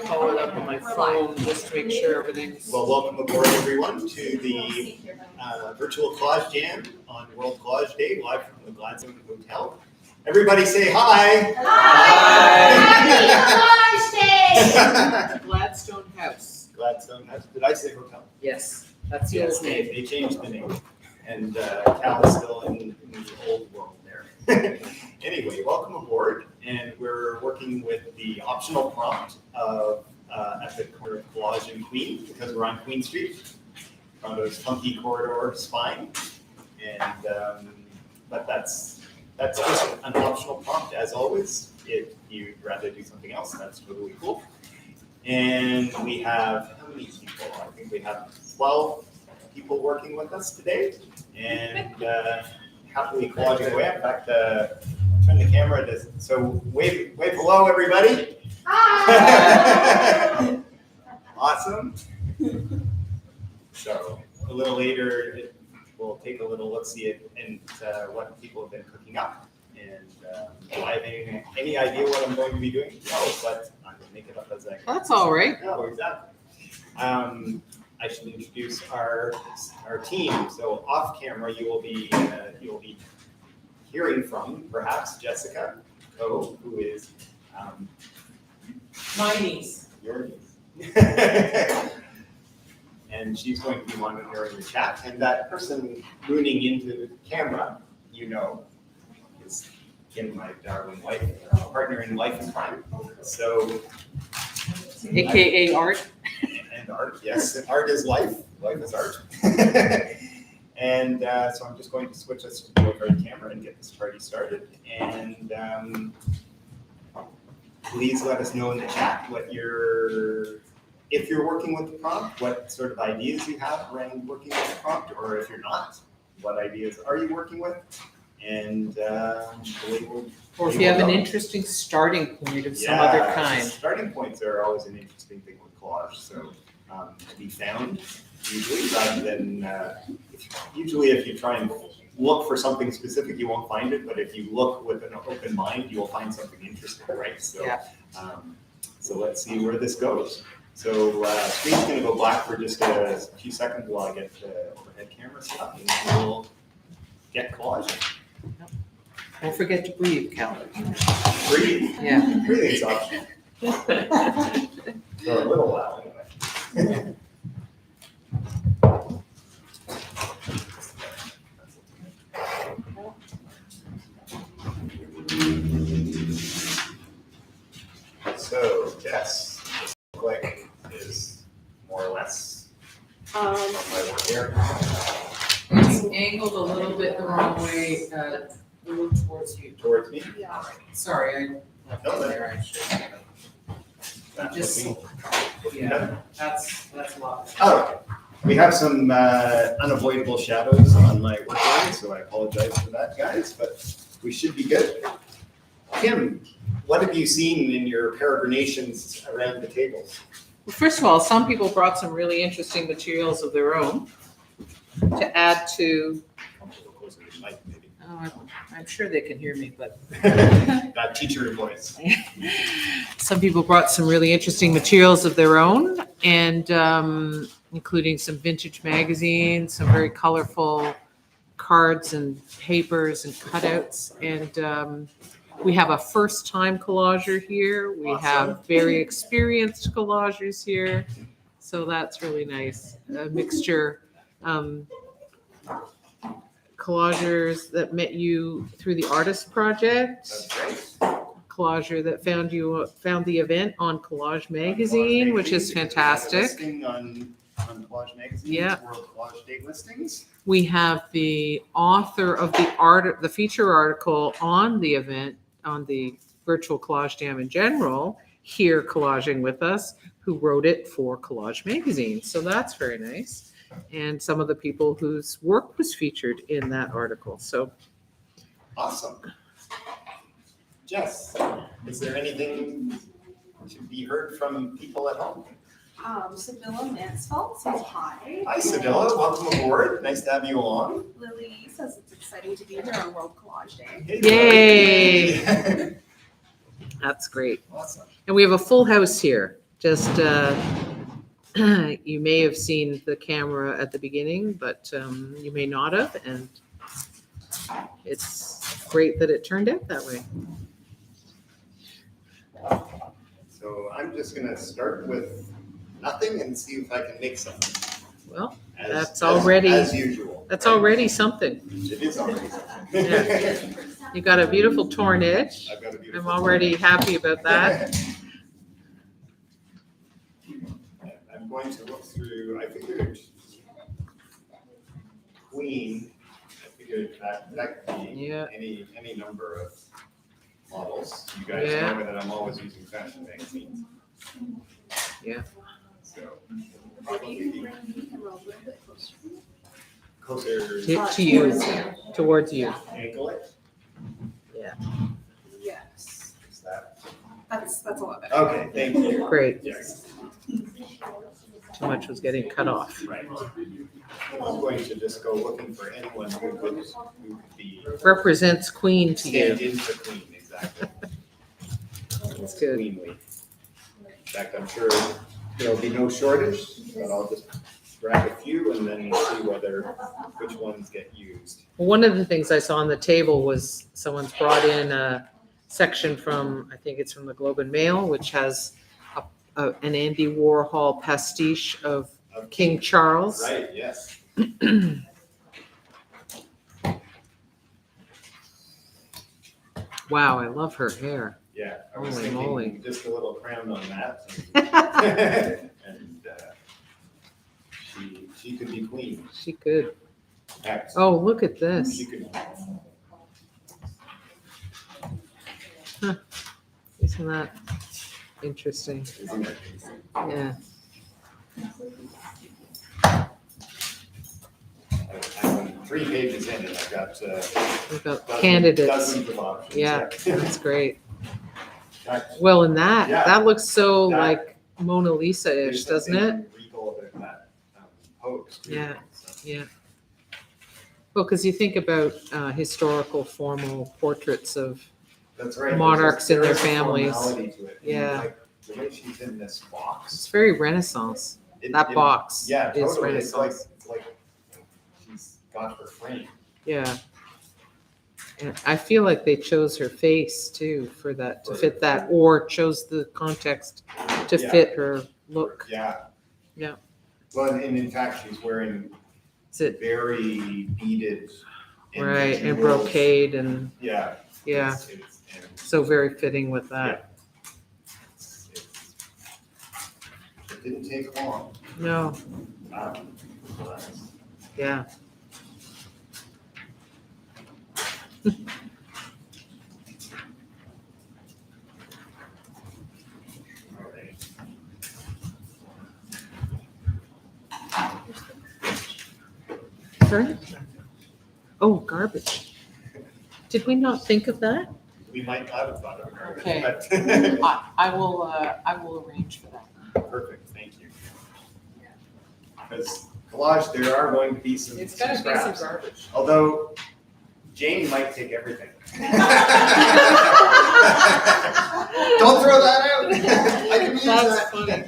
call it up on my phone just to make sure everything's. Well, welcome aboard, everyone, to the virtual Collage Jam on World Collage Day, live from the Gladstone Hotel. Everybody say hi. Hi! Gladstone House. Gladstone House. Did I say hotel? Yes, that's the Yes, old name. they changed the name. And Kal is still in the old world there. Anyway, welcome aboard. And we're working with the optional prompt of at the corner of Collage Queen, because we're on Queen Street, on those funky corridor spine. And but that's just an optional prompt, as always. If you'd rather do something else, that's totally cool. And we have, how many people? I think we have 12 people working with us today, and happily collaging away. In fact, turn the camera to, so wave hello, everybody. Hi. Awesome. So a little later, we'll take a little look-see at what people have been cooking up. And do I have any idea what I'm going to be doing? No, but I'm going to make it up as I go. That's all right. No, exactly. I should introduce our team. So off camera, you will be hearing from perhaps Jessica Coe, who is My niece. your niece. And she's going to be monitoring the chat. And that person mooning into the camera, you know, is Kim, my darling wife, partner in life and crime. So, AKA Art. And art, yes. And art is life. Life is art. And so I'm just going to switch us to the overhead camera and get this party started. And please let us know in the chat if you're working with the prompt, what sort of ideas you have around working with the prompt, or if you're not, what ideas are you working with? And Or if you have an interesting starting point of some other kind. Starting points are always an interesting thing with collage. So to be found, usually, rather than usually if you try and look for something specific, you won't find it. But if you look with an open mind, you will find something interesting, right? So, so let's see where this goes. So screen's going to go black for just a few seconds while I get the overhead camera set up, and then we'll get collaging. Don't forget to breathe, Kal. Breathe. Yeah. Breathing's optional. For a little while, anyway. So, Jess, this look like is more or less my work here. It's angled a little bit the wrong way, towards you. Towards me? Yeah. Sorry, I left it there. I should have. That Just- looking Yeah, better? that's a lot. Oh, okay. We have some unavoidable shadows on my work line, so I apologize for that, guys, but we should be good. Kim, what have you seen in your peregrinations around the tables? Well, first of all, some people brought some really interesting materials of their own to add to. Oh, I'm sure they can hear me, but. That teacher voice. Some people brought some really interesting materials of their own, and including some vintage magazines, some very colorful cards and papers and cutouts. And we have a first-time collager here. We have very experienced collagers here. So that's really nice. A mixture. Collagers that met you through the Artist Project. That's right. Collager that found the event on Collage Magazine, which is fantastic. Listing on Collage Magazine. Yeah. World Collage Day listings. We have the author of the feature article on the event, on the virtual Collage Jam in general, here collaging with us, who wrote it for Collage Magazine. So that's very nice. And some of the people whose work was featured in that article. So Awesome. Jess, is there anything to be heard from people at home? Sibylla Mansfeld says hi. Hi, Sibylla. Welcome aboard. Nice to have you along. Lily says it's exciting to be here on World Collage Day. Hey, Yay! That's great. Awesome. And we have a full house here. Just, you may have seen the camera at the beginning, but you may not have, and it's great that it turned out that way. So I'm just gonna start with nothing and see if I can make something. Well, As- that's as- already- As usual. that's already something. It is already something. Yeah. You got a beautiful torn edge. I've got a beautiful. I'm already happy about that. I'm going to look through, I figured Queen, I figured that could be Yeah. any number of models. You guys Yeah. know that I'm always using fashion magazines. Yeah. So Maybe you can probably bring the camera a little bit closer. closer To you, towards you. ankle it. Yes, Is that? that's a lot better. Okay, thank you. Great. Yes, Too much was getting cut off. right. I'm going to just go looking for anyone who could be Represents Queen to stand you. in for Queen, exactly. That's good. Queenly. In fact, I'm sure there'll be no shortage, but I'll just grab a few and then see which ones get used. One of the things I saw on the table was someone's brought in a section from, I think it's from the Globe and Mail, which has an Andy Warhol pastiche of King Charles. Right, yes. Wow, I love her hair. Yeah, I was Holy moly. thinking just a little crown on that. And she could be queen. She could. Heck, Oh, look at this. she could. Isn't that interesting? Isn't it? Yeah. I'm 3 pages in and I've got We've got dozens- candidates. dozens of options. Yeah, that's great. Fact, Well, and that, Yeah. that looks so That- like Mona Lisa-ish, there's doesn't it? something regal about that pose too. Yeah. So, Yeah. Well, because you think about historical formal portraits of, That's right. Monarchs in their There's a families. formality to it. And, Yeah. like, the way she's in this box. it's very Renaissance. it- That it- box Yeah, is totally. It's like, Renaissance. it's like she's got her frame. Yeah. And I feel like they chose her face too for that, to fit that, or chose the context to Yeah. fit her look. Yeah. Yeah. Well, and in fact, she's wearing Is it very beaded. right? And jewels. brocade and, Yeah. yeah, And so very fitting with that. it didn't take long. No, Um, yeah. all right. Sorry? Oh, garbage. Did we not think of that? We might not have thought of her. Okay. But I will arrange for that. perfect, thank you. Because collage, there are going to be some scraps. garbage. Although Jane might take everything. Don't throw that out. I can use That's that. funny.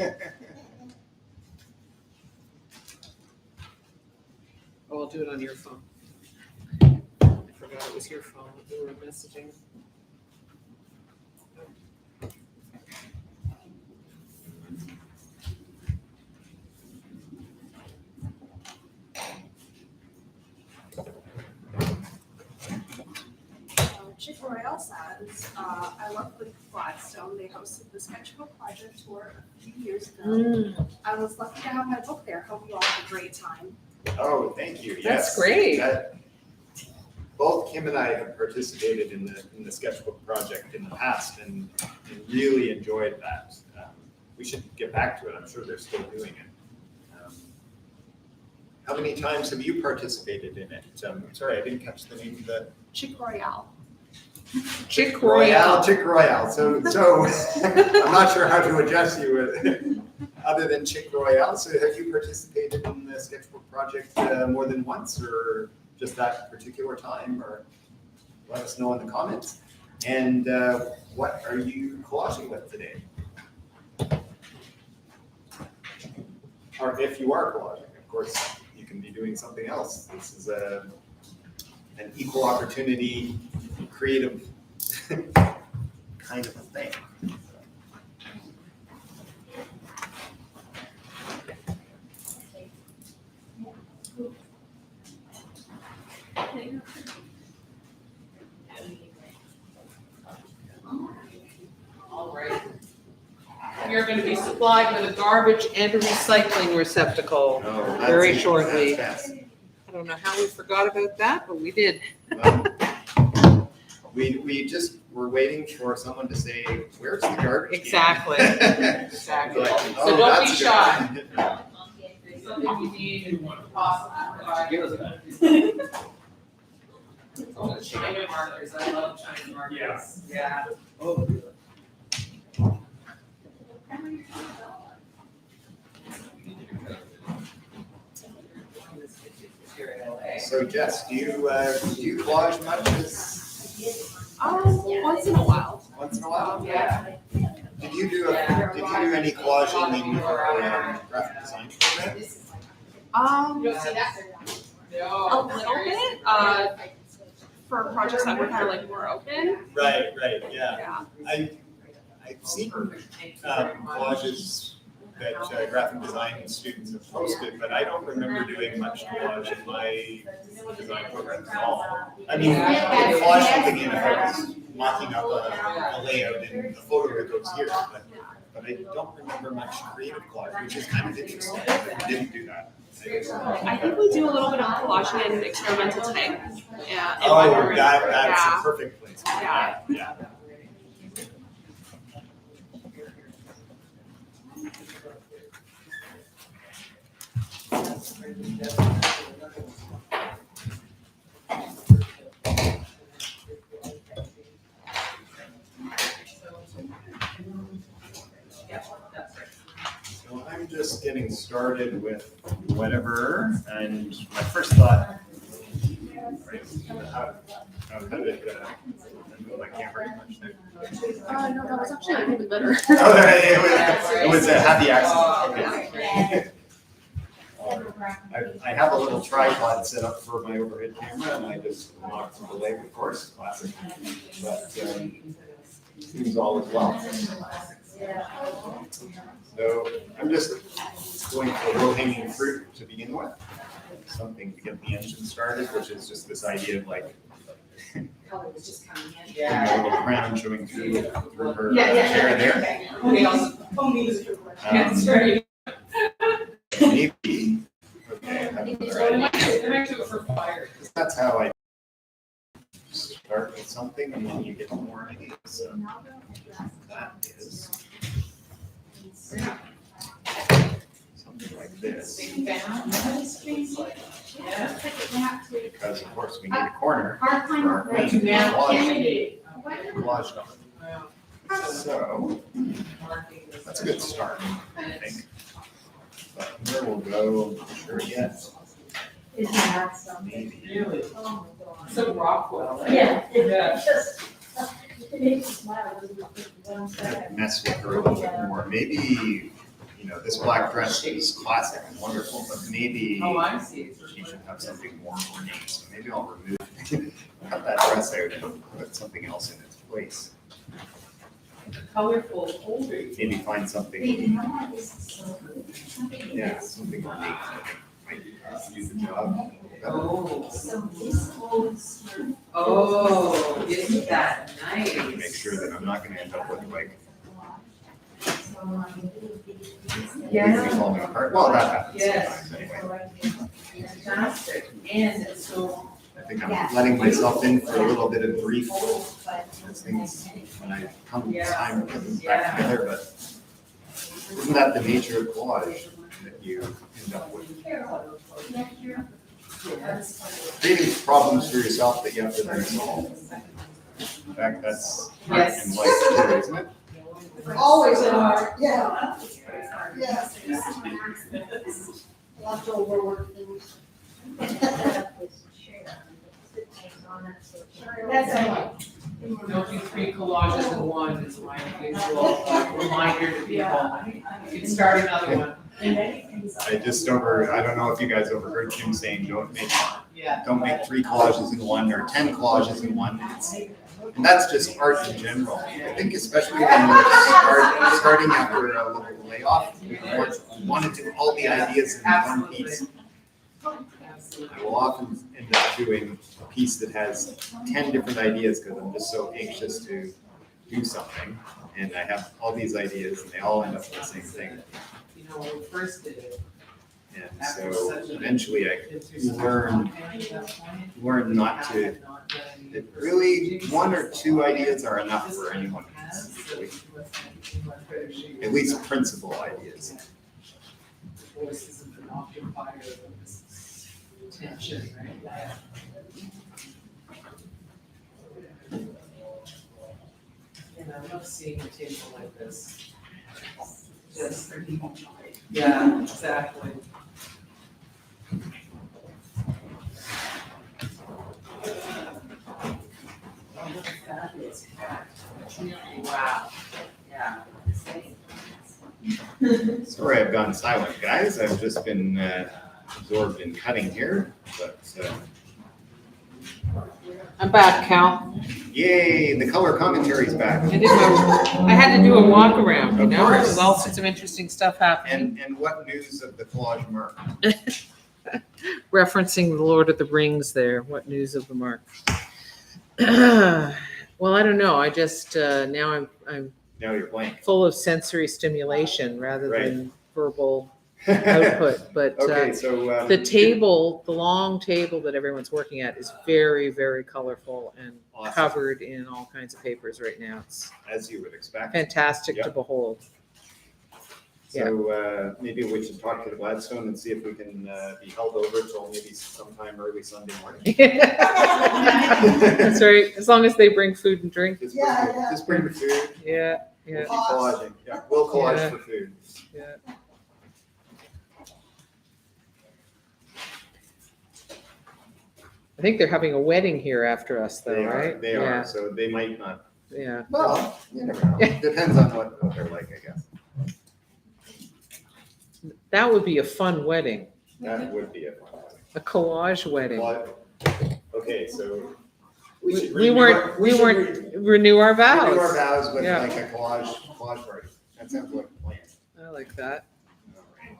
Oh, I'll do it on your phone. I forgot it was your phone that we were messaging. Chick Royale says, I love the Gladstone. They hosted the sketchbook project tour a few years ago. I was lucky to have my book there. Hope you all had a great time. Oh, thank you. That's Yes. great. Both Kim and I have participated in the sketchbook project in the past and really enjoyed that. We should get back to it. I'm sure they're still doing it. How many times have you participated in it? Sorry, I didn't catch the name of the. Chick Royale. Chick Royale. Chick Royale. So I'm not sure how to address you other than Chick Royale. So have you participated in the sketchbook project more than once or just that particular time? Or let us know in the comments. And what are you collaging with today? or if you are collaging, of course, you can be doing something else. This is an equal opportunity, creative kind of a thing. All right. You're going to be supplied with a garbage and a recycling receptacle Oh, that's very it. shortly. That's I don't know how we forgot about that, but we did. well, we just were waiting for someone to say, "Where's the garbage?" can?" Exactly. Exactly. Like, So oh, don't be that's shy. good. Something you need and possibly. Oh, China markers. I love China markers. Yeah. So Jess, do you collage much Once in a while. once in a while? Yeah. Did you do any collaging in your graphic design program? You don't see that? A little bit, for projects that were kind of like more open. Right, yeah. Yeah. I've seen collages that graphic design students have posted, but I don't remember doing much collage in my design program at all. I mean, I could collage something in if I was mocking up a layout and the photo that goes here, but I don't remember much creative collage, which is kind of interesting that we didn't do that. I think we do a little bit of collaging and experimental type. Yeah. Oh, that's a perfect place. Yeah. Yeah. So I'm just getting started with whatever, and my first thought, right, how did I move my camera too much there? No, that was actually a little bit better. Oh, it was a happy accident. Okay. I have a little tripod set up for my overhead camera, and I just knocked the leg, of course, classic. But seems all is well. So I'm just going for low-hanging fruit to begin with, something to get the engine started, which is just this idea of like a little crown showing through her hair there. Maybe. Okay, I have another idea. That's how I start with something and then you get more ideas. So that is something like this. Because of course we need a corner for our collage document. So that's a good start, I think. But where we'll go, I'm not sure yet. Maybe. So Rockwell. Yeah. Yeah. It makes you smile. Mess with her a little bit more. Maybe, this black dress is classic and wonderful, but maybe Oh, I see. she should have something more ornate. So maybe I'll cut that dress out and put something else in its place. Colorful folder. Maybe find something, something ornate that might do the job better. Oh, So this holds your. oh, isn't that nice? Make sure that I'm not gonna end up with like Yeah. everything falling apart. Well, that happens Yes. sometimes anyway. Fantastic. And it's so, I think I'm letting myself in for a little bit of grief as things, when I come time to put them back together, but isn't that the nature of collage, that you end up with creating problems for yourself that you have to then solve? In fact, that's art Yes. in life too, isn't it? Always in art, yeah. Yes. Leftover work things. That's all. don't do 3 collages in one is my usual reminder to people. You can start another one. I don't know if you guys overheard Jim saying, don't make Yeah. 3 collages in one or 10 collages in one. And that's just art in general. I think especially when you're starting after a little layoff, you want to do all the ideas in one piece. I will often end up doing a piece that has 10 different ideas because I'm just so anxious to do something. And I have all these ideas and they all end up with the same thing. You know, when we first did it. And so eventually I learned not to, that really 1 or 2 ideas are enough for anyone. At least principal ideas. Voices of an occupier of this tension, right? And I love seeing a table like this. Just, yeah, exactly. Oh, look at that, it's packed. Wow, yeah. Sorry I've gone silent, guys. I've just been absorbed in cutting here, but I'm back, Cal. yay, the color commentary's back. I had to do a walk around, you Of know, course. there's all sorts of interesting stuff happening. And what news of the collage mark? Referencing the Lord of the Rings there, what news of the mark? Well, I don't know, I just, now I'm Now you're blank. full of sensory stimulation rather Right. than verbal output, but Okay, so the long table that everyone's working at is very, very colorful and Awesome. covered in all kinds of papers right now. It's as you would expect. fantastic to Yep. behold. So maybe we should talk to the Gladstone and see if we can be held over till maybe sometime early Sunday morning. That's right, as long as they bring food and drink. Just bring the food. Yeah, We'll yeah, keep collaging. Yeah, we'll collage Yeah. for food. yeah. I think they're having a wedding here after us though, They are, right? they are, so they might not. Yeah. Well, you never know. Depends on what they're like, I guess. That would be a fun wedding, That would be a fun one. a collage wedding. Okay, so. We should weren't renew our vows. Renew our vows with Yeah. like a collage party. That sounds like a plan. I like that. All right.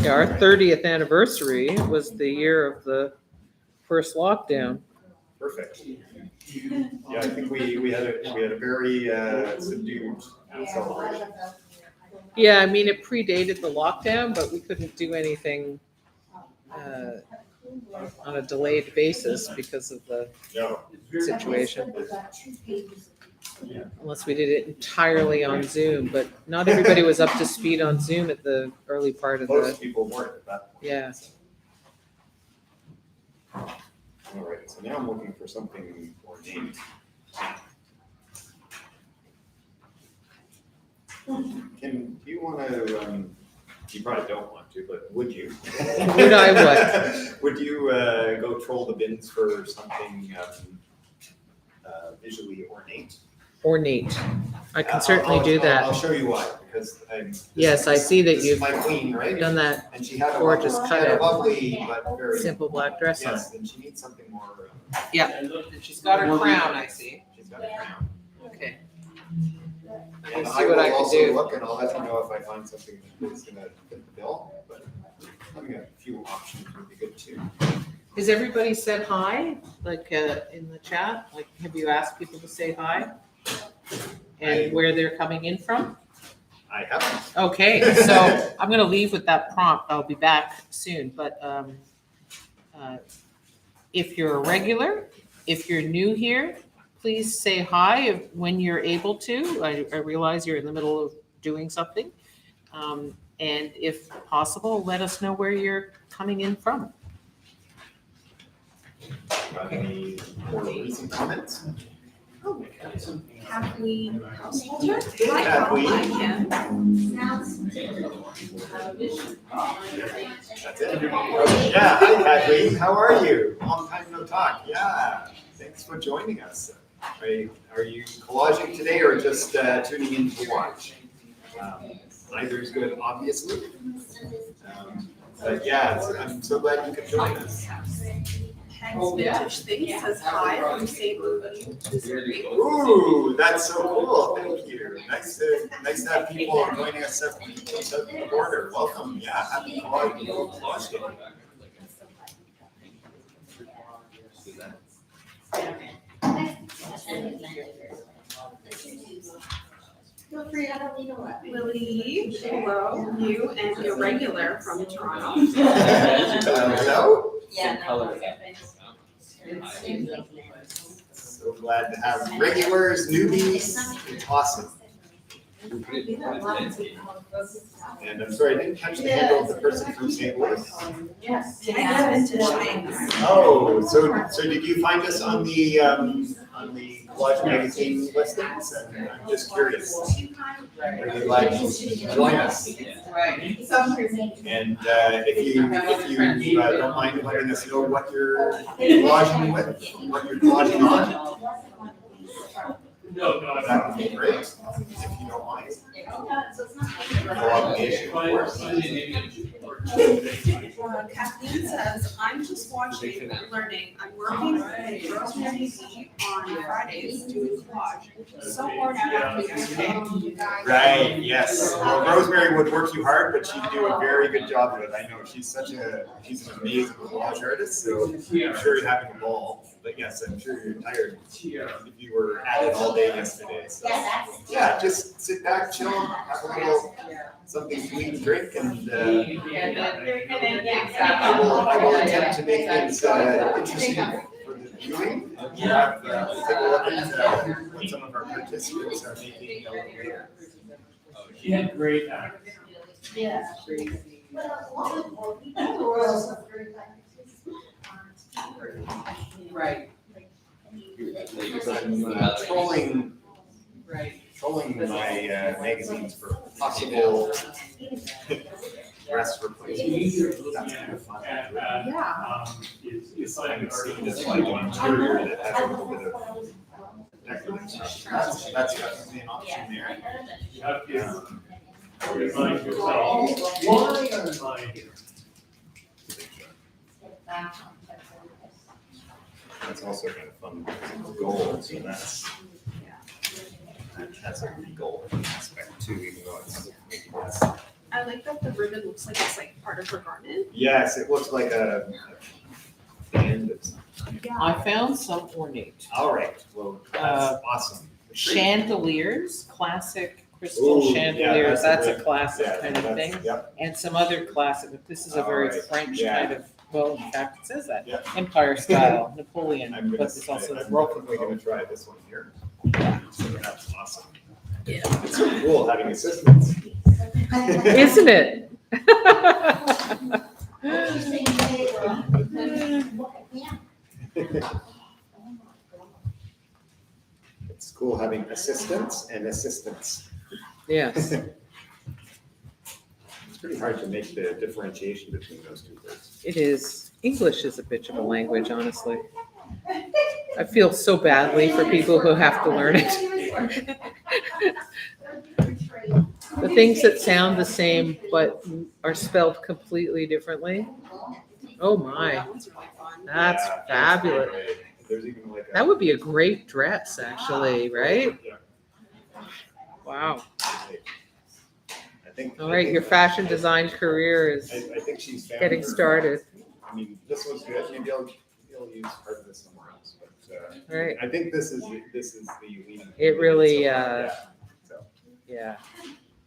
Yeah, our 30th anniversary was the year of the first lockdown. Perfect. Yeah, I think we had a very subdued celebration. Yeah, I mean, it predated the lockdown, but we couldn't do anything on a delayed basis because of the No. situation. Unless we did it entirely on Zoom, but not everybody was up to speed on Zoom at the early part of Most the, people weren't at that point. yeah. All right, so now I'm looking for something ornate. Do you want to, you probably don't want to, but would you? Would I what? Would you go troll the bins for something visually ornate? Ornate. I can certainly do I'll that. show you why, because I'm. Yes, I see that this is you've my queen, right? done that And she had a gorgeous lovely, she had a cutout. lovely, but very. simple black dress on. Yes, and she needs something more. Yeah, and she's got her crown, I see. She's got a crown. Okay. And Let me I see what will I can also do. look and I'll let you know if I find something that's gonna fit the bill, but having a few options would be good too. Has everybody said hi, like in the chat? Like, have you asked people to say hi? And where they're coming in from? I haven't. Okay, so I'm gonna leave with that prompt. I'll be back soon, but if you're a regular, if you're new here, please say hi when you're able to. I realize you're in the middle of doing something. And if possible, let us know where you're coming in from. Got any more recent comments? Kathleen Householder. Hey, Kathleen. Hi, Kim. That's it. Yeah, hi Kathleen, how are you? Long time no talk. Yeah, thanks for joining us. Are you collaging today or just tuning in to watch? Either is good, obviously. But yeah, I'm so glad you could join us. Peg's Vintage Things says hi from St. Louis, Missouri. Ooh, that's so cool. Thank you. Nice to have people joining us south of the border. Welcome. Yeah, happy collage day. Feel free, I don't need a lot. Lily, hello, you and your regular from Toronto. Hello. Yeah. So glad to have regulars, newbies. It's awesome. And I'm sorry, I didn't catch the handle of the person from St. Louis. Yes. Peg's Vintage Things. Oh, so did you find us on the Collage magazine listings? And I'm just curious. Really glad you could join us. Right. And if you don't mind letting us know what you're collaging with, what you're collaging on, that would be great, if you don't mind. No obligation, of course. Kathleen says, I'm just watching, learning. I'm working with Rosemary Lee on Fridays doing collage. So worn out after yesterday. Right, yes. Well, Rosemary would work you hard, but she'd do a very good job of it. I know she's an amazing collage artist, so I'm sure you're having a ball. But yes, I'm sure you're tired if you were at it all day yesterday. So yeah, just sit back, chill, have a little something to eat and drink, and I will attempt to make things interesting for the viewing. Take a look at what some of our participants are making a little later. She had great Yeah. Right, So I'm trolling right. my magazines for possible dress replacements. That's kind of fun. Yeah. It's I like haven't seen this like an interior that has a little bit of decorative stuff. So that's definitely an option there. you have to remind yourself, why am I here? That's also kind of fun. Gold, so that's a goal aspect too, even though it's making this. I like that the ribbon looks like it's like part of her garment. Yes, it looks like a band of something. I found some ornate All right, well, that's awesome. chandeliers, classic crystal Ooh, chandeliers. yeah, That's a great- classic yeah, kind of that's- thing. Yep, And some other classic, but this is a very Alright, French yeah. kind of, well, in fact, it says that. Yeah. Empire style, Napoleon, I'm but gonna, it's also I'm broken. definitely gonna try this one here. So that's awesome. Yeah. It's so cool having assistants. Isn't it? It's cool having assistants and assistants. Yes, It's pretty hard to make the differentiation between those two words. it is. English is a bitch of a language, honestly. I feel so badly for people who have to learn it. The things that sound the same but are spelled completely differently. Oh my, That one's really fun. that's Yeah, fabulous. great. There's even like a. That would be a great dress, actually, right? Yeah. Wow. I think. All right, your fashion design career is I think she's found getting her- started. I mean, this was good. Maybe I'll use part of this somewhere else, but Right. I think this is the leading. It really, Yeah. So, Yeah,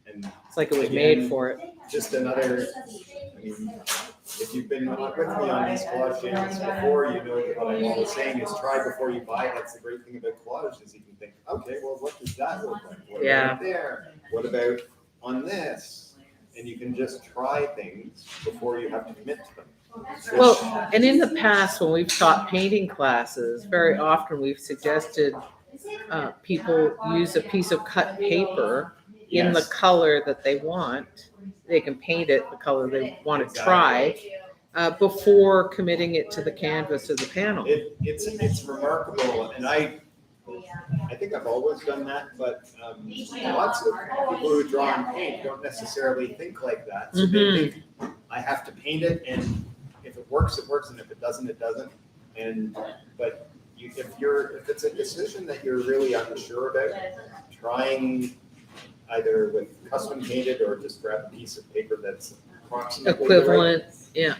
and it's like it was made Again, for it. just another, I mean, if you've been with me on these collage channels before, you know that what I'm always saying is try before you buy. That's the great thing about collage is you can think, okay, well, what does that look like? What Yeah. about there? What about on this? And you can just try things before you have to commit to them. Well, and in the past, when we've taught painting classes, very often we've suggested people use a piece of cut paper in the Yes. color that they want. They can paint it the color they want to try before committing it to the canvas or the panel. It's remarkable, and I think I've always done that, but lots of people who draw and paint don't necessarily think like that. So they think, I have to paint it, and if it works, it works, and if it doesn't, it doesn't. But if it's a decision that you're really unsure about, trying either with custom painted or just grab a piece of paper that's approximately the right, Equivalent, yeah.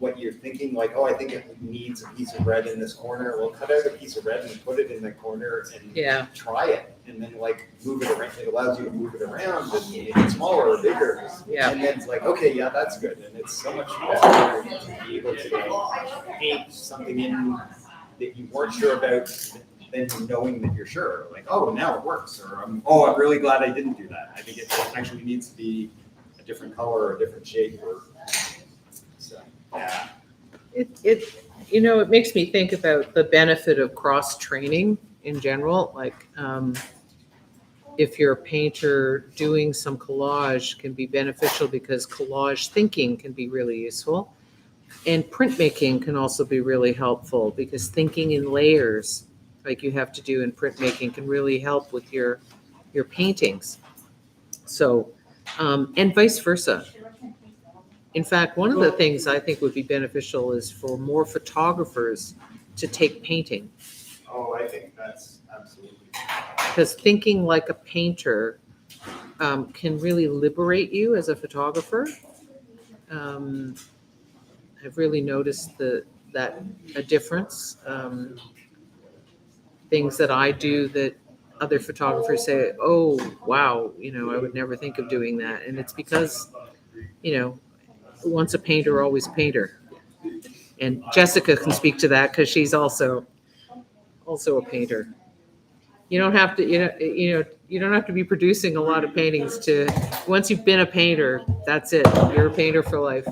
what you're thinking, like, oh, I think it needs a piece of red in this corner. Well, cut out a piece of red and put it in the corner and Yeah. try it, and then like move it around. It allows you to move it around and make it smaller or bigger. Yeah. And then it's like, okay, yeah, that's good. And it's so much better to be able to paint something in that you weren't sure about than knowing that you're sure. Like, oh, now it works. Or I'm really glad I didn't do that. I think it actually needs to be a different color or a different shape. So, yeah. It makes me think about the benefit of cross training in general. Like, if you're a painter, doing some collage can be beneficial because collage thinking can be really useful. And printmaking can also be really helpful because thinking in layers, like you have to do in printmaking, can really help with your paintings. So, and vice versa. In fact, one of the things I think would be beneficial is for more photographers to take painting. Oh, I think that's absolutely. Because thinking like a painter can really liberate you as a photographer. I've really noticed that a difference. Things that I do that other photographers say, oh, wow, I would never think of doing that. And it's because, once a painter, always a painter. And Jessica can speak to that because she's also a painter. You don't have to, you don't have to be producing a lot of paintings to, once you've been a painter, that's it. You're a painter for life.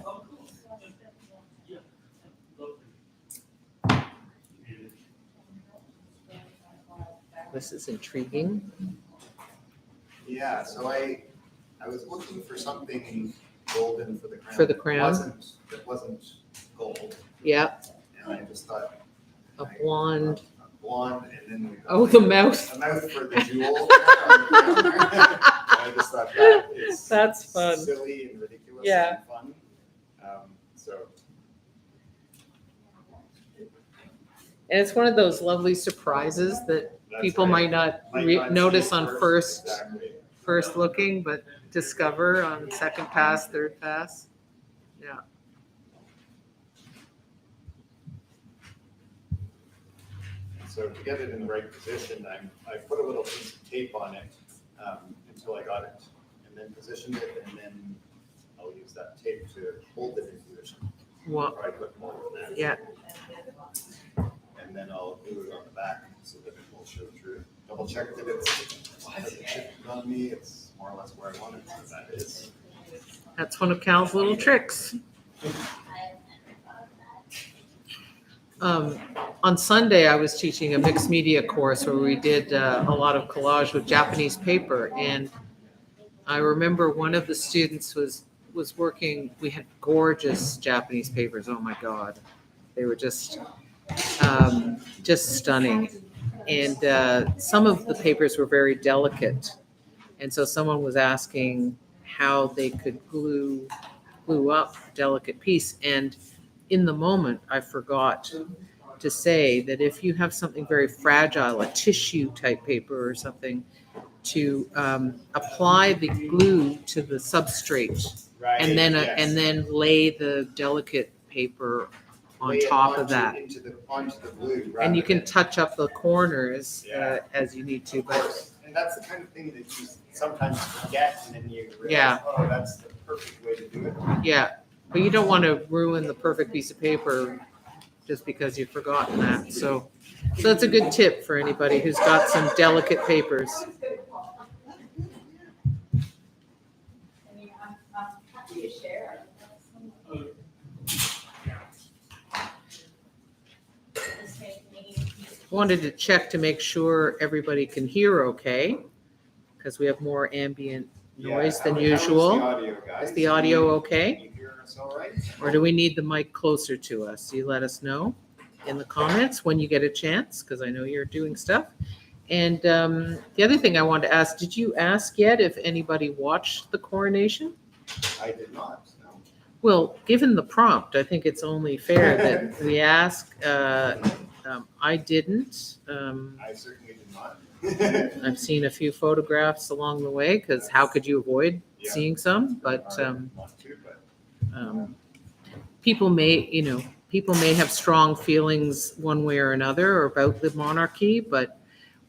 This is intriguing. Yeah, so I was looking for something golden for the crown. For the crown? That wasn't gold. Yeah, And I just thought. a blonde. A blonde, and then. Oh, the mouth. A mouth for the jewel. I just thought that is. That's fun. Silly and ridiculous. Yeah. And fun. So. And it's one of those lovely surprises that That's people right. might not Might not notice see it on first Exactly. looking, but discover on second pass, third pass. Yeah. So to get it in the right position, I put a little piece of tape on it until I got it, and then positioned it, and then I'll use that tape to hold it in position. Well, Probably put more than that. yeah. And then I'll glue it on the back so that it will show through. Double check that it's hasn't shifted on me. It's more or less where I want it. So that is. That's one of Cal's little tricks. On Sunday, I was teaching a mixed media course where we did a lot of collage with Japanese paper. And I remember one of the students was working, we had gorgeous Japanese papers. Oh my God. They were just stunning. And some of the papers were very delicate. And so someone was asking how they could glue up a delicate piece. And in the moment, I forgot to say that if you have something very fragile, a tissue type paper or something, to apply the glue to the substrate Right. and yes. then lay the delicate paper on Lay it top of onto- that. Onto the glue. And rather you can than- touch up the corners Yeah. as you need to, Of but course. And that's the kind of thing that you sometimes forget, and then you realize, Yeah. oh, that's the perfect way to do it. yeah. But you don't want to ruin the perfect piece of paper just because you've forgotten that. So that's a good tip for anybody who's got some delicate papers. Wanted to check to make sure everybody can hear okay, because we have more ambient noise than usual. Is the audio okay? Can you hear us all right? Or do we need the mic closer to us? You let us know in the comments when you get a chance, because I know you're doing stuff. And the other thing I wanted to ask, did you ask yet if anybody watched the coronation? I did not, no. Well, given the prompt, I think it's only fair that we ask. I didn't. I certainly did not. I've seen a few photographs along the way, because how could you avoid Yeah. seeing some? But Want to, but people may have strong feelings one way or another about the monarchy, but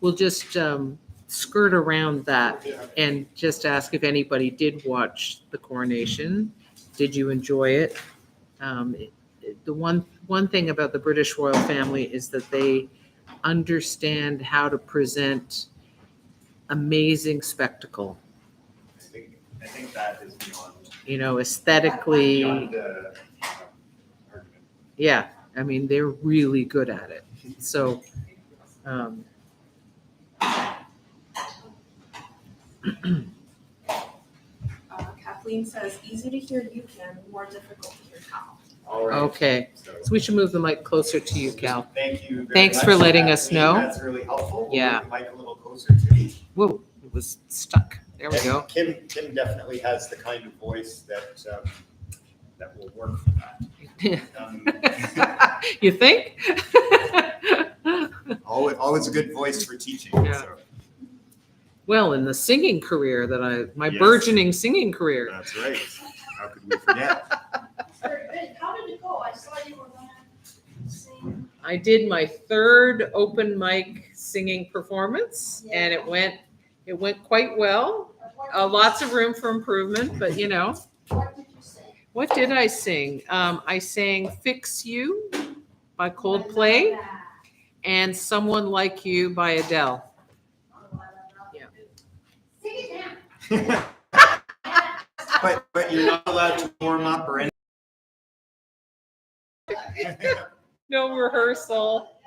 we'll just skirt around that and just ask if anybody did watch the coronation. Did you enjoy it? The one thing about the British royal family is that they understand how to present amazing spectacle, I think that is beyond, aesthetically. beyond argument. Yeah, I mean, they're really good at it. So, Kathleen says, easy to hear you, Kim, more difficult to hear Kal. All right. okay, So, so we should move the mic closer to you, Cal. thank you very Thanks much, for letting us Kathleen. know. That's really helpful. We'll Yeah. move the mic a little closer to me. Whoa, it was stuck. There we And go. Kim definitely has the kind of voice that will work for that. You think? Always a good voice for teaching. Yeah. So Well, in the singing career my Yes. burgeoning singing career. that's right. How could we forget? Very good. How did it go? I saw you were gonna sing. I did my third open mic singing performance, and it went quite well. Lots of room for improvement, but What did you say? what did I sing? I sang "Fix You" by Coldplay and "Someone Like You" by Adele. Yeah. Sing it down. But you're not allowed to warm up or anything. No rehearsal.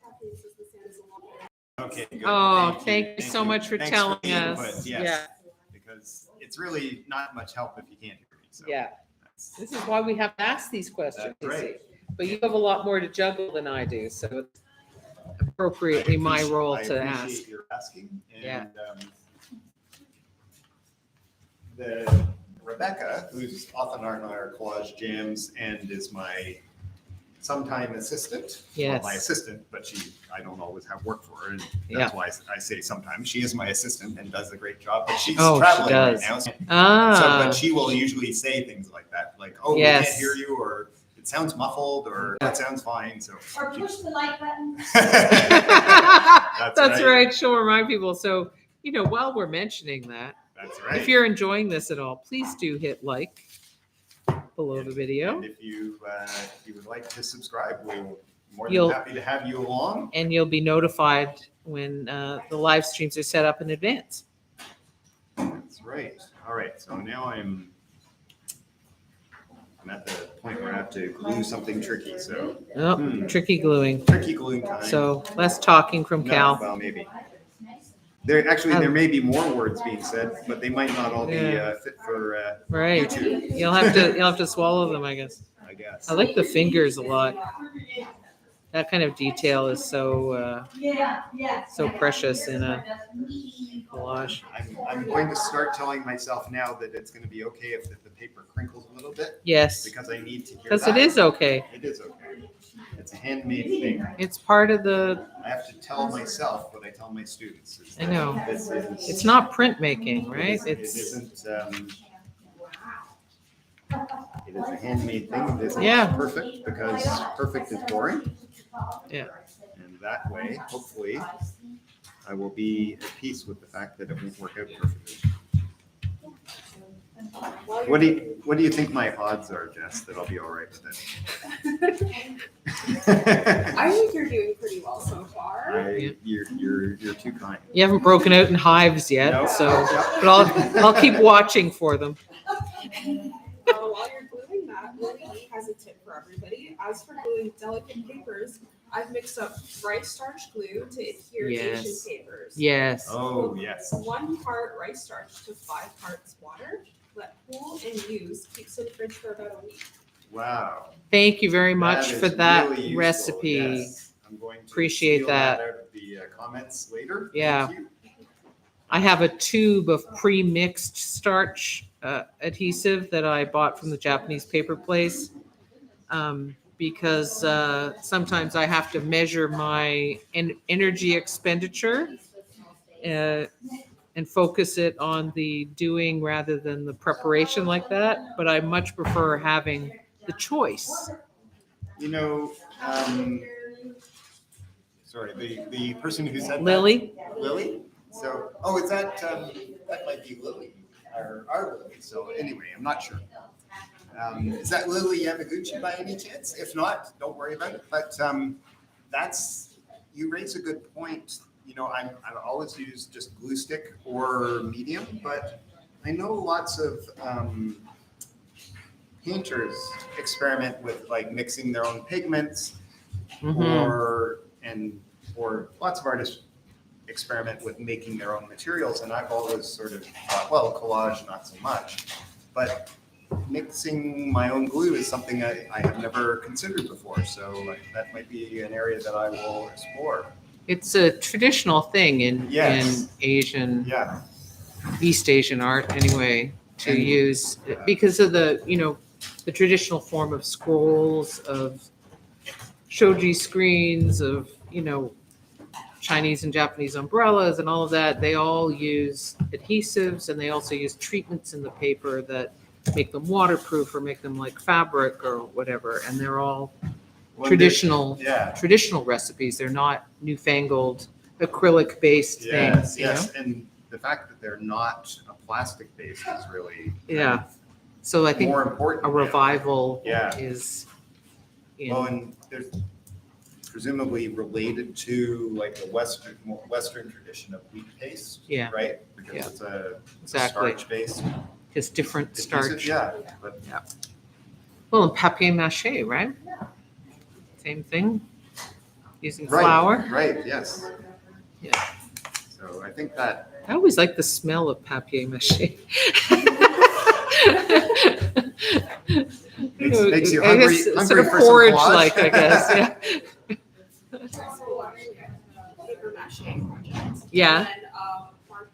Kathleen says the sound is a lot better. Okay. Good. Oh, thank you so much for Thanks telling the us. input, Yeah, yes, because it's really not much help if you can't hear me. So yeah. that's- This is why we have to ask these questions. That's you see. right. But you have a lot more to juggle than I do, so it's appropriately my role to I ask. appreciate your asking. Yeah. And the Rebecca, who's often on our collage jams and is my sometime assistant. Well, Yes. my assistant, but I don't always have work for her, and Yeah. that's why I say sometimes. She is my assistant and does a great job, but she's Oh, she traveling right does. now. So, Ah, but she will usually say things like that, like, "Oh, we Yes. can't hear you," or "It sounds muffled," or "That sounds fine." So Or push the like button. that's right. She'll remind people. So, while we're mentioning that, That's if right. you're enjoying this at all, please do hit like below the video, And if you would like to subscribe, we're more than You'll- happy to have you along. and you'll be notified when the live streams are set up in advance. That's right. All right. So now I'm at the point where I have to glue something tricky. So Oh, tricky gluing. tricky gluing time. So less talking from No, Cal. well, maybe. There may be more words being said, but they might not all be Yeah. fit for Right. YouTube, You'll have to swallow them, I guess. I guess. I like the fingers a lot. That kind of detail is so so precious in a collage. I'm going to start telling myself now that it's going to be okay if the paper crinkles a little bit, Yes, because I need to hear because that. it is okay. It is okay. It's a handmade thing. It's part of the. I have to tell myself what I tell my students. is I that know. This is, It's not printmaking, right? It It's isn't. It is a handmade thing. It isn't Yeah. perfect, because perfect is boring. Yeah. And that way, hopefully, I will be at peace with the fact that it won't work out perfectly. What do you think my odds are, Jess, that I'll be all right with it? I think you're doing pretty well so far. You're too kind. You haven't broken out in hives yet, No. so but I'll keep watching for them. While you're gluing, that, Lily has a tip for everybody. As for gluing delicate papers, I've mixed up rice starch glue to adhere Asian Yes. papers. Yes. Oh, yes. 1 part rice starch to 5 parts water. Let cool and use. Keeps in fridge for about a week. Wow. Thank you very much That for is that really useful, recipe. yes. I'm going to Appreciate steal that. out of the comments later. Yeah. Thank you. I have a tube of pre-mixed starch adhesive that I bought from the Japanese paper place, because sometimes I have to measure my energy expenditure and focus it on the doing rather than the preparation like that. But I much prefer having the choice. You know, sorry, the person who said Lily? that. Lily? So, oh, is that, that might be Lily, our Lily. So anyway, I'm not sure. Is that Lily Yamaguchi by any chance? If not, don't worry about it. But you raise a good point. You know, I've always used just glue stick or medium, but I know lots of painters experiment with like mixing their own pigments, or lots of artists experiment with making their own materials. And I've always sort of thought, well, collage, not so much, but mixing my own glue is something I have never considered before. So that might be an area that I will explore. It's a traditional thing in Yes. Asian, Yeah. East Asian art anyway, to And- use because of the traditional form of scrolls, of shoji screens, of, Chinese and Japanese umbrellas and all of that. They all use adhesives, and they also use treatments in the paper that make them waterproof or make them like fabric or whatever. And they're all Well, traditional Yeah. traditional recipes. They're not newfangled acrylic based Yes. things. Yes. And the fact that they're not a plastic base is really Yeah. So I think more important. a revival Yeah. is Well, and there's presumably related to like the Western tradition of wheat paste. Yeah. Right? Because Yeah. it's a Exactly. starch based. just different starch. Yeah. But Well, and papier mâché, right? Same thing. Using right. flour. Right. Yes. Yeah. So I think that. I always like the smell of papier mâché. Makes you I hungry, guess hungry sort of for some porridge collage. like, I guess. Yeah. Also, actually, a paper mache project. Yeah. And then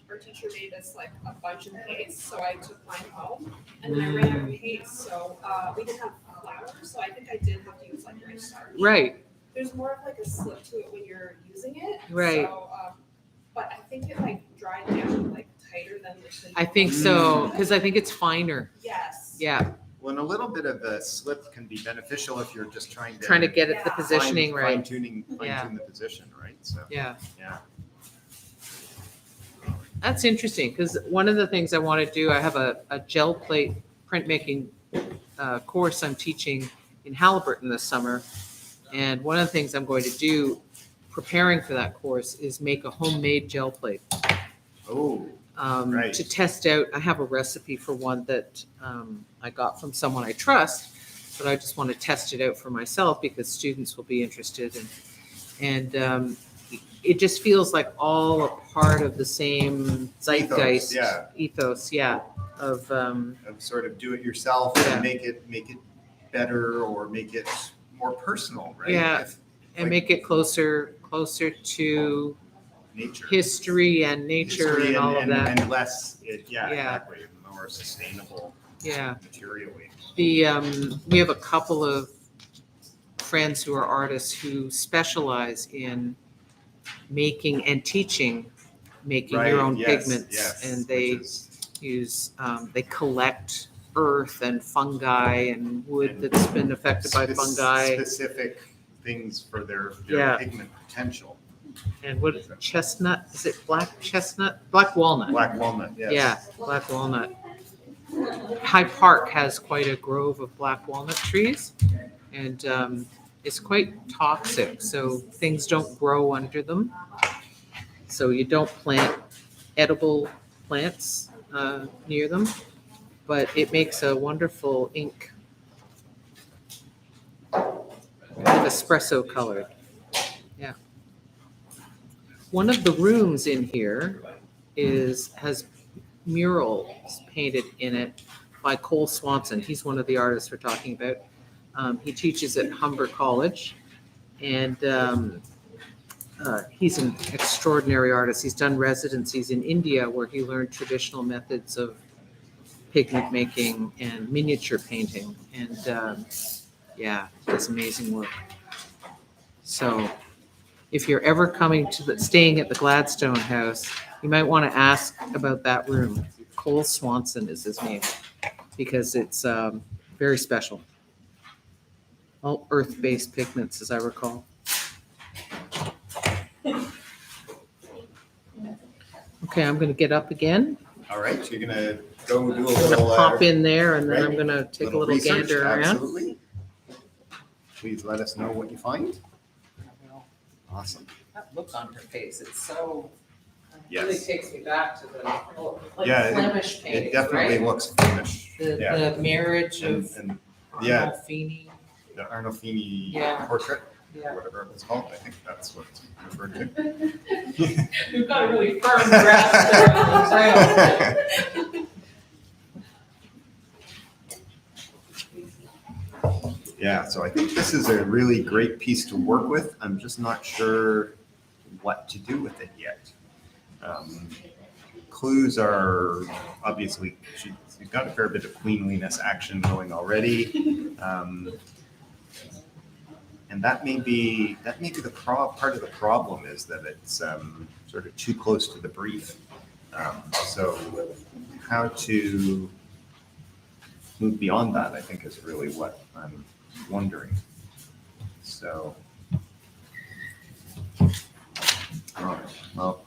our teacher made us like a bunch of paste, so I took mine home, and then I ran out of paste, so we didn't have flour, so I think I did have to use like rice starch. Right. There's more of like a slip to it when you're using it. Right. So, but I think it like dried down like tighter than the. I think so, because I think it's finer. Yes. Yeah. When a little bit of a slip can be beneficial if you're just trying to Get it the Yeah. positioning right. fine-tune the position, right? So Yeah. yeah. That's interesting, because one of the things I want to do, I have a gel plate printmaking course I'm teaching in Halliburton this summer. And one of the things I'm going to do, preparing for that course, is make a homemade gel plate. Oh, Right. To test out. I have a recipe for one that I got from someone I trust, but I just want to test it out for myself because students will be interested. And it just feels like all a part of the same zeitgeist. Ethos, yeah. Of sort of do it yourself Yeah. and make it better or make it more personal, right? Yeah. If, and like, make it closer to nature. history and nature History and all of that. And less, Yeah. exactly, more sustainable Yeah. materially. We have a couple of friends who are artists who specialize in making and teaching making Right, their own yes, pigments, yes, and which they is- use they collect earth and fungi and wood And that's been affected by fungi, Specific things for their Yeah. pigment potential. and what is it, chestnut? Is it black chestnut? Black walnut. Black walnut, yes. Yeah, black walnut. Hyde Park has quite a grove of black walnut trees, and it's quite toxic, so things don't grow under them. So you don't plant edible plants near them, but it makes a wonderful ink espresso colored. Yeah. One of the rooms in here has murals painted in it by Cole Swanson. He's one of the artists we're talking about. He teaches at Humber College, and he's an extraordinary artist. He's done residencies in India where he learned traditional methods of pigment making and miniature painting, and yeah, does amazing work. So if you're ever staying at the Gladstone House, you might want to ask about that room. Cole Swanson is his name, because it's very special. All earth-based pigments, as I recall. Okay, I'm going to get up again. All right, so you're gonna go do a I'm going to little. pop in there, and then right, I'm going to take a little research, gander around. Absolutely. Please let us know what you find. Awesome. That look on her face, it's so, Yes. really takes me back to the Yeah, it- Flemish paintings, It definitely right? looks Flemish. Yeah. The marriage And, of and yeah, Arnolfini. the Arnolfini Yeah. portrait, Yeah. or whatever it was called. I think that's what it's referred to. You've got a really firm grasp there on the trail. Yeah, so I think this is a really great piece to work with. I'm just not sure what to do with it yet. Clues are obviously, she's got a fair bit of queenliness action going already. And that may be the part of the problem, is that it's sort of too close to the brief. So how to move beyond that, I think, is really what I'm wondering. So, all right, well,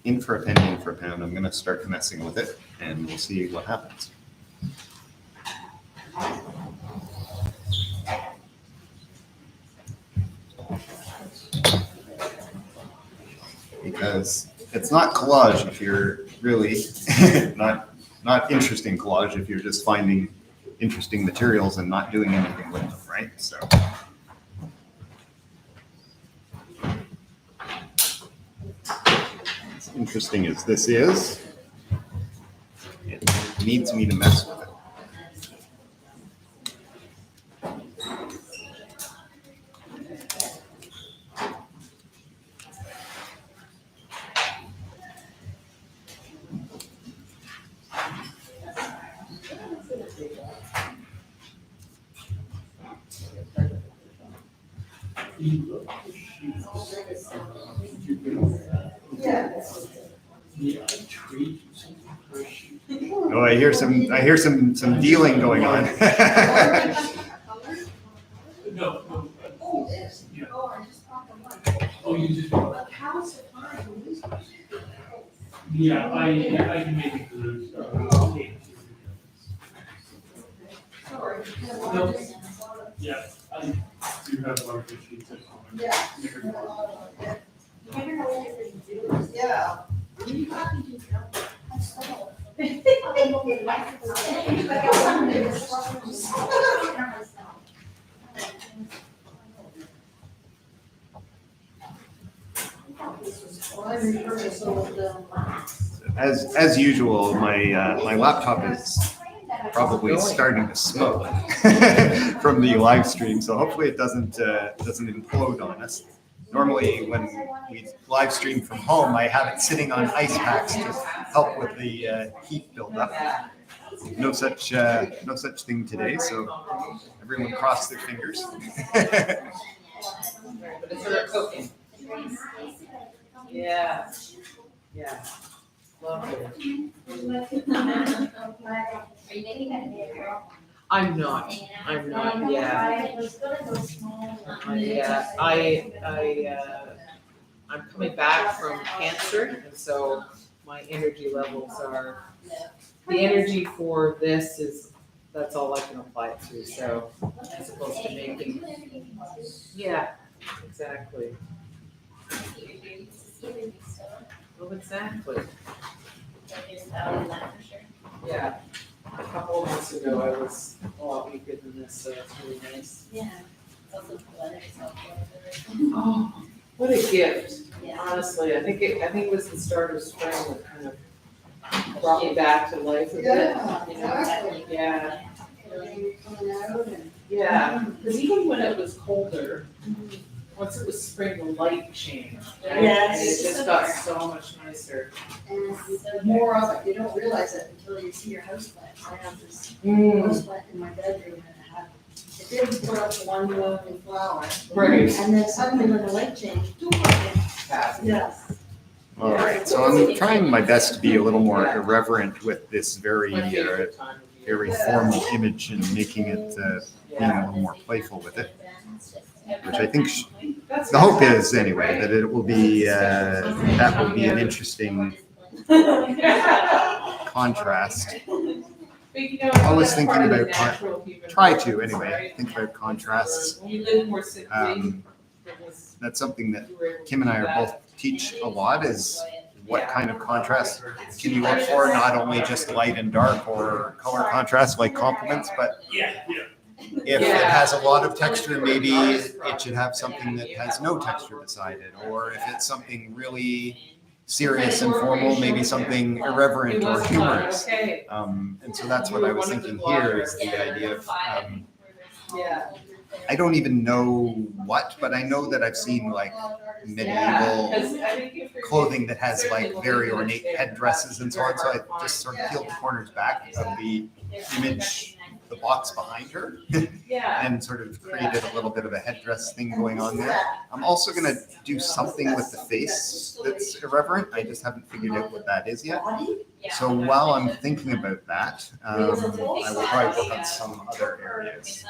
in for a penny, in for a pound. I'm going to start messing with it, and we'll see what happens. Because it's not collage if you're really not interesting collage if you're just finding interesting materials and not doing anything with them, right? So. As interesting as this is, it needs me to mess with it. Oh, I hear some dealing going on. No. Oh, this? Yeah. Oh, I just bought the one. Oh, you just, But how is it fine? yeah, I can make it to those, cake. Sorry. No. Yeah, I do have larger sheets at home. Yeah. Yeah. As usual, my laptop is probably starting to smoke from the live stream, so hopefully it doesn't implode on us. Normally, when we live stream from home, I have it sitting on ice packs to help with the heat buildup. No such thing today, so everyone cross their fingers. But it's sort of cooking. Yeah. Yeah. Lovely. I'm not yet. Yeah, I'm coming back from cancer, and so my energy levels are, the energy for this that's all I can apply it to, so as opposed to making, yeah, exactly. Well, exactly. Yeah, a couple of months ago, I was a lot weaker than this, so it's really nice. Yeah. Oh, what a gift, honestly. I think it was the start of spring that kind of brought me back to life a bit. Yeah, You know? exactly. Yeah, Everything coming out and. yeah, because even when it was colder, once it was spring, the light changed. Right? And Yes. it just got so much nicer. And more of it, you don't realize it until you see your house plants. I have this Mm. house plant in my bedroom and it didn't put up one blooming flower. Right. And then suddenly when the light changed, yes. All right, so I'm trying my best to be a little more irreverent with this very, My favorite time of year. very formal image and making it, being a little more playful with it, which I think That's the hope fantastic, is anyway, right? that it will be, that will be an interesting contrast. But, you know, Always that's thinking part of the about natural human try process, to anyway, right? think about contrasts. When we live more simply, Um, it was- That's something that we were able to Kim and I do are that. both teach a lot is what kind of contrast can you look for, not only just light and dark or color contrast like complements, but if it has a lot of texture, maybe it should have something that has no texture beside it. Or if it's something really serious and formal, maybe something irreverent or humorous. Okay, And so that's what I was thinking here is the idea of, yeah. I don't even know what, but I know that I've seen like medieval 'Cause I think if you're- clothing that has like very ornate headdresses and so on. So I just sort of peeled the corners back of the image, the box behind her, Yeah. and sort of created a little bit of a headdress thing going on there. I'm also gonna do something with the face that's irreverent. I just haven't figured out what that is yet. So while I'm thinking about that, I will probably work on some other areas,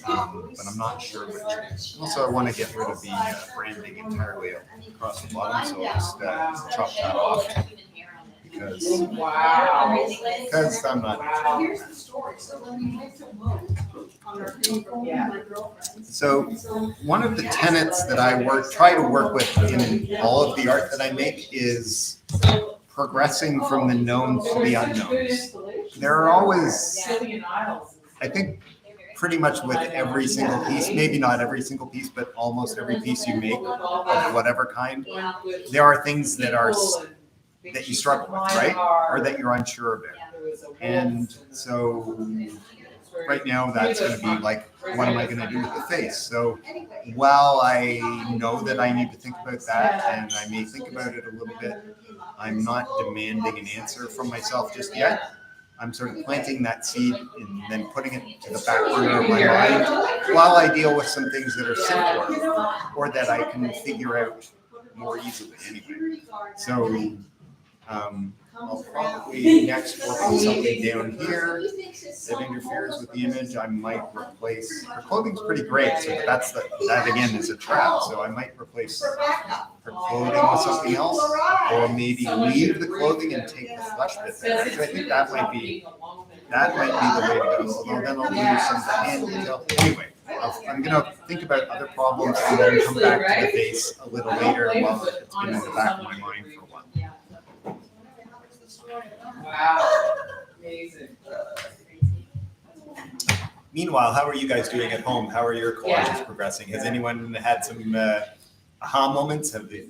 but I'm not sure which. Also, I want to get rid of the branding entirely across the bottom, so I'll just chop that off because Wow. I'm not. Wow. Here's the story, so when we went to vote on our table, Yeah. my girlfriends. So one of the tenets that I try to work with in all of the art that I make is progressing from the known to the unknowns. There are always, Sitting in aisles. I think, pretty much with every single piece, maybe not every single piece, but almost every piece you make of whatever kind, there are things that are that you struggle with, right? Or that you're unsure about. And so right now that's going to be like, what am I going to do with the face? So while I know that I need to think about that, and I may think about it a little bit, I'm not demanding an answer from myself just yet. I'm sort of planting that seed and then putting it to the back burner of my mind while I deal with some things that are simpler or that I can figure out more easily anyway. So I'll probably next work on something down here that interferes with the image. I might replace, her clothing's pretty great, so that again is a trap. So I might replace her clothing with something else, or maybe leave the clothing and take the flesh bit there. So I think that might be the way to go, although then I'll lose some of the hand detail. Anyway, I'm gonna think about other problems and then come back to the face a little later while it's been in the back of my mind for a while. Wow. Amazing. Meanwhile, how are you guys doing at home? How are your collages Yeah. progressing? Has anyone had some aha moments? Have they,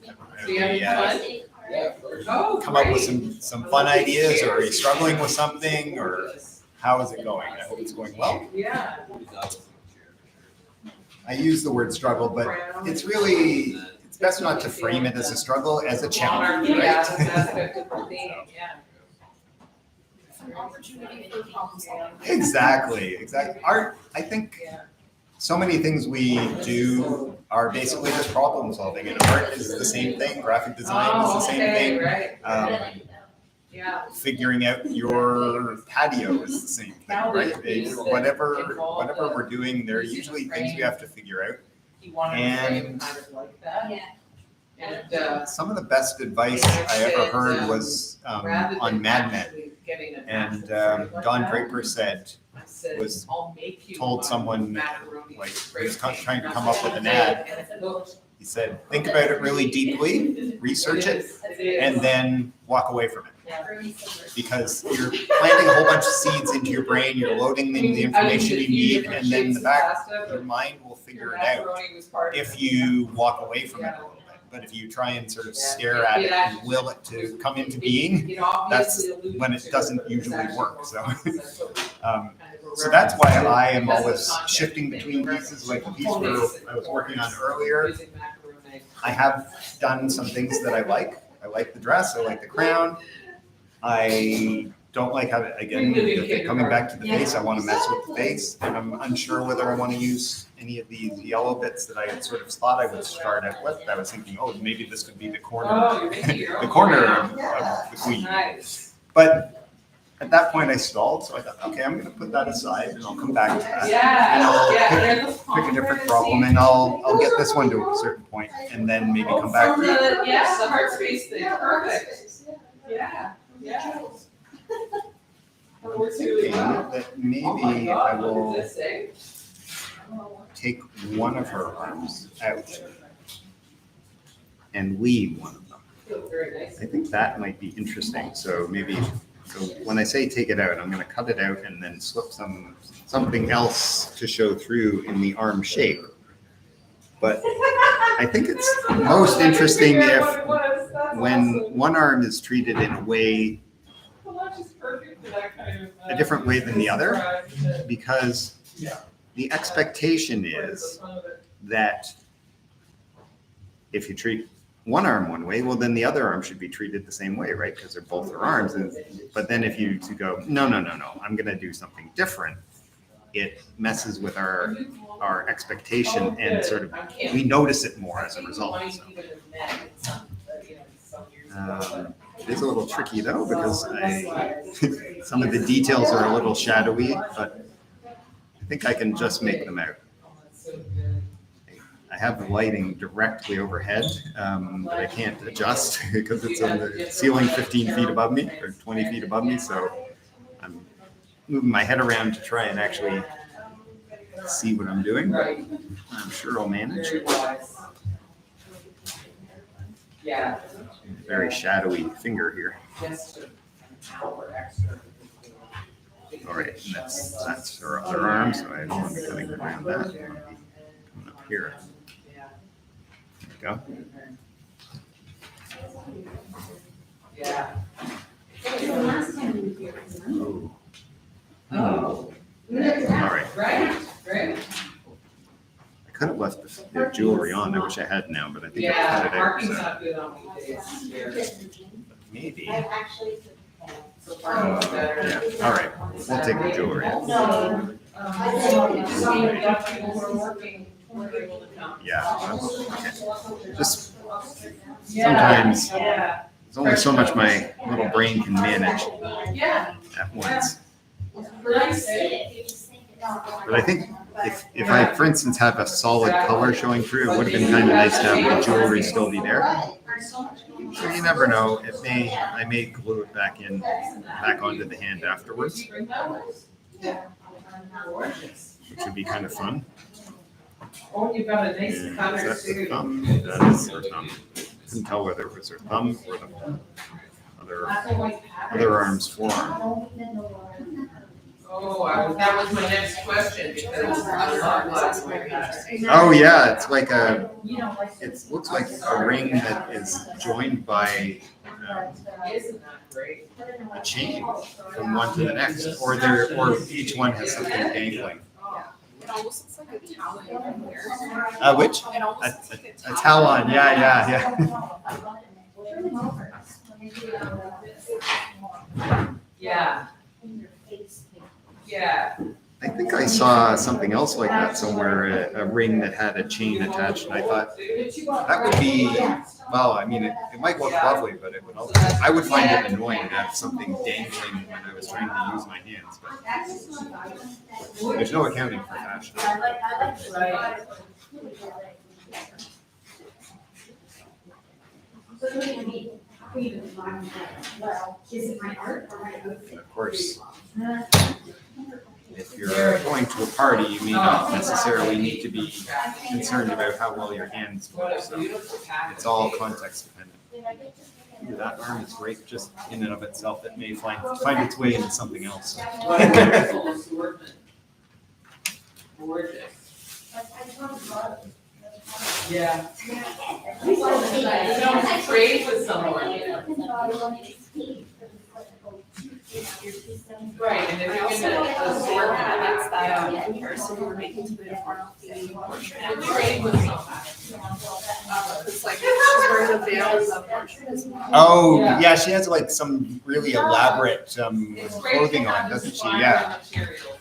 Do you have any Oh, come up with great. some fun ideas, or are you struggling with something, or how is it going? I hope it's going well. Yeah. I use the word struggle, but it's really, it's best not to frame it as a struggle, as a challenge, Yeah, right? that's an aspect of the theme, yeah. An opportunity for problem solving. Exactly. Art, I think Yeah. so many things we do are basically just problem solving, and art is the same thing, graphic design is the same thing. Right. Yeah. Figuring out your patio is the same thing, right? Whatever we're doing, there are usually things we have to figure out. He wanted to frame And- kind of like that. Yeah. And, Some of the best advice I ever heard was rather on than Mad Men. actually getting an And actual frame like Don that, Draper said, I said, was "I'll make you told one someone, macaroni like, spray who's paint." trying to come up with an ad, And it looked- he said, think about it really deeply, research it, is. and then walk away from it. Because you're planting a whole bunch of seeds into your brain, you're loading in the information you need, and then the back, your mind will figure it out if you walk away from it a little bit. But if you try and sort of stare at it and will it to come into being, that's when it doesn't usually work. So, so that's why I am always shifting between pieces, like the piece where I was working on earlier. I have done some things that I like. I like the dress, I like the crown. I don't like how, again, coming back to the face, I want to mess with the face, and I'm unsure whether I want to use any of these yellow bits that I had sort of thought I would start out with. I was thinking, oh, maybe this could be the corner, the corner of the queen. But at that point I stalled, so I thought, okay, I'm going to put that aside and I'll come back to that. And I'll pick a different problem, and I'll get this one to a certain point, and then maybe come back to it. Yes, the heart space thing, perfect. Yeah, yeah. I'm thinking that maybe I will take one of her arms out and leave one of them. I think that might be interesting. So maybe, so when I say take it out, I'm going to cut it out and then slip something else to show through in the arm shape. But I think it's most interesting if when one arm is treated in a way, a different way than the other, because the expectation is that if you treat one arm one way, well, then the other arm should be treated the same way, right? Because they're both her arms. But then if you go, no, I'm going to do something different, it messes with our expectation, and sort of we notice it more as a result. So. It is a little tricky though, because some of the details are a little shadowy, but I think I can just make them out. I have the lighting directly overhead that I can't adjust because it's on the ceiling 15 feet above me or 20 feet above me. So I'm moving my head around to try and actually see what I'm doing. I'm sure I'll manage. Yeah. Very shadowy finger here. All right, and that's her other arm, so I don't want to be cutting around that. Coming up here. There we go. Yeah. Oh. Oh. All right. Right. I could have left the jewelry on. I wish I had now, but I think I Yeah, cut it out. parking's So not good on weekdays here. maybe. So parking's better. Yeah. All right. We'll take the jewelry. Yeah. Okay. Just sometimes Yeah. there's only so much my little brain can manage Yeah. at once. Nice. But I think if I, for instance, have a solid color showing through, it would have been kind of nice to have the jewelry still be there. So you never know. I may glue it back onto the hand afterwards, which would be kind of fun. Oh, you've got a nice And color is that the too. thumb? That is her thumb. Couldn't tell whether it was her thumb or the other arm's forearm. Oh, that was my next question because I love Gladstone. Oh yeah, it's like it looks like a ring that is joined by Isn't that great? a chain from one to the next, or each one has something dangling. It almost looks like a talon here. Which? It almost looks like A talon, yeah. Yeah. Yeah. I think I saw something else like that somewhere, a ring that had a chain attached, and I thought that would be, well, I mean, it might look lovely, but it would also, I would find it annoying to have something dangling when I was trying to use my hands, but there's no accounting for fashion. Right. Of course, if you're going to a party, you may not necessarily need to be concerned about how well your hands What move, a so beautiful package. it's all context dependent. That arm is great just in and of itself. It may find its way into something else. Wonderful assortment. Gorgeous. Yeah. You know, trade with someone. Right, and if I you're also gonna know that assort that's that, that in person we're making to the trade with someone. It's like she's wearing a veil in the portrait as well. Oh, Yeah. yeah, she has like some really elaborate It's great clothing to on, have doesn't she? inspiring Yeah. materials.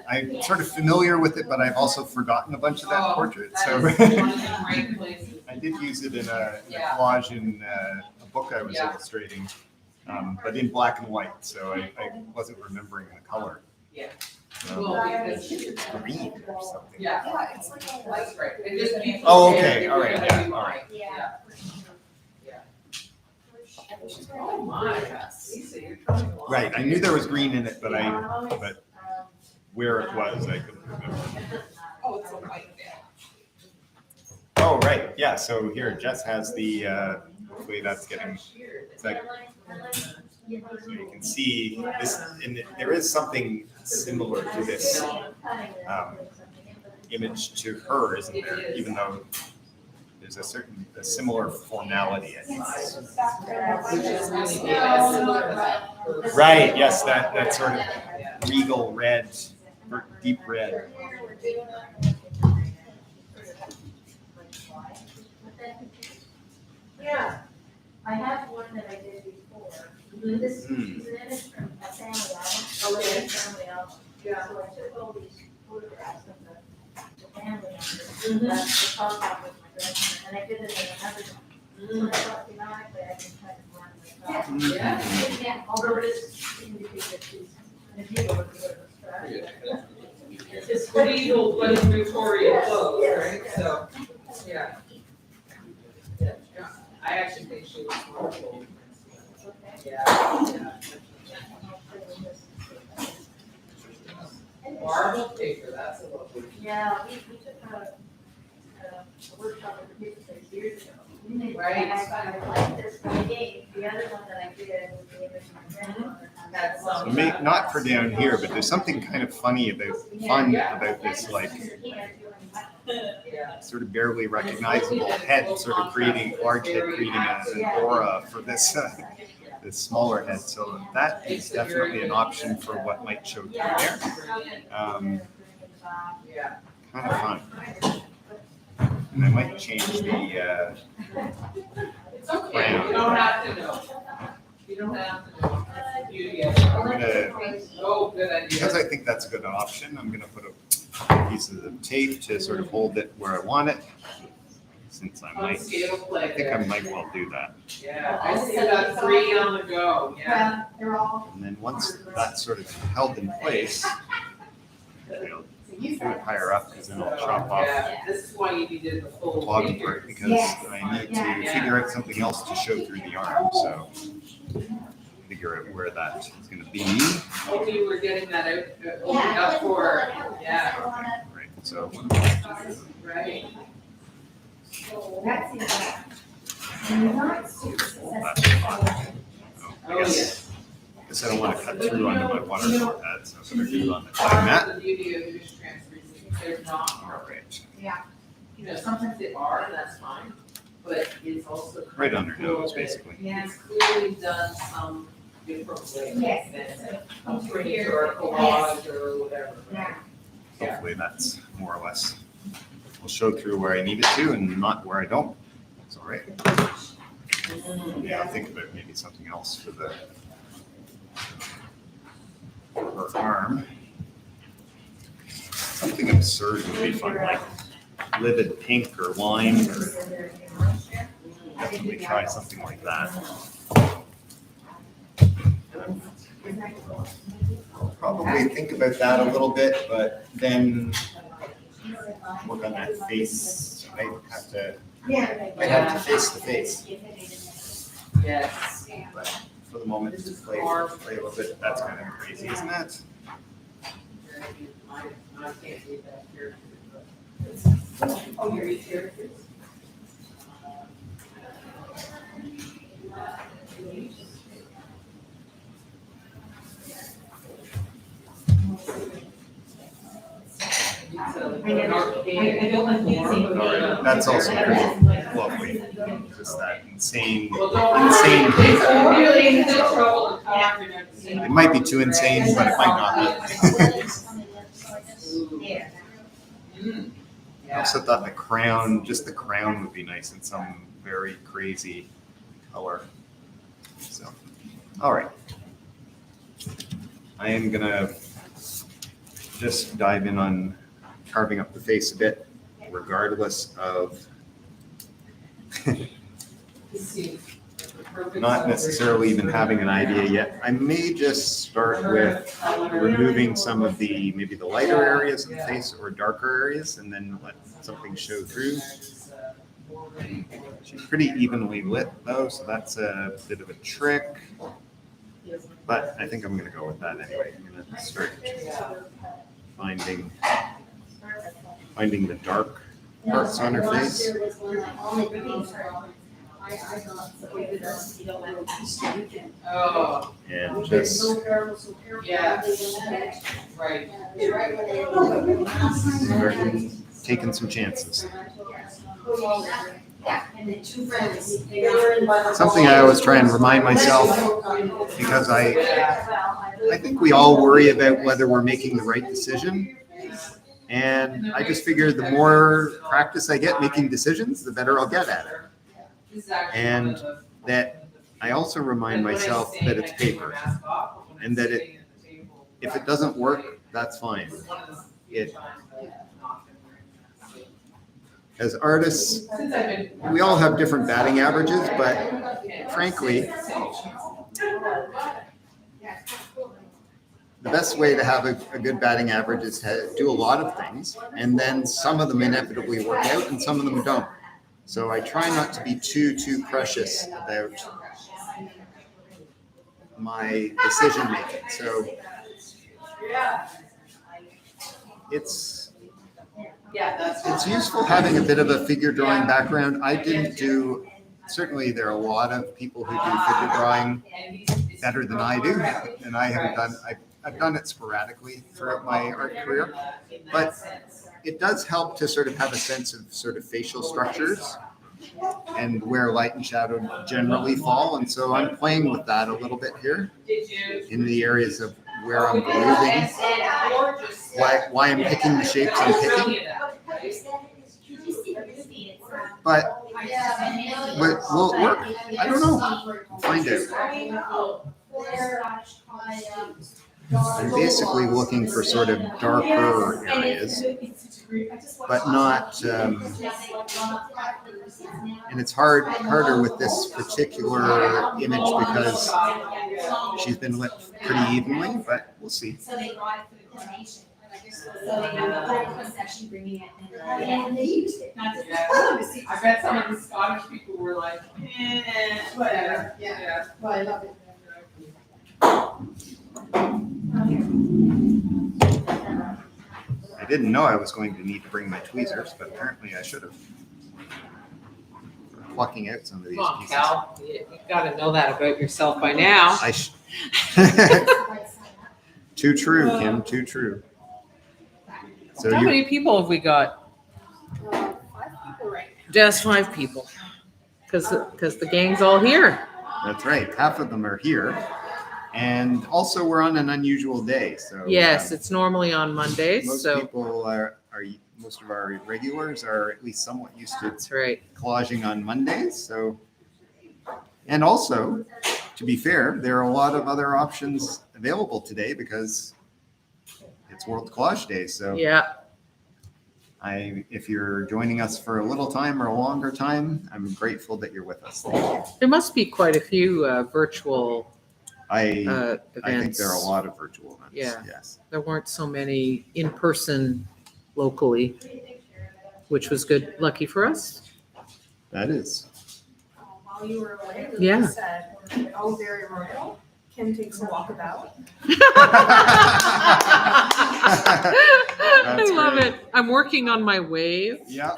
I'm sort of familiar with it, but I've also forgotten a bunch of that portrait. That So is one of the great places. I did use it in a Yeah. collage in a book I was Yeah. illustrating, but in black and white. So I wasn't remembering the color. Yeah. Um, Well, because, green or something. yeah, Yeah, it's like a that's right. It just means. Oh, okay, all right, yeah, all right. Yeah. she's wearing Oh, a my. blue dress. Lisa, you're coming along. Right, I knew there was green in it, but where it was, I couldn't remember. Oh, it's a white veil. Oh, right, yeah, so here, Jess has the, hopefully that's getting, it's like, so you can see this, and there is something similar to this image to her, isn't there? Even though there's a similar formality, I think. Which is really good. Right, yes, that sort of regal red, or deep red. Yeah, I have one that I did before. This is an image from a family album, a family album. Yeah. So I took all these photographs of the family members, the top off with my grandmother, and I did it in another one. So I thought thematically I can kind of run with that. Yeah. Although it is indicated that she's in a deal with the strategy. It's medieval, but it's Victorian clothes, right? So, yeah. Yeah. I actually think she was wonderful. Yeah. Marble paper, that's a lovely. Yeah, we took a workshop at the paper place years ago. Right. I like this, but again, the other one that I did was the image of my grandmother. That's So not for down here, but there's something kind of fun about this, like, Yeah. sort of barely recognizable head, sort of creating, large head creating an aura for this, this smaller head. So that is definitely an option for what might show through there. Yeah. Kind of fun. And I might change the, It's okay, you don't have to know. You don't have to know. Beauty of it. I'm gonna, Oh, good because idea. I think that's a good option, I'm gonna put a piece of tape to sort of hold it where I want it. Since I might, Scale play I think there. I might well do that. Yeah, I see about 3 on the go, yeah. They're all. And then once that's sort of held in place, you know, do it higher up, because then I'll chop off Yeah, this is why you needed the the full bottom figure. part, because I need to figure out something else to show through the arm, so figure out where that is gonna be. Hopefully you were getting that out, opened up for, yeah, Right, so. right. That's it. That's fine. I guess I don't want to cut through onto my watercolor pad, so I'm gonna do it on the cutting mat. Part of the beauty of image transfers is they're not All perfect. right, You know, sometimes they are, and that's fine, but it's also. kind right of on her cool nose, that basically. It's clearly done some different way Yes. than a print or a collage or whatever. right? Yeah. Hopefully that's more or less, will show through where I need it to and not where I don't. It's all right. Yeah, I'll think about maybe something else for her arm. Something absurd would be fun, like livid pink or lime, or definitely try something like that. I'll probably think about that a little bit, but then work on that face. I might have to face the face. Yes. But for the moment, just play a little bit. That's kind of crazy, isn't it? I can't read that here. Oh, you read characters? don't like dancing. All right, that's also pretty lovely. Just that insane paper. It might be too insane, but it might not be. I also thought the crown would be nice in some very crazy color. So, all right. I am gonna just dive in on carving up the face a bit, regardless of not necessarily even having an idea yet. I may just start with removing some of maybe the lighter areas of the face or darker areas, and then let something show through. She's pretty evenly lit though, so that's a bit of a trick. But I think I'm going to go with that anyway. I'm going to start finding the dark parts on her face. Oh, And just right. start taking some chances. Something I always try and remind myself, because I think we all worry about whether we're making the right decision. And I just figure the more practice I get making decisions, the better I'll get at it. And that I also remind myself that it's paper, and that if it doesn't work, that's fine. As artists, we all have different batting averages, but frankly, the best way to have a good batting average is to do a lot of things, and then some of them inevitably work out and some of them don't. So I try not to be too precious about my decision making. So it's useful having a bit of a figure drawing background. I didn't do, certainly there are a lot of people who do figure drawing better than I do, and I've done it sporadically throughout my art career, but it does help to sort of have a sense of sort of facial structures and where light and shadow generally fall. And so I'm playing with that a little bit here in the areas of where I'm grooving, why I'm picking the shapes I'm picking. But will it work? I don't know. We'll find out. I'm basically looking for sort of darker areas, but not, and it's harder with this particular image because she's been lit pretty evenly, but we'll see. I bet some of the Scottish people were like, whatever. Yeah. Well, I love it. I didn't know I was going to need to bring my tweezers, but apparently I should have. For plucking out some of these Come on, pieces. Cal. You've got to know that about yourself by now. Too true, Kim. Too true. So How many people have we got? 5 people right now. Just 5 people. Because the gang's all here. That's right. Half of them are here, and also we're on an unusual day. So Yes, it's normally on Mondays. most So people are most of our regulars are at least somewhat used to that's right. collaging on Mondays. So, and also, to be fair, there are a lot of other options available today because it's World Collage Day. So Yeah. if you're joining us for a little time or a longer time, I'm grateful that you're with us. Thank you. There must be quite a few virtual I events. think there are a lot of virtual events. Yeah. Yes. There weren't so many in person locally, which was good. Lucky for us. That is. While you were away, Yeah. Lily said, "Oh, very royal. Kim takes a walk about." I love it. I'm working on my wave. Yeah.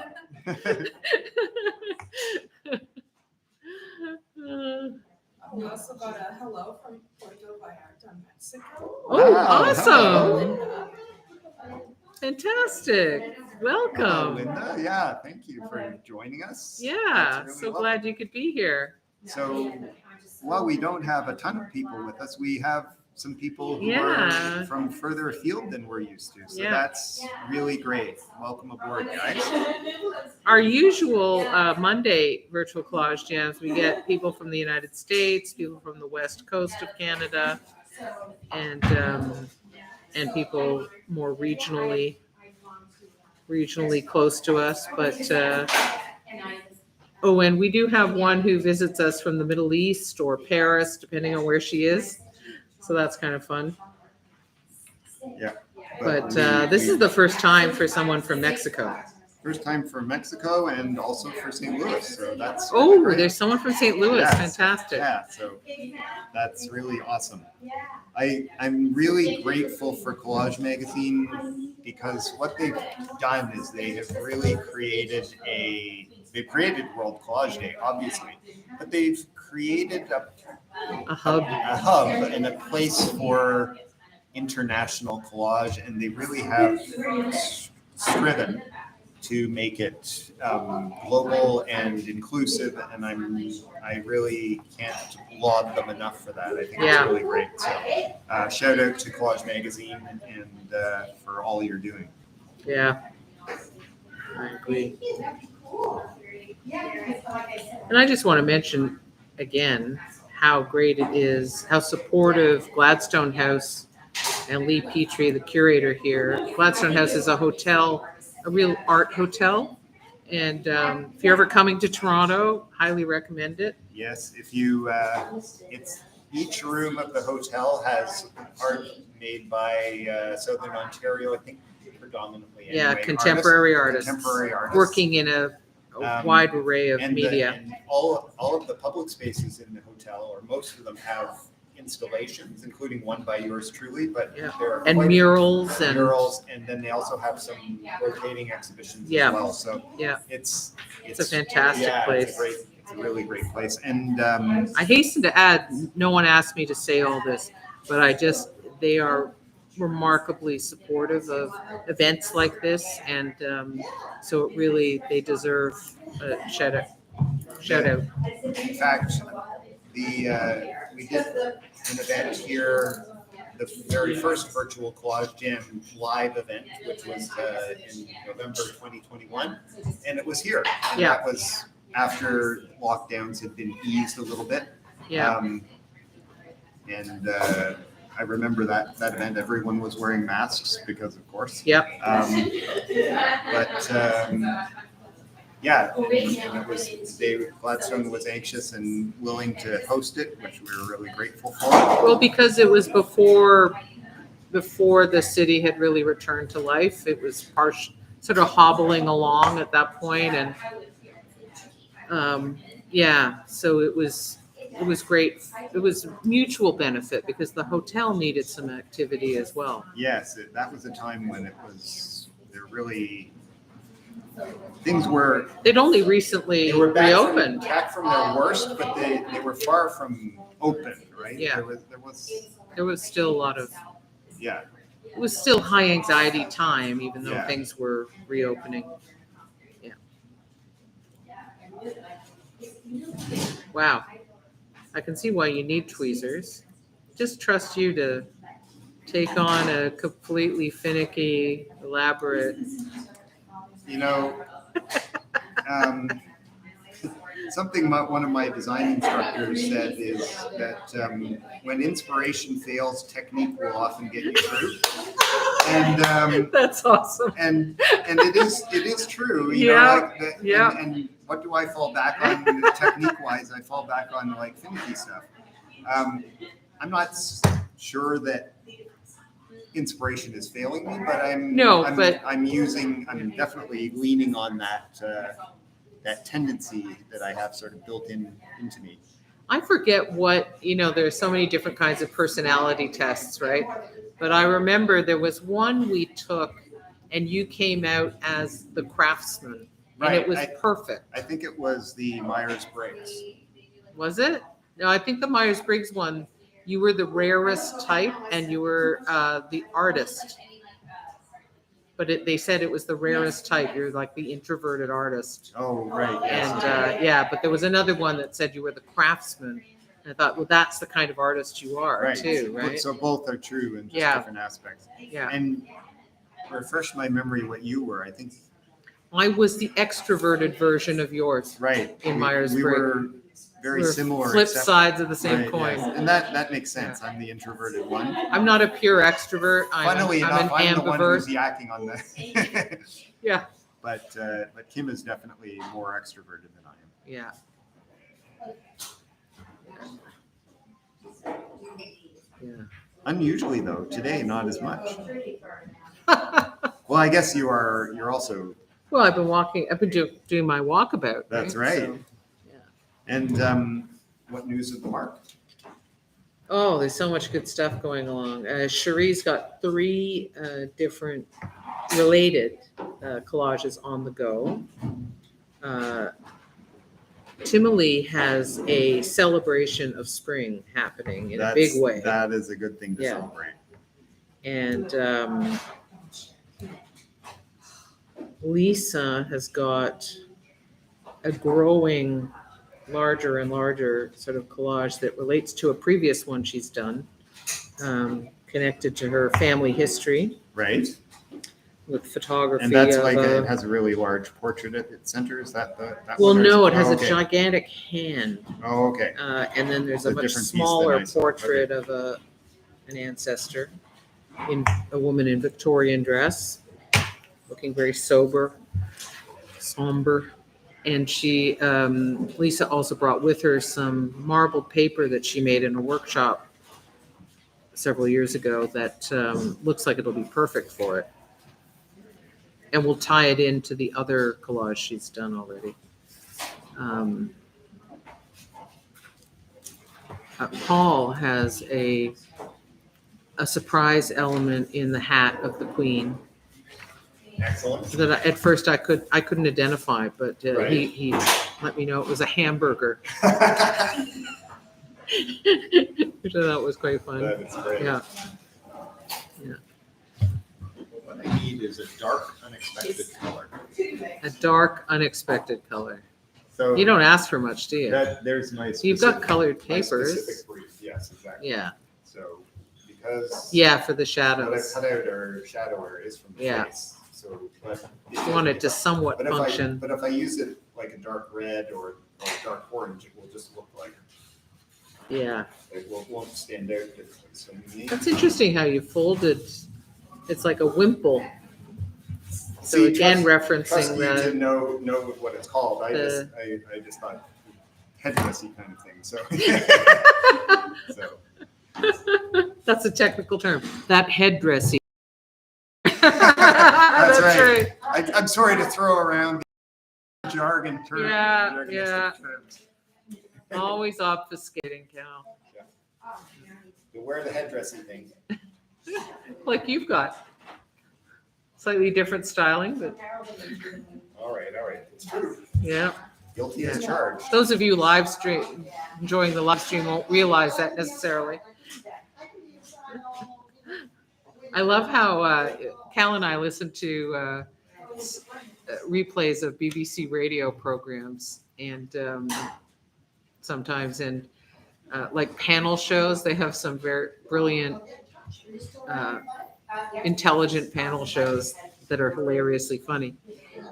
We also got a hello from Puerto Vallarta, Mexico. Oh, Wow, awesome. Fantastic. Hello, Welcome. Linda. Yeah, thank you for joining us. Yeah, That's really so lovely. glad you could be here. So, while we don't have a ton of people with us, we have some people who Yeah. are from further afield than we're used to. So Yeah. that's really great. Welcome aboard, guys. Our usual Monday virtual collage jams, we get people from the United States, people from the west coast of Canada, and people more regionally close to us. But and we do have one who visits us from the Middle East or Paris, depending on where she is. So that's kind of fun. But this is the first time for someone from Mexico. First time for Mexico and also for St. Louis. So that's Oh, great. there's someone from St. Louis. Yes. Fantastic. Yeah, so that's really awesome. I'm really grateful for Collage Magazine because what they've done is they have really created they've created World Collage Day, obviously, but they've created A hub. a hub and a place for international collage, and they really have striven to make it global and inclusive, and I really can't laud them enough for that. I think Yeah. it's really great. So shout out to Collage Magazine and for all you're doing. Yeah. I agree. And I just want to mention again how great it is, how supportive Gladstone House and Lee Petrie, the curator here. Gladstone House is a hotel, a real art hotel. And if you're ever coming to Toronto, highly recommend it. Yes, if you, it's each room of the hotel has art made by Southern Ontario, I think predominantly. Yeah, anyway, contemporary artists. Contemporary artists. Working in a wide array of and media. and all of the public spaces in the hotel, or most of them, have installations, including one by yours truly. But Yeah. there are And quite murals and murals, and then they also have some rotating exhibitions Yeah. as well. So yeah, it's a fantastic place. It's a really great place, and I hasten to add, no one asked me to say all this, but they are remarkably supportive of events like this, and so it really, they deserve a shout out. in fact, we did an event here, the very first virtual Collage Jam live event, which was in November 2021, and it was here. And Yeah. that was after lockdowns had been eased a little bit. Yeah, And I remember that event, everyone was wearing masks because, of course. yep, Yeah, and it was, Gladstone was anxious and willing to host it, which we were really grateful for. well, because it was before the city had really returned to life. It was sort of hobbling along at that point, and so it was great. It was mutual benefit because the hotel needed some activity as well. Yes, that was a time when things were, They'd only recently they were reopened. back from their worst, but they were far from open, right? Yeah. There was There was still a lot of, yeah. it was still high anxiety time, even though Yeah. things were reopening. Yeah. Wow. I can see why you need tweezers. Just trust you to take on a completely finicky, elaborate. Something one of my design instructors said is that when inspiration fails, technique will often get you through. And That's awesome. and it is true. Yeah. And what do I fall back on technique-wise? I fall back on like finicky stuff. I'm not sure that inspiration is failing me, but I'm definitely leaning on that tendency that I have sort of built into me. I forget there's so many different kinds of personality tests, right? But I remember there was one we took and you came out as the craftsman. And it was perfect. I think it was the Myers-Briggs. Was it? No, I think the Myers-Briggs one, you were the rarest type and you were the artist. but they said it was the rarest type. You're like the introverted artist. Oh, right, yes. And yeah, but there was another one that said you were the craftsman. And I thought, well, that's the kind of artist you are Right. too, right? So both are true in just Yeah. different aspects. Yeah. And refresh my memory what you were, I think. I was the extroverted version of yours. Right. In We Myers-Briggs. were very We're similar. Flip except- sides of the same right, coin. yes. And that makes sense. I'm the introverted one. I'm not a pure extrovert. Funnily I'm an enough, I'm the one who's ambivert. yakking on the. Yeah. But Kim is definitely more extroverted than I am. Yeah. Yeah. Unusually though, today not as much. Well, I guess you're also, Well, I've been walking. I've been doing my walkabout. that's right. So, yeah. And what news of the mark? Oh, there's so much good stuff going along. Cherie's got 3 different related collages on the go. Timely has a celebration of spring happening in a big way. That is a good thing to Yeah. celebrate. And Lisa has got a growing larger and larger sort of collage that relates to a previous one she's done, connected to her family history Right? with photography. And that's of like, a- it has a really large portrait at its center, is that that well, one, or is no, it has oh, a okay. gigantic hand. Oh, okay. And then there's a A much different piece than smaller I saw. portrait of an ancestor in a woman in Victorian dress, looking very somber. And she, Lisa also brought with her some marbled paper that she made in a workshop several years ago that looks like it'll be perfect for it. And we'll tie it into the other collage she's done already. Paul has a surprise element in the hat of the Queen Excellent. that at first I couldn't identify, but Right. he let me know it was a hamburger, which I thought was quite fun. That is great. Yeah. What I need is a dark, unexpected color. A dark, unexpected color. So You don't ask for much, do you? there's my You've got specific- colored My papers. specific brief, yes, exactly. Yeah. So because Yeah, for the what I shadows. cut out are shadow areas from the Yeah. face. So, but You want it to somewhat but function. But if I use it like a dark red or dark orange, it will just look like Yeah. it won't stand out differently. So you need. That's interesting how you folded. It's like a wimple. So See, again, trust referencing you to the, know what it's called. I the- just thought headdressy kind of thing. So. So. that's a technical term. That headdressy. That's That's right. right. I'm sorry to throw around jargon terms. Yeah, jargonistic yeah. terms. Always obfuscating, Cal. You wear the headdressy thing. Like you've got. Slightly different styling, but All right. It's true. yeah. Guilty as charged. Those of you enjoying the live stream won't realize that necessarily. I love how Kal and I listen to replays of BBC radio programs and sometimes like panel shows. They have some very brilliant, intelligent panel shows that are hilariously funny.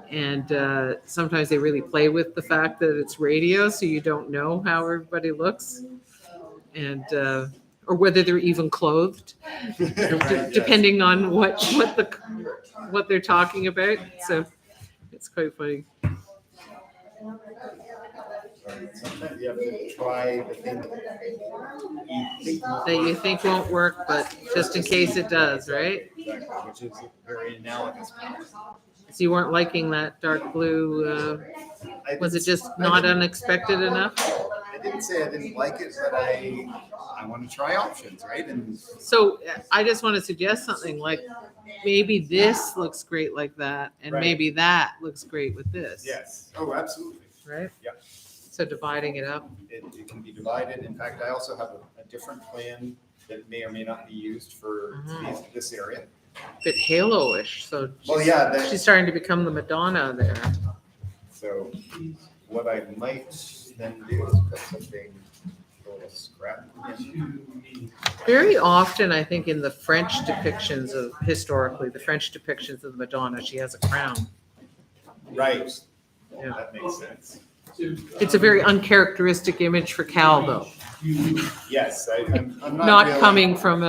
And sometimes they really play with the fact that it's radio, so you don't know how everybody looks, and or whether they're even clothed, Right, yes. depending on what they're talking about. So it's quite funny. Sometimes you have to try the thing That you think won't work, but just in case it does, right? Exactly, which is very analogous. So you weren't liking that dark blue. Was it just not unexpected enough? I didn't say I didn't like it, but I want to try options, right? And So I just want to suggest something like maybe this looks great like that, and Right. maybe that looks great with this. yes, oh, absolutely. Right? Yeah. So dividing it up. It can be divided. In fact, I also have a different plan that may or may not be used for Mhm. this area. bit halo-ish, so Well, yeah, she's starting to become the Madonna there. so what I might then do is put something, a little scrap. Very often, I think in the French depictions of, historically, the French depictions of the Madonna, she has a crown. Right. Yeah. That makes sense. It's a very uncharacteristic image for Kal, though. Yes, I'm Not really- coming from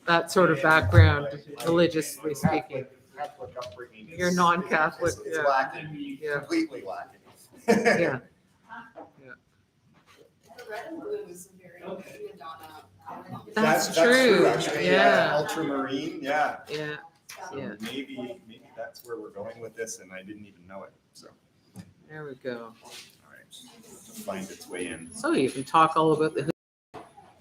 that sort of background, religiously speaking. Catholic upbringing is- You're non-Catholic, It's yeah. lacking, Yeah, completely lacking. yeah. The red and blue is a very Madonna. That's true, Actually, yeah. Ultramarine, yeah. Yeah, So yeah. maybe that's where we're going with this, and I didn't even know it. So, all There we go. right, to find its way in. So you can talk all about the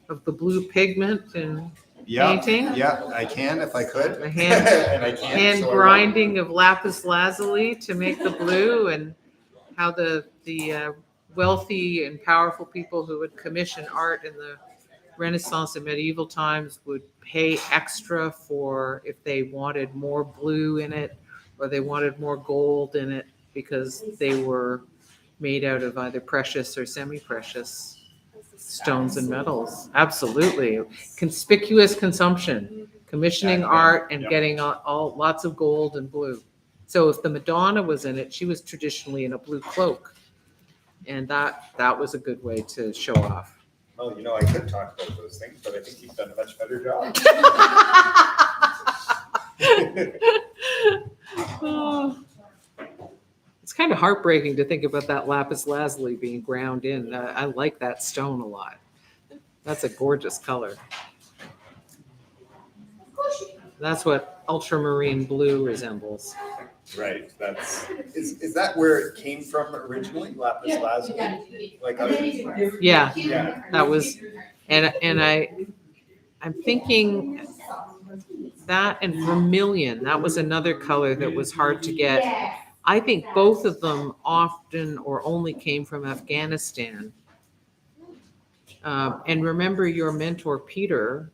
of the blue pigment and Yeah, painting. yeah, I can if I could. The hand- And I can't, hand so I won't. grinding of lapis lazuli to make the blue, and how the wealthy and powerful people who would commission art in the Renaissance and medieval times would pay extra for if they wanted more blue in it or they wanted more gold in it, because they were made out of either precious or semi-precious stones and metals. Absolutely. Conspicuous consumption, commissioning Back then, art and yep. getting all lots of gold and blue. So if the Madonna was in it, she was traditionally in a blue cloak. And that was a good way to show off. Well, I could talk about those things, but I think you've done a much better job. Oh. It's kind of heartbreaking to think about that lapis lazuli being ground in. I like that stone a lot. That's a gorgeous color. That's what ultramarine blue resembles. Right, is that where it came from originally, lapis lazuli? Like, Yeah, yeah, that was, and I'm thinking that and vermilion, that was another color that was hard to get. I think both of them often or only came from Afghanistan. And remember your mentor, Peter,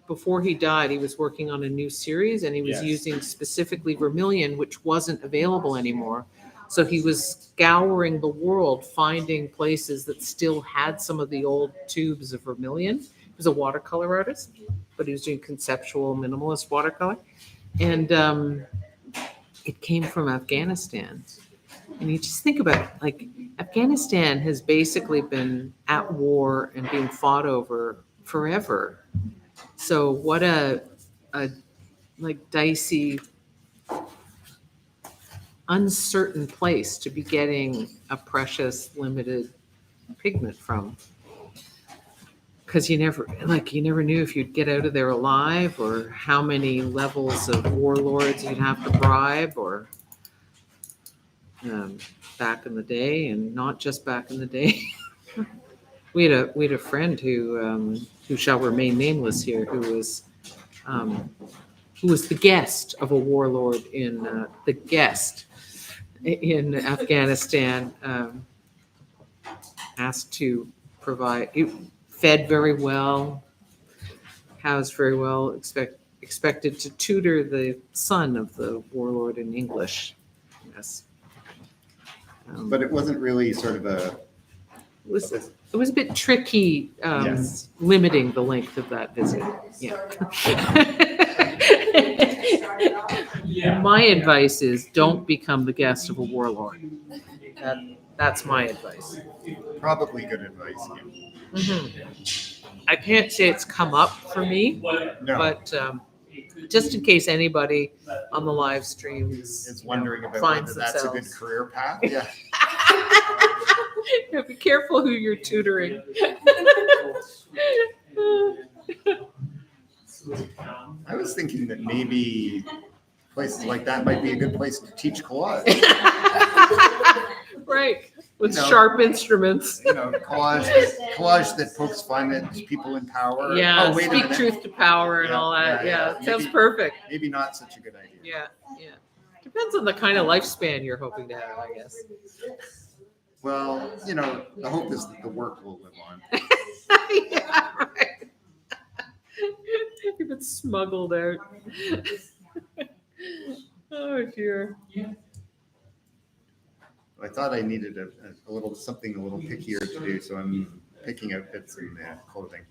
before he died, he was working on a new series, and he was Yes. using specifically vermilion, which wasn't available anymore. So he was scouring the world, finding places that still had some of the old tubes of vermilion. He was a watercolor artist, but he was doing conceptual minimalist watercolor. And it came from Afghanistan. And you just think about it, like Afghanistan has basically been at war and being fought over forever. So what a like dicey, uncertain place to be getting a precious limited pigment from. Because you never knew if you'd get out of there alive, or how many levels of warlords you'd have to bribe, or back in the day, and not just back in the day. We had a friend who shall remain nameless here, who was the guest of a warlord in Afghanistan, asked to provide, fed very well, housed very well, expected to tutor the son of the warlord in English. Yes. but it wasn't really sort of It was a bit tricky, Yes. limiting the length of that visit. Yeah. My advice is don't become the guest of a warlord. That's my advice. probably good advice. Mhm. I can't say it's come up for me, No, but just in case anybody on the live stream it's wondering about finds whether that's a good themselves. career path. Yeah. Yeah, be careful who you're tutoring. I was thinking that maybe places like that might be a good place to teach collage. Right, with You know. sharp instruments. Collage that pokes fun at people in power. Yeah, Oh, wait a speak minute. truth to power and Yeah, all that. yeah, Yeah, yeah. sounds Maybe- perfect. Maybe not such a good idea. Yeah, yeah. Depends on the kind of lifespan you're hoping to have, I guess. Well, the hope is that the work will live on. Yeah, right. If it's smuggled out. Oh dear. I thought I needed a little, something a little pickier to do, so I'm picking out bits in clothing.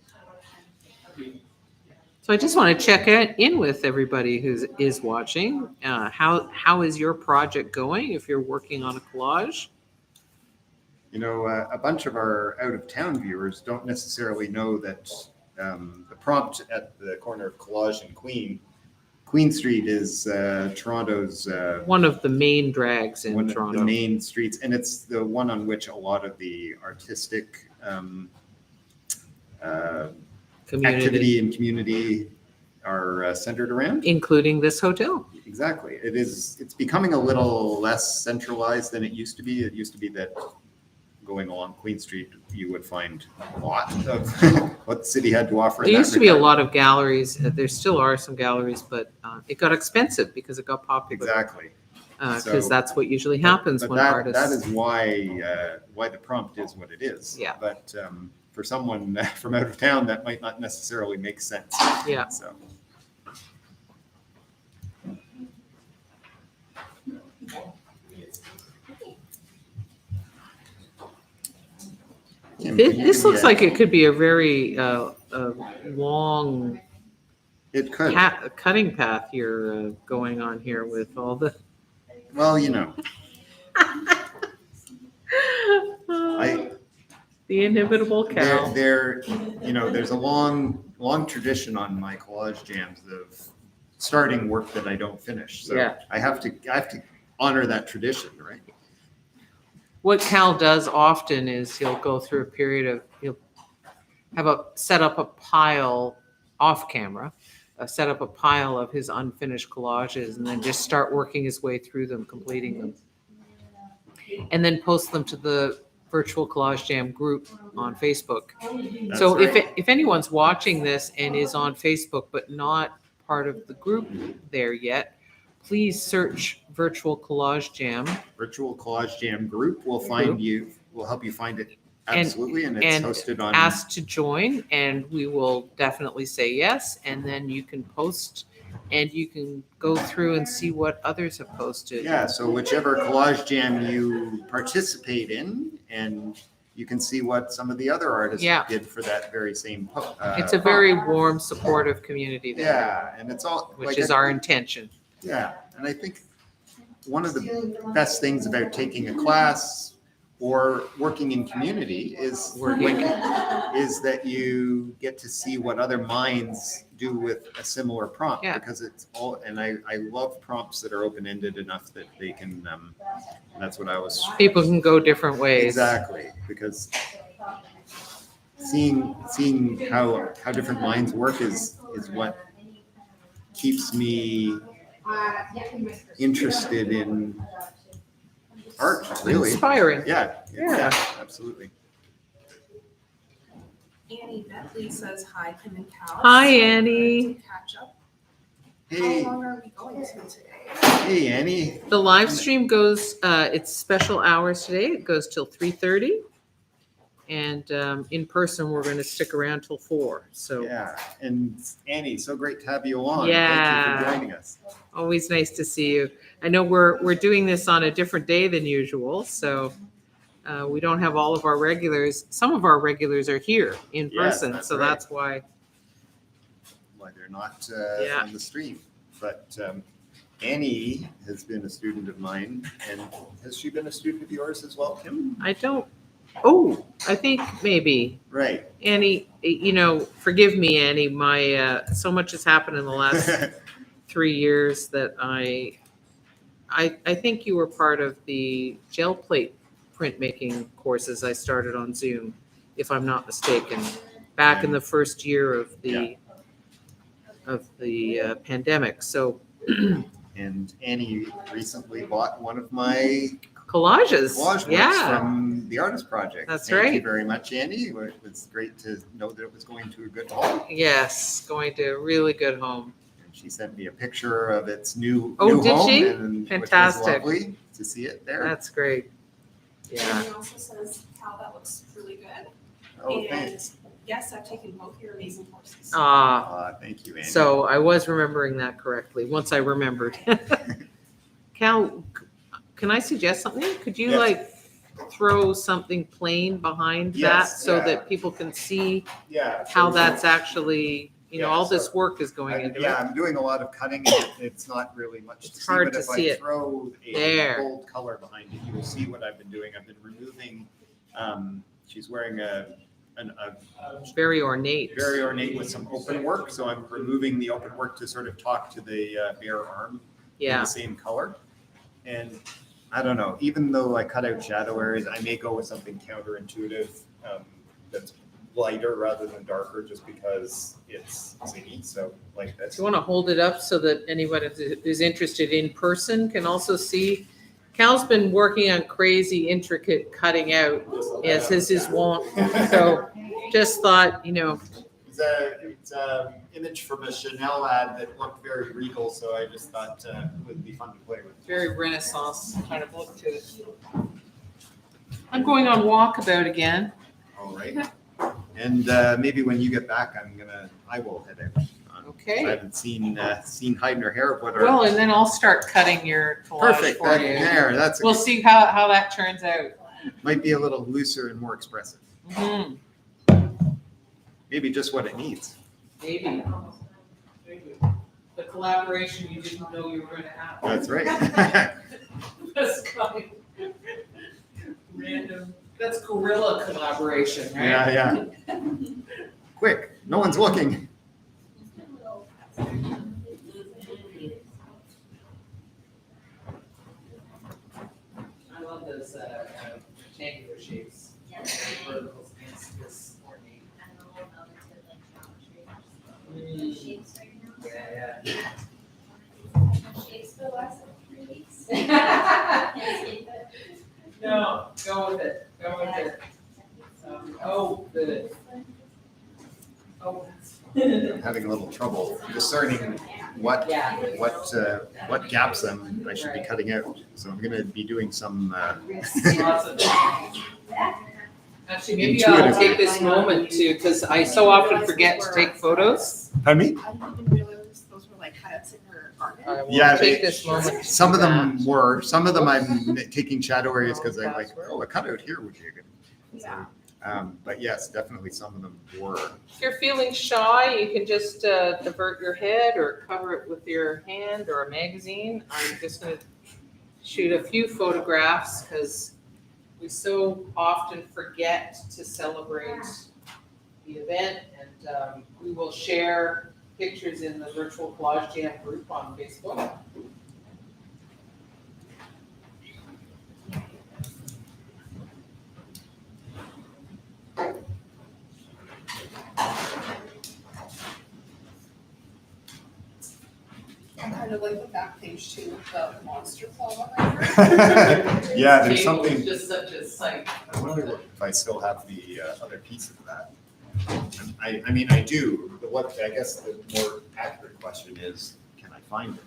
So I just want to check in with everybody who is watching. How is your project going if you're working on a collage? You know, a bunch of our out-of-town viewers don't necessarily know that the prompt at the corner of Collage and Queen Street is Toronto's One of the main drags in one of Toronto. the main streets, and it's the one on which a lot of the artistic Community, activity and community are centered around. including this hotel. Exactly. It's becoming a little less centralized than it used to be. It used to be that going along Queen Street, you would find a lot of what the city had to offer. There used to be a lot of galleries. There still are some galleries, but it got expensive because it got popular. Exactly. Because So- that's what usually happens But when that artists. is why the prompt is what it is. Yeah. But for someone from out of town, that might not necessarily make sense. Yeah. So. Kim, can you This give me looks like it could be a very long It could. cutting path you're going on here with all the. Well, you know, I, The inimitable Cal. you know, there's a long tradition on my collage jams of starting work that I don't finish. So Yeah. I have to honor that tradition, right? What Cal does often is he'll go through a period of, he'll set up a pile off camera, set up a pile of his unfinished collages and then just start working his way through them, completing them. And then post them to the virtual collage jam group on Facebook. That's So right. if anyone's watching this and is on Facebook but not part of the group there yet, please search Virtual Collage Jam. Virtual Collage Jam group will help you find it And- absolutely, and it's and hosted on. Ask to join and we will definitely say yes. And then you can post and you can go through and see what others have posted. Yeah, so whichever collage jam you participate in, and you can see what some of the other artists Yeah. did for that very same. It's a very warm, supportive community there, Yeah, and it's all. which like is our intention. Yeah, and I think one of the best things about taking a class or working in community is that you get to see what other minds do with a similar prompt. Yeah. Because it's all, and I love prompts that are open-ended enough that they can, that's what I was. People can go different ways. Exactly, because seeing how different minds work is what keeps me interested in art, really. Inspiring. Yeah, Yeah. absolutely. Annie Bentley says hi, Kim and Cal. Hi, So Annie. wanted to catch up. Hey, How long are we going to today? hey, Annie. The live stream goes, it's special hours today. It goes till 3:30. And in person, we're going to stick around till 4. So Yeah, and Annie, so great to have you on. Yeah. Thank you for joining us. always nice to see you. I know we're doing this on a different day than usual, so we don't have all of our regulars. Some of our regulars are here in Yes, person, that's so right. that's why. Why they're not Yeah. on the stream. But Annie has been a student of mine, and has she been a student of yours as well, Kim? I don't. Oh, I think maybe Right. Annie. Forgive me, Annie. My so much has happened in the last 3 years that I think you were part of the gel plate printmaking courses I started on Zoom, if I'm not mistaken, back in the first year of the pandemic. So And Annie recently bought one of my collages, collage works yeah, from the Artist Project. That's Thank you right. very much, Annie. It was great to know that it was going to a good home. yes, going to a really good home. And she sent me a picture of its new Oh, did home, she? and Fantastic. Which was lovely to see it there. That's great. Yeah. Annie also says, Cal, that looks really good. Oh, And thanks. Yes, I've taken both your amazing courses. Thank you, Andy. So I was remembering that correctly, once I remembered. Cal, can I suggest something? Could you Yes. like throw something plain behind that Yes, so yeah. that people can see Yeah. how so- that's actually, Yeah, all so this work is going into Yeah, it? I'm doing a lot of cutting. And it's not really much to It's see, hard but to if see I it. throw a There. gold color behind it, you will see what I've been doing. I've been removing. She's wearing a Very ornate. very ornate with some open work, so I'm removing the open work to sort of talk to the bare arm in Yeah, the same color. And I don't know, even though I cut out shadow areas, I may go with something counterintuitive that's lighter rather than darker, just because it's zingy. So like do this. you want to hold it up so that anyone who's interested in person can also see? Cal's been working on crazy intricate cutting out, as is his wont. So just thought, It's a image from a Chanel ad that looked very regal, so I just thought it would be fun to play with. very Renaissance kind of look to it. I'm going on walkabout again. All right. And maybe when you get back, I will head out. I Okay. haven't seen hide nor hair of what are. Well, and then I'll start cutting your collage Perfect. for That, you. there, that's We'll see how that turns out. might be a little looser and more expressive. Mhm. Maybe just what it needs. Maybe. The collaboration you didn't know you were going to have. That's right. That's kind of random. That's guerrilla collaboration, right? Yeah. Quick, no one's looking. I love those rectangular shapes. Verticals against this ornate. Shapes right now. Yeah. Shapes for the last 3 weeks. No, go with it. Go with it. Oh, good. Oh. I'm having a little trouble discerning what gaps I should be cutting out. So I'm going to be doing some. Lots of Actually, maybe I'll Intuitive. take this moment to, because I so often forget to take photos. Pardon me? I didn't even realize those were like cutouts in her garment. I will Yeah, take they- this moment. to Some do of them that. were. Some of them I'm taking shadow areas because I'm like, a cutout here would be good. Yeah. But yes, definitely some of them were. If you're feeling shy, you can just divert your head or cover it with your hand or a magazine. I'm just going to shoot a few photographs because we so often forget to celebrate the event, and we will share pictures in the virtual Collage Jam group on Facebook. I kind of like the back page too, with the monster claw behind her. Yeah, This there's table is something. just such a sight. I wonder if I still have the other piece of that. I mean, I do. But what I guess the more accurate question is, can I find it?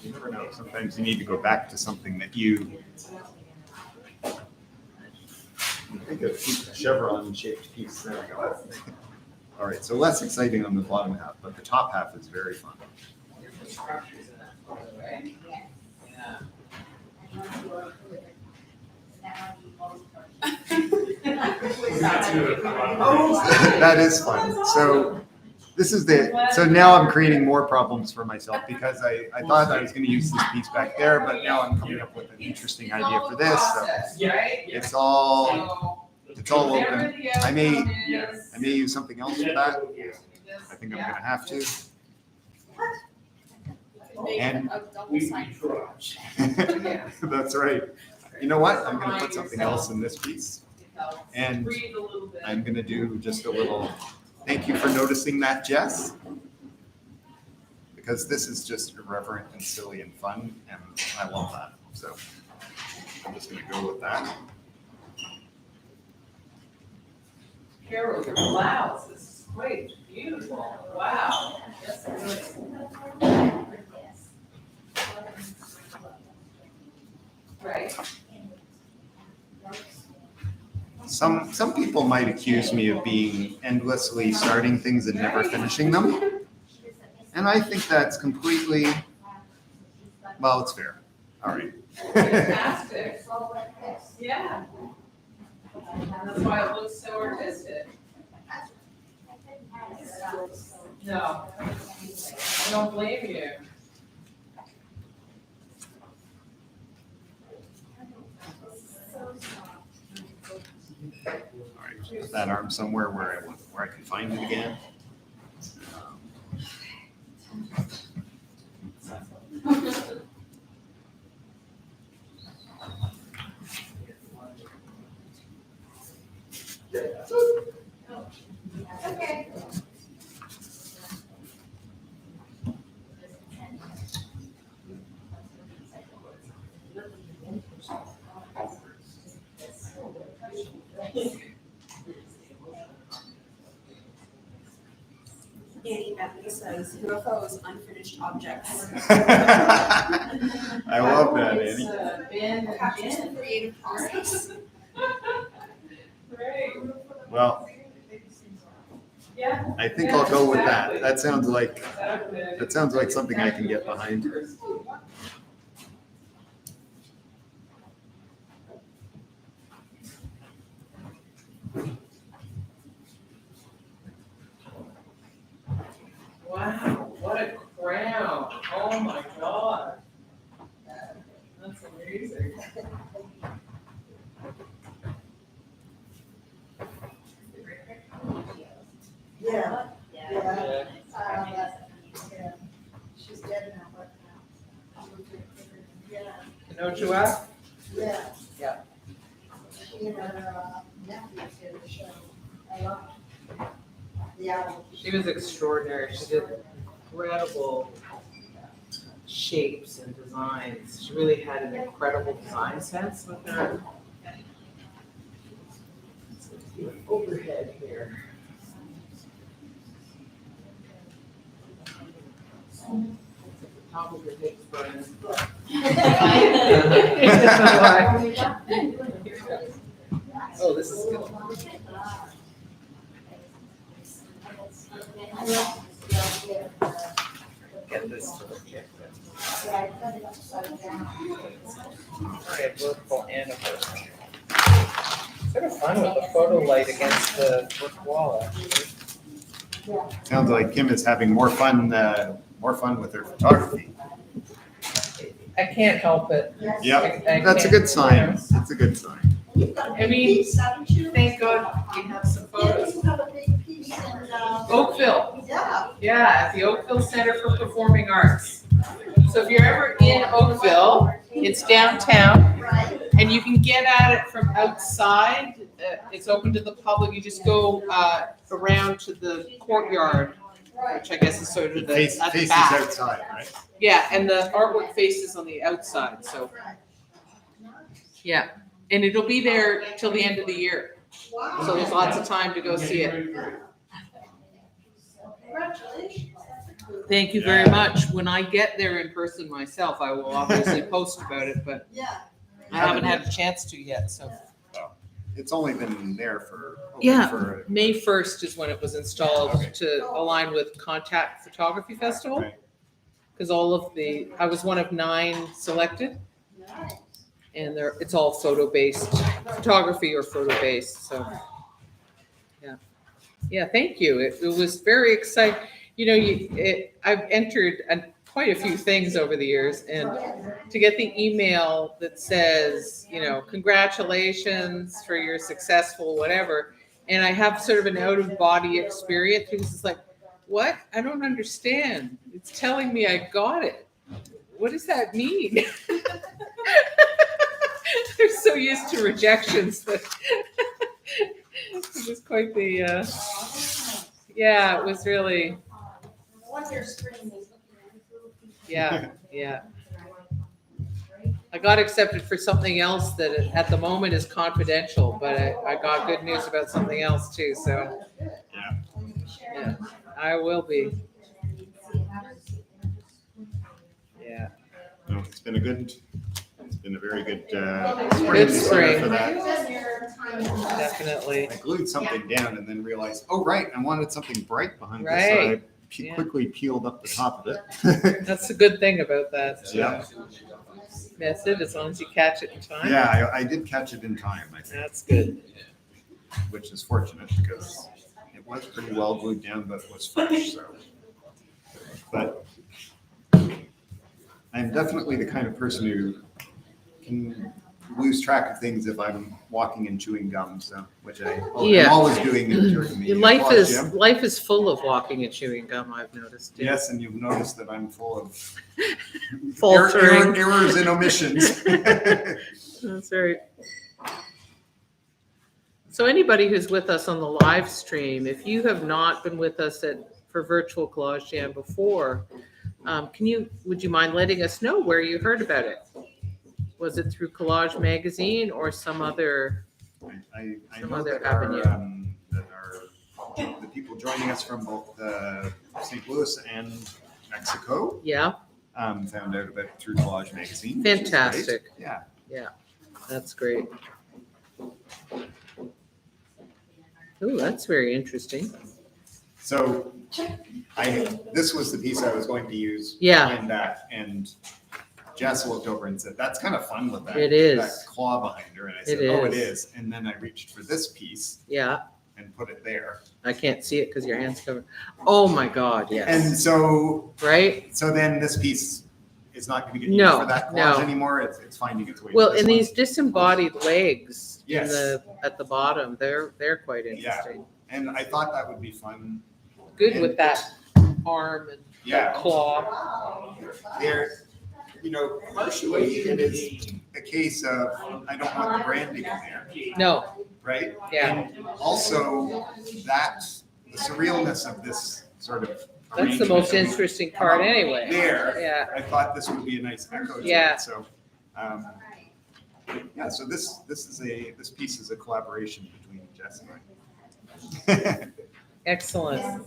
You never know. Sometimes you need to go back to something that you think of a chevron-shaped piece. There we go. All right, so less exciting on the bottom half, but the top half is very fun. There's some structures in that photo, right? Yeah. That is fun. So this is so now I'm creating more problems for myself because I thought I was going to use this piece back there, but now I'm coming up with an interesting idea for this. So it's all open. I may use something else for that. I think I'm going to have to. And A double-sided collage. that's right. You know what? I'm going to put something else in this piece. And Breathe a little bit. I'm going to do just a little, thank you for noticing that, Jess. Because this is just irreverent and silly and fun, and I love that. So I'm just going to go with that. Carol, your blouse is quite beautiful. Wow. That's good. Right. Some people might accuse me of being endlessly starting things and never finishing them. And I think that's completely, well, it's fair. All right. Fantastic. Yeah. That's why it looks so artistic. No, I don't blame you. All right, put that arm somewhere where I can find it again. Okay. Annie Bentley says UFOs, unfinished objects. I love that, It's Annie. Captures the creative process. Great. Well, Yeah. I think I'll go with that. That sounds like Exactly. something I can get behind. Wow, what a crown. Oh my God. That's amazing. Yeah, Yeah. yeah, Yeah. she's dead now, but yeah, Kenosha? yeah. Yeah. She and her nephews did a show. I love the album. She was extraordinary. She did incredible shapes and designs. She really had an incredible design sense with her. Let's do an overhead here. Top of your hips, Brian. Oh, this is good. Get this to the kick. Yeah, I put it upside down. Okay, vertical and a vertical. Sort of fun with the photo light against the brick wall, actually. Sounds like Kim is having more fun with her photography. I can't help it. Yep, I that's a can't, good sign. That's a good sign. You've got a I big mean, piece, haven't you? Thank God we have some Yeah, photos. you have a big piece in, Oakville, yeah. yeah, at the Oakville Center for Performing Arts. So if you're ever in Oakville, it's downtown, Right. and you can get at it from outside. It's open to the public. You just go around to the courtyard, which I guess is sort of the, at the Faces back. outside, right? Yeah, and the artwork faces on the outside, so, yeah. And it'll be there till the end of the year, Wow. so there's lots of time to go see it. Congratulations. Thank you very much. When I get there in person myself, I will obviously post about it, but Yeah. I haven't had a chance to yet, so. It's only been there for. Yeah. for- May 1st is when it was installed Okay. to align with Contact Photography Festival. Right. Because I was one of 9 selected, Nice. and it's all photo-based, photography or photo-based, so. Yeah, thank you. It was very exciting. You know, I've entered quite a few things over the years, and to get the email that says, you know, congratulations for your successful whatever, and I have sort of an out-of-body experience because it's like, what? I don't understand. It's telling me I got it. What does that mean? They're so used to rejections that it was quite the, yeah, it was really, Wonder screen is. yeah. I got accepted for something else that at the moment is confidential, but I got good news about something else too, so yeah, I will be. Yeah. No, it's been a good been a very good Good spring spring. for that. Definitely. I glued something down and then realized, oh, right, I wanted something bright behind this. So Right. I Yeah. quickly peeled up the top of it. That's the good thing about that Yeah. method, as long as you catch it in time. Yeah, I did catch it in time, I think, That's good. which is fortunate because it was pretty well glued down, but it was fresh, so. But I'm definitely the kind of person who can lose track of things if I'm walking and chewing gum, so, which I'm Yeah. always doing during the Your life college is gym. life is full of walking and chewing gum, I've noticed. too. Yes, and you've noticed that I'm full of Faltering. errors and omissions. That's right. So anybody who's with us on the live stream, if you have not been with us for virtual Collage Jam before, would you mind letting us know where you heard about it? Was it through Collage Magazine or some other? I Some know other that avenue. the people joining us from both St. Louis and Mexico Yeah, found out about it through Collage Magazine. which is great. Fantastic. Yeah. that's great. Ooh, that's very interesting. So this was the piece I was going to use Yeah. behind that, and Jess looked over and said, "That's kind of fun with that. It is. That claw behind her." And I said, It "Oh, it is. is." And then I reached for this piece Yeah, and put it there. I can't see it because your hand's covered. Oh my God, yes. And so Right? then this piece is not going to get used No, for that collage no. anymore. It's finding its way. Well, to this and one. these disembodied legs Yes. at the bottom, they're quite interesting. And I thought that would be fun. Good with that arm and Yeah. claw. There, partially it is a case of I don't want the branding in there, No, right? Yeah. And also the surrealness of this sort of. that's the most arrangement interesting part anyway. There, Yeah, I thought this would be a nice echo to Yeah. it. So, so this piece is a collaboration between Jess and I. excellent.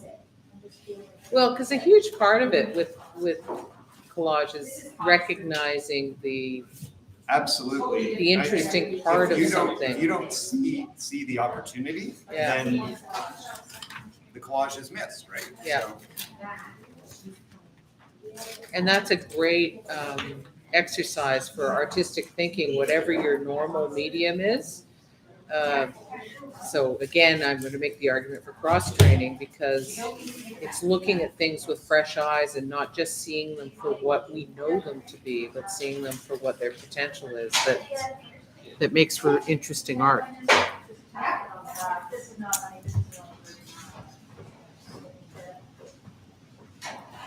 Well, because a huge part of it with collage is recognizing the Absolutely. interesting part of something. If you don't see the opportunity, Yeah. then the collage is missed, right? Yeah. So, And that's a great exercise for artistic thinking, whatever your normal medium is. So again, I'm going to make the argument for cross-training because it's looking at things with fresh eyes and not just seeing them for what we know them to be, but seeing them for what their potential is that makes for interesting art.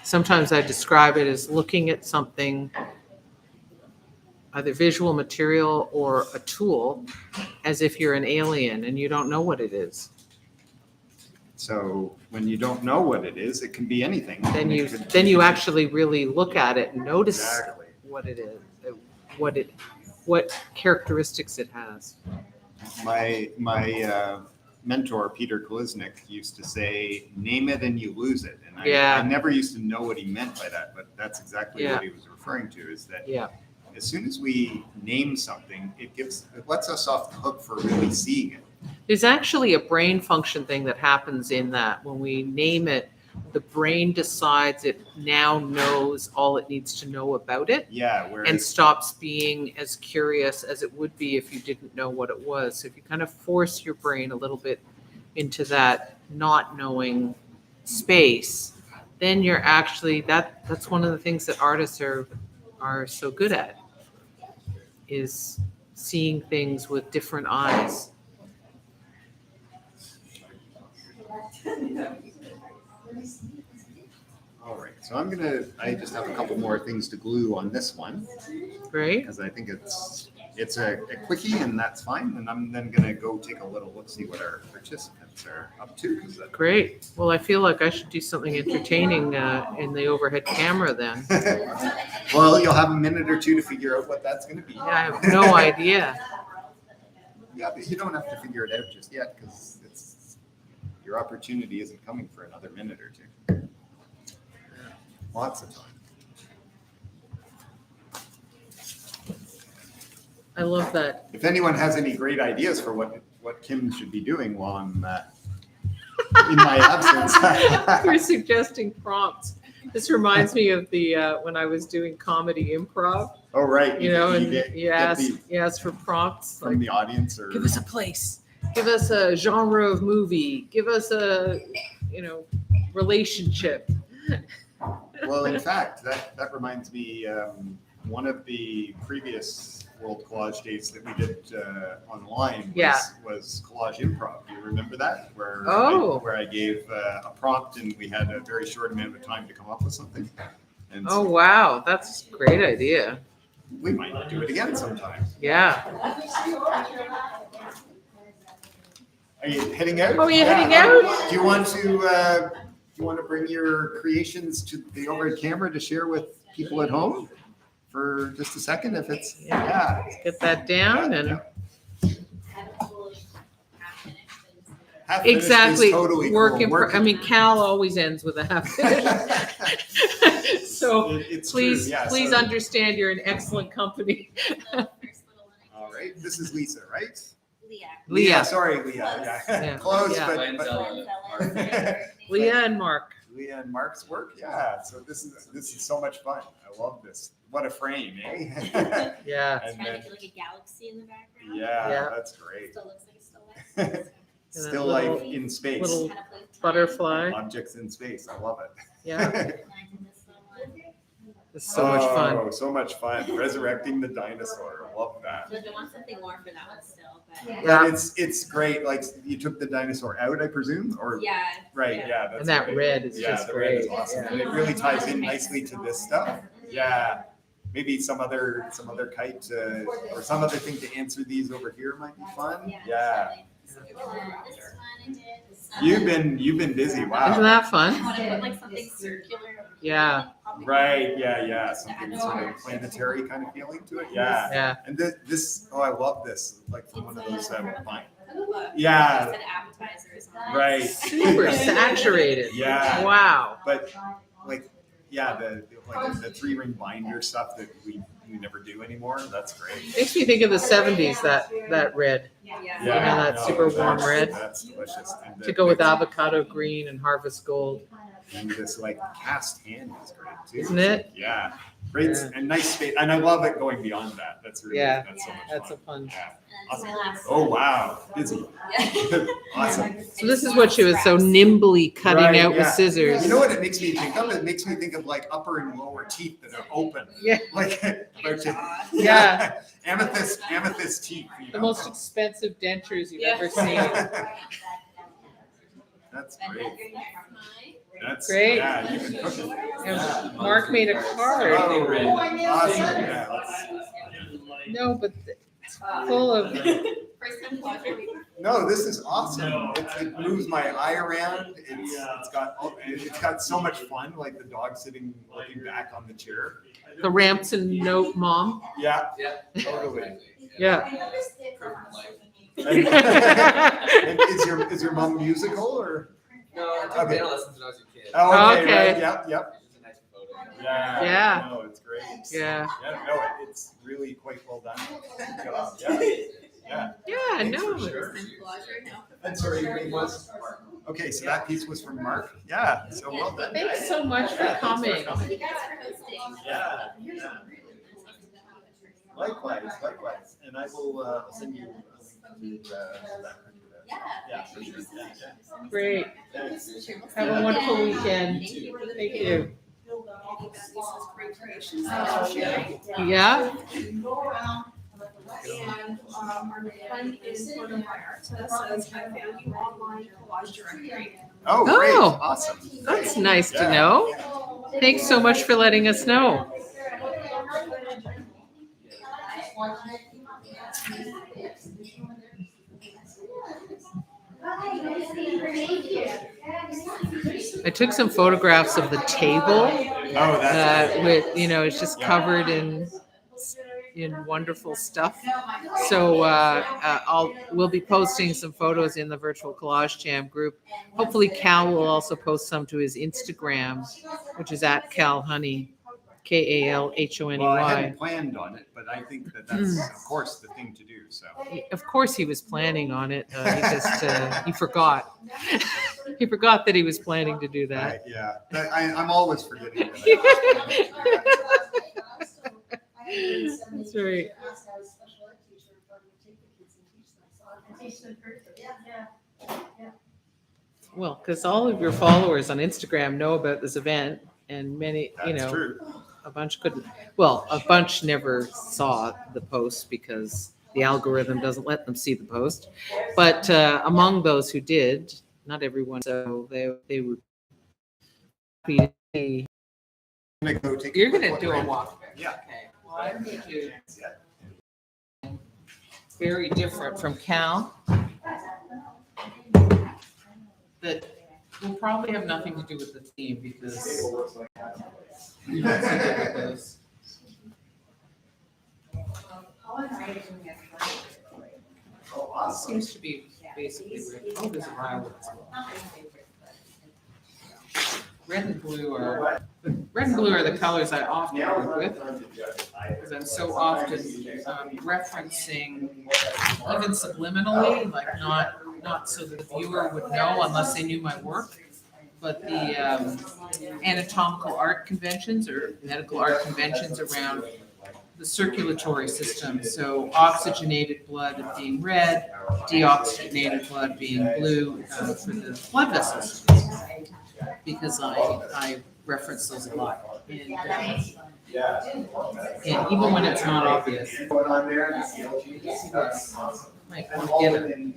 Sometimes I describe it as looking at something, either visual material or a tool, as if you're an alien and you don't know what it is. so when you don't know what it is, it can be anything. Then It could then be- you actually really look at it and notice Exactly. what it is, what characteristics it has. My mentor, Peter Koliznik, used to say, "Name it and you lose it." And Yeah. I never used to know what he meant by that, but that's exactly Yeah. what he was referring to, is that Yeah, as soon as we name something, it lets us off the hook for really seeing it. there's actually a brain function thing that happens in that when we name it, the brain decides it now knows all it needs to know about it. Yeah, And whereas stops being as curious as it would be if you didn't know what it was. So if you kind of force your brain a little bit into that not knowing space, then you're actually, that's one of the things that artists are so good at, is seeing things with different eyes. all right, so I just have a couple more things to glue on this one, Right? because I think it's a quickie, and that's fine. And I'm then gonna go take a little look, see what our participants are up to. 'Cause Great. Well, I feel like I should do something entertaining in the overhead camera then. Well, you'll have a minute or two to figure out what that's gonna be. Yeah, I have no idea. Yeah, but you don't have to figure it out just yet, because your opportunity isn't coming for another minute or two. Lots of time. I love that. If anyone has any great ideas for what Kim should be doing while I'm in my absence. You're suggesting prompts. This reminds me of the when I was doing comedy improv, Oh, right. you know, and get you ask for prompts from like, the audience or. give us a place, give us a genre of movie, give us a, relationship. Well, in fact, that reminds me, one of the previous World Collage Days that we did online was Collage Improv. Do you remember that? Where I gave a prompt and we had a very short amount of time to come up with something. And Oh, wow. That's a great idea. we might do it again sometime. Yeah. Are you heading out? Oh, you're heading Yeah. out? Do you want to bring your creations to the overhead camera to share with people at home for just a second? If it's Get that down and half finished is exactly. totally Work cool. in. I mean, Cal always ends with a half finish. So It's please, true, yeah, please so- understand you're in excellent company. All right, this is Lisa, right? Leah. Sorry, Leah. Yeah. Yeah. Close, Yeah. but Leah and Mark. Leah and Mark's work. Yeah. So this is so much fun. I love this. What a frame, eh? Yeah. And Trying to then, get like a galaxy in the background. yeah, that's great. Still looks like a still life. Still little- life in space. little Kind of like time. butterfly. Objects in space. I love it. Yeah. And I did this little one. It's so much fun. Oh, so much fun. Resurrecting the dinosaur. I love that. So I want something more for that one still, but Yeah. But it's great. Like you took the dinosaur out, I presume, or yeah. right? yeah. Yeah, that's And that great. red is Yeah, just the red is great. awesome, Yeah. and it really ties in nicely to this stuff. Yeah, maybe some other kite or some other thing to answer these over here might be fun. Yeah, This one I did. you've been busy. Isn't Wow. that I fun? want to put like something circular. Yeah. Right. Yeah. Something sort of planetary kind of feeling to it. Yeah. Yeah. And this I love this. Like from one of those vine. Yeah. Yeah. Appetizers. Right. Super saturated. Yeah. Wow. But like, yeah, the 3-ring binder stuff that we never do anymore. That's great. Makes me think of the 70s, that red. Yeah. You know, that super warm red. That's delicious. And To go with avocado green and harvest gold. And this like cast hand is great too. Isn't it? Yeah. Great Yeah. and nice space. And I love it going beyond that. That's really that's so much That's fun. a fun. Yeah. And then my last Oh wow. Busy. Yeah. Awesome. So this is what she was so nimbly cutting Right, out with yeah. scissors. You know what it makes me think of? It makes me think of like upper and lower teeth that are open. Yeah. Like about to, Yeah. Amethyst teeth. You The know? most expensive dentures you've Yeah. ever seen. That's And great. then that's mine. That's Great. Yeah, you can cook it. And Mark made a card. Oh, awesome. Yeah, let's- No, but it's full of. First time collage. No, this is awesome. It moves my eye around. It's got so much fun, like the dog sitting looking back on the chair. The Ramson note, Mom. Yeah, Yeah. totally. Yeah. And is your mom musical or? No, I took Okay. piano lessons when I was a kid. Oh, Okay. Right. Yep. It's just a nice photo. Yeah. Yeah. No, it's great. Yeah. Yeah. No, it's really quite well done. Good job. Yeah. Yeah. Yeah, Thanks no. for sharing. First time collage right now. And sorry, your name was? Okay, so that piece was from Mark. Yeah. So well done. Thanks guys. so much for Yeah, thanks coming. You guys for hosting. Yeah. Likewise. And I will send you a link to that. Yeah, for sure. Yeah. Great. Thanks. Have a wonderful weekend. Thank you. Lisa's great creations that she's sharing. Yeah? And our friend is one of my artists says, I found you online collage directory. Oh, great. Oh. Awesome. That's nice to Yeah. know. Thanks so much for letting us know. I took some photographs of the table. Oh, that's great. With it's just covered in wonderful stuff. So we'll be posting some photos in the virtual collage jam group. Hopefully Cal will also post some to his Instagram, which is at Kal Honey, Kalhoney. Well, I hadn't planned on it, but I think that that's, of course, the thing to do, so. Of course, he was planning on it. He just, he forgot. He forgot that he was planning to do that. Yeah, I'm always forgetting. That That's right. Asked our special ed teacher if I would take the kids and teach them, so I'm Teach them first. Yeah. Well, because all of your followers on Instagram know about this event, and many, That's true. a bunch couldn't, well, a bunch never saw the post because the algorithm doesn't let them see the post. But among those who did, not everyone, so they would be. I'm gonna go take. You're gonna do a walk. Yeah. Okay. Well, I'm gonna do very different from Cal. That will probably have nothing to do with the theme because you don't see good with those. Seems to be basically red. Oh, there's a violet as well. Red and blue are the colors I often work with because I'm so often referencing, even subliminally, like not so the viewer would know unless they knew my work, but the anatomical art conventions or medical art conventions around the circulatory system. So oxygenated blood being red, deoxygenated blood being blue for the blood vessels. Because I reference those a lot. And even when it's not obvious. Might want to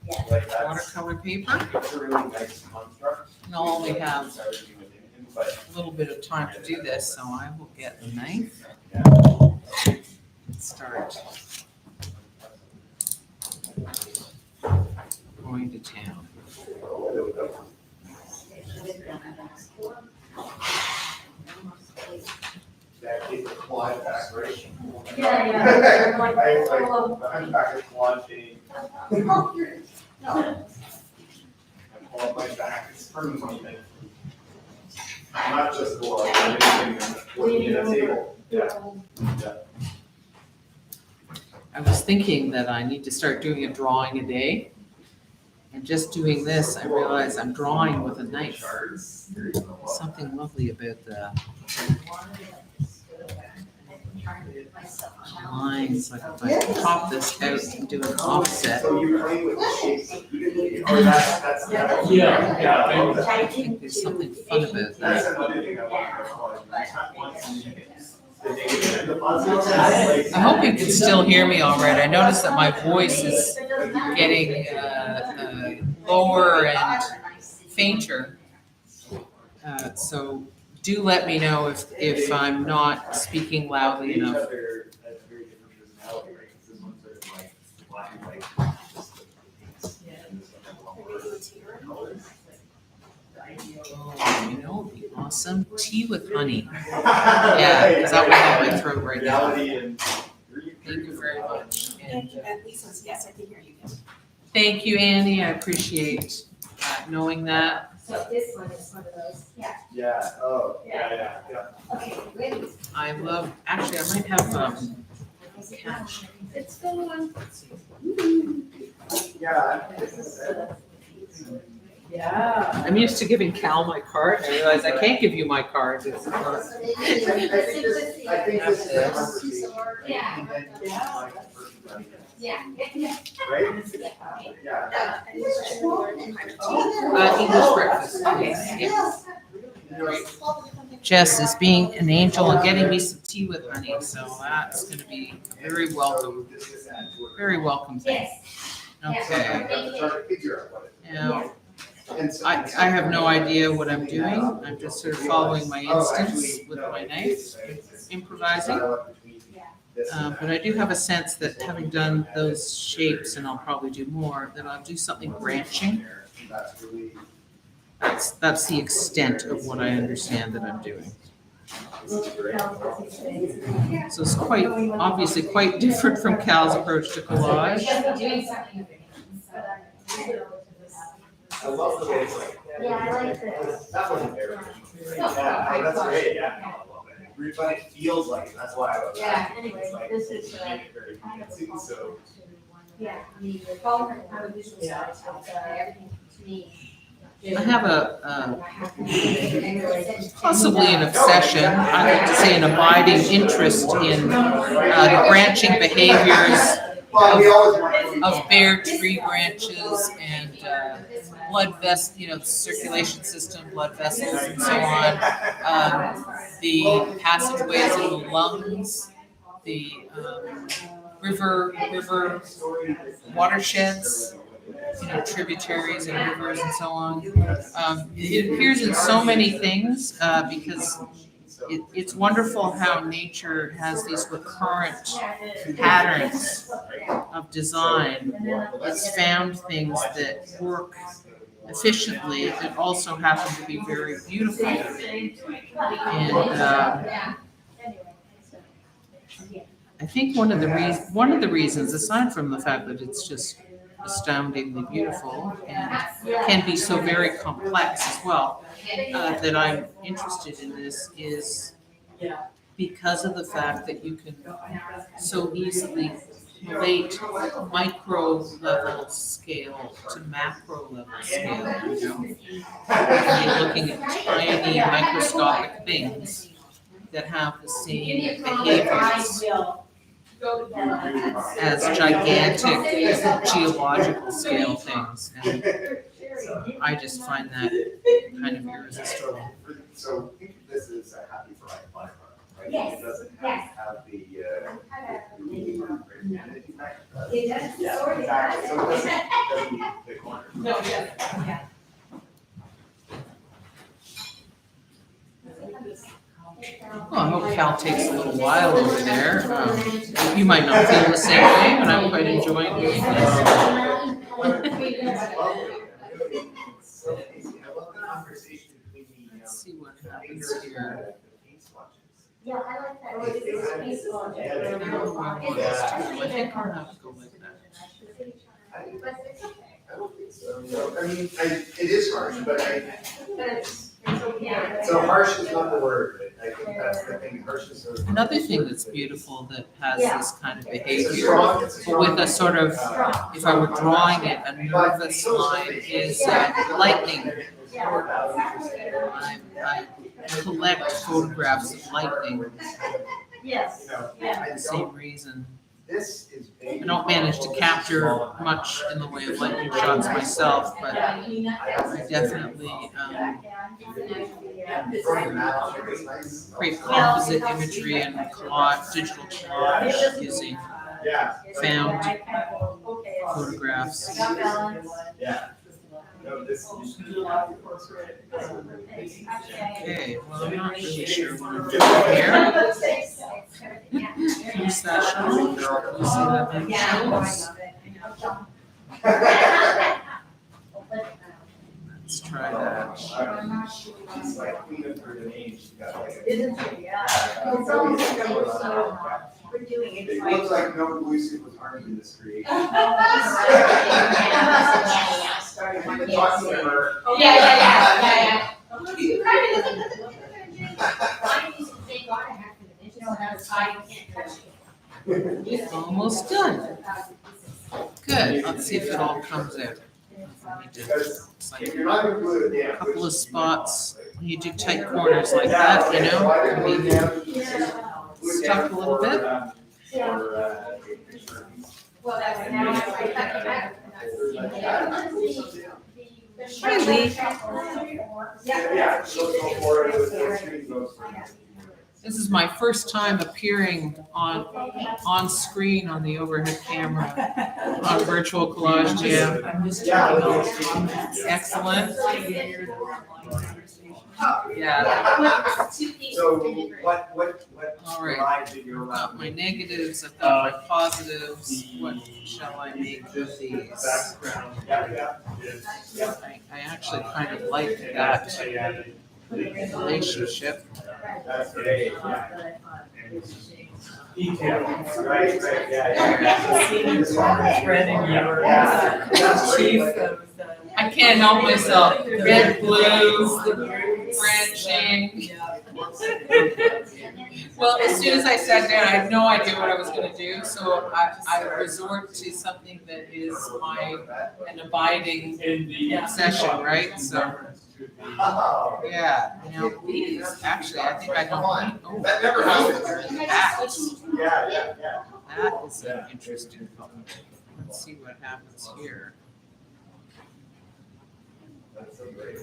get a watercolor paper. And I'll only have a little bit of time to do this, so I will get a knife. Start going to town. That is a quad aspiration. Yeah. I'm back at quad day. I pull my back, it's hurting me. Not just the wall, anything, a table. Yeah. I was thinking that I need to start doing a drawing a day. And just doing this, I realize I'm drawing with a knife. Something lovely about the lines, like if I pop this out and do an offset. So you're playing with the shapes or that's. Yeah. I think there's something fun about That's that. another thing I want to know. I hope you can still hear me all right. I noticed that my voice is getting lower and fainter. So do let me know if I'm not speaking loudly enough. That's very different personality, right? Because this one's sort of like black and white. Oh, you know, it'd be awesome. Tea with honey. Yeah, because that would help my throat right now. Reality and. Thank you very much. And, And Lisa says, yes, I can hear you. thank you, Andy. I appreciate knowing that. So this one is one of those, yeah. Yeah, oh, yeah. Okay, ready? I love, actually, I might have, catch. It's the one. Yeah. Yeah. I'm used to giving Cal my card. I realize I can't give you my card. It's not. I think this is the conversation. Yeah. And then Yeah. Yeah. Right? Yeah. English breakfast, please. Yes. Jess is being an angel and getting me some tea with honey, so that's gonna be a very welcome thing. Yes. Okay. Now, I have no idea what I'm doing. I'm just sort of following my instincts with my knife, improvising. But I do have a sense that having done those shapes, and I'll probably do more, that I'll do something branching. That's the extent of what I understand that I'm doing. So it's quite, obviously quite different from Cal's approach to collage. I love the way it's like. Yeah, I like this. That wasn't very. Yeah, that's great, yeah. but it feels like it. That's why I was Yeah, asking. anyway, It's like, this is, you made it very kind of a convincing, so. follow-up to one of the- I mean, the follow-up kind of visual sides of everything to me. I have possibly an obsession, I like to say an abiding interest in the branching behaviors Well, we always want. of bare tree branches and blood vessels, the circulation system, blood vessels and so on. The passageways in the lungs, the river watersheds, tributaries and rivers and so on. It appears in so many things because it's wonderful how nature has these recurrent patterns of design. It's found things that work efficiently that also happen to be very beautiful. And I think one of the reasons, aside from the fact that it's just astoundingly beautiful and can be so very complex as well, that I'm interested in this is because of the fact that you can so easily relate micro level scale to macro level scale. You're looking at tiny microscopic things that have the same behaviors as gigantic geological scale things. And I just find that kind of irresistible. So think of this as a happy for life bar, right? Yes, It doesn't yes. have the. It does. Yeah, exactly. So it doesn't need the corner. No, yeah. Well, I hope Cal takes a little while over there. You might not feel the same way, but I'm quite enjoying doing this. It's lovely. So easy. I love the conversation between the. Let's see what happens here. Yeah, I like that. I think I'll have to go like that. But it's okay. I don't think so. No, I mean, it is harsh, but so harsh is not the word. I think that's the thing, harsh is. Another thing that's beautiful that has this kind of It's a behavior, strong, with a sort of, if I were drawing it, a nervous line is lightning. I collect photographs of lightning Yes. You know, for the same reason. This is big. I don't manage to capture much in the way of lightning shots myself, but I definitely create composite imagery and digital collage using Yeah, found photographs. yeah. No, this. Okay, well, I'm not really sure what I'm doing here. Two sessions, you see that big shows? Let's try that. She's like queen of her domain. She's got like. Isn't it? Yeah. It's almost like we're doing it. It looks like no blue suit was harmed in this creation. I've been talking to her. Yeah. Almost done. Good, let's see if it all comes out. Because It's like if you're not included, a yeah. couple of spots, when you do tight corners like that, it can be stuck a little bit. Hi, Lee. Yeah, so go for it, the screen goes for it. This is my first time appearing on screen on the overhead camera on Virtual Collage Jam. Excellent. Yeah. So what All right. drives in your I've got my negatives, I've got my positives. What shall I make of these? background? Yeah. I actually kind of like that relationship. That's great. Detail. Right, yeah. Spreading your That's chief great. of I can't help myself. Red, blue, branching. Well, as soon as I sat down, I had no idea what I was gonna do, so I resort to something that is an abiding obsession, right? So, yeah, these, actually, I think I don't like, oh. That never happens. That Yeah. is an interesting color. Let's see what happens here. That's so great.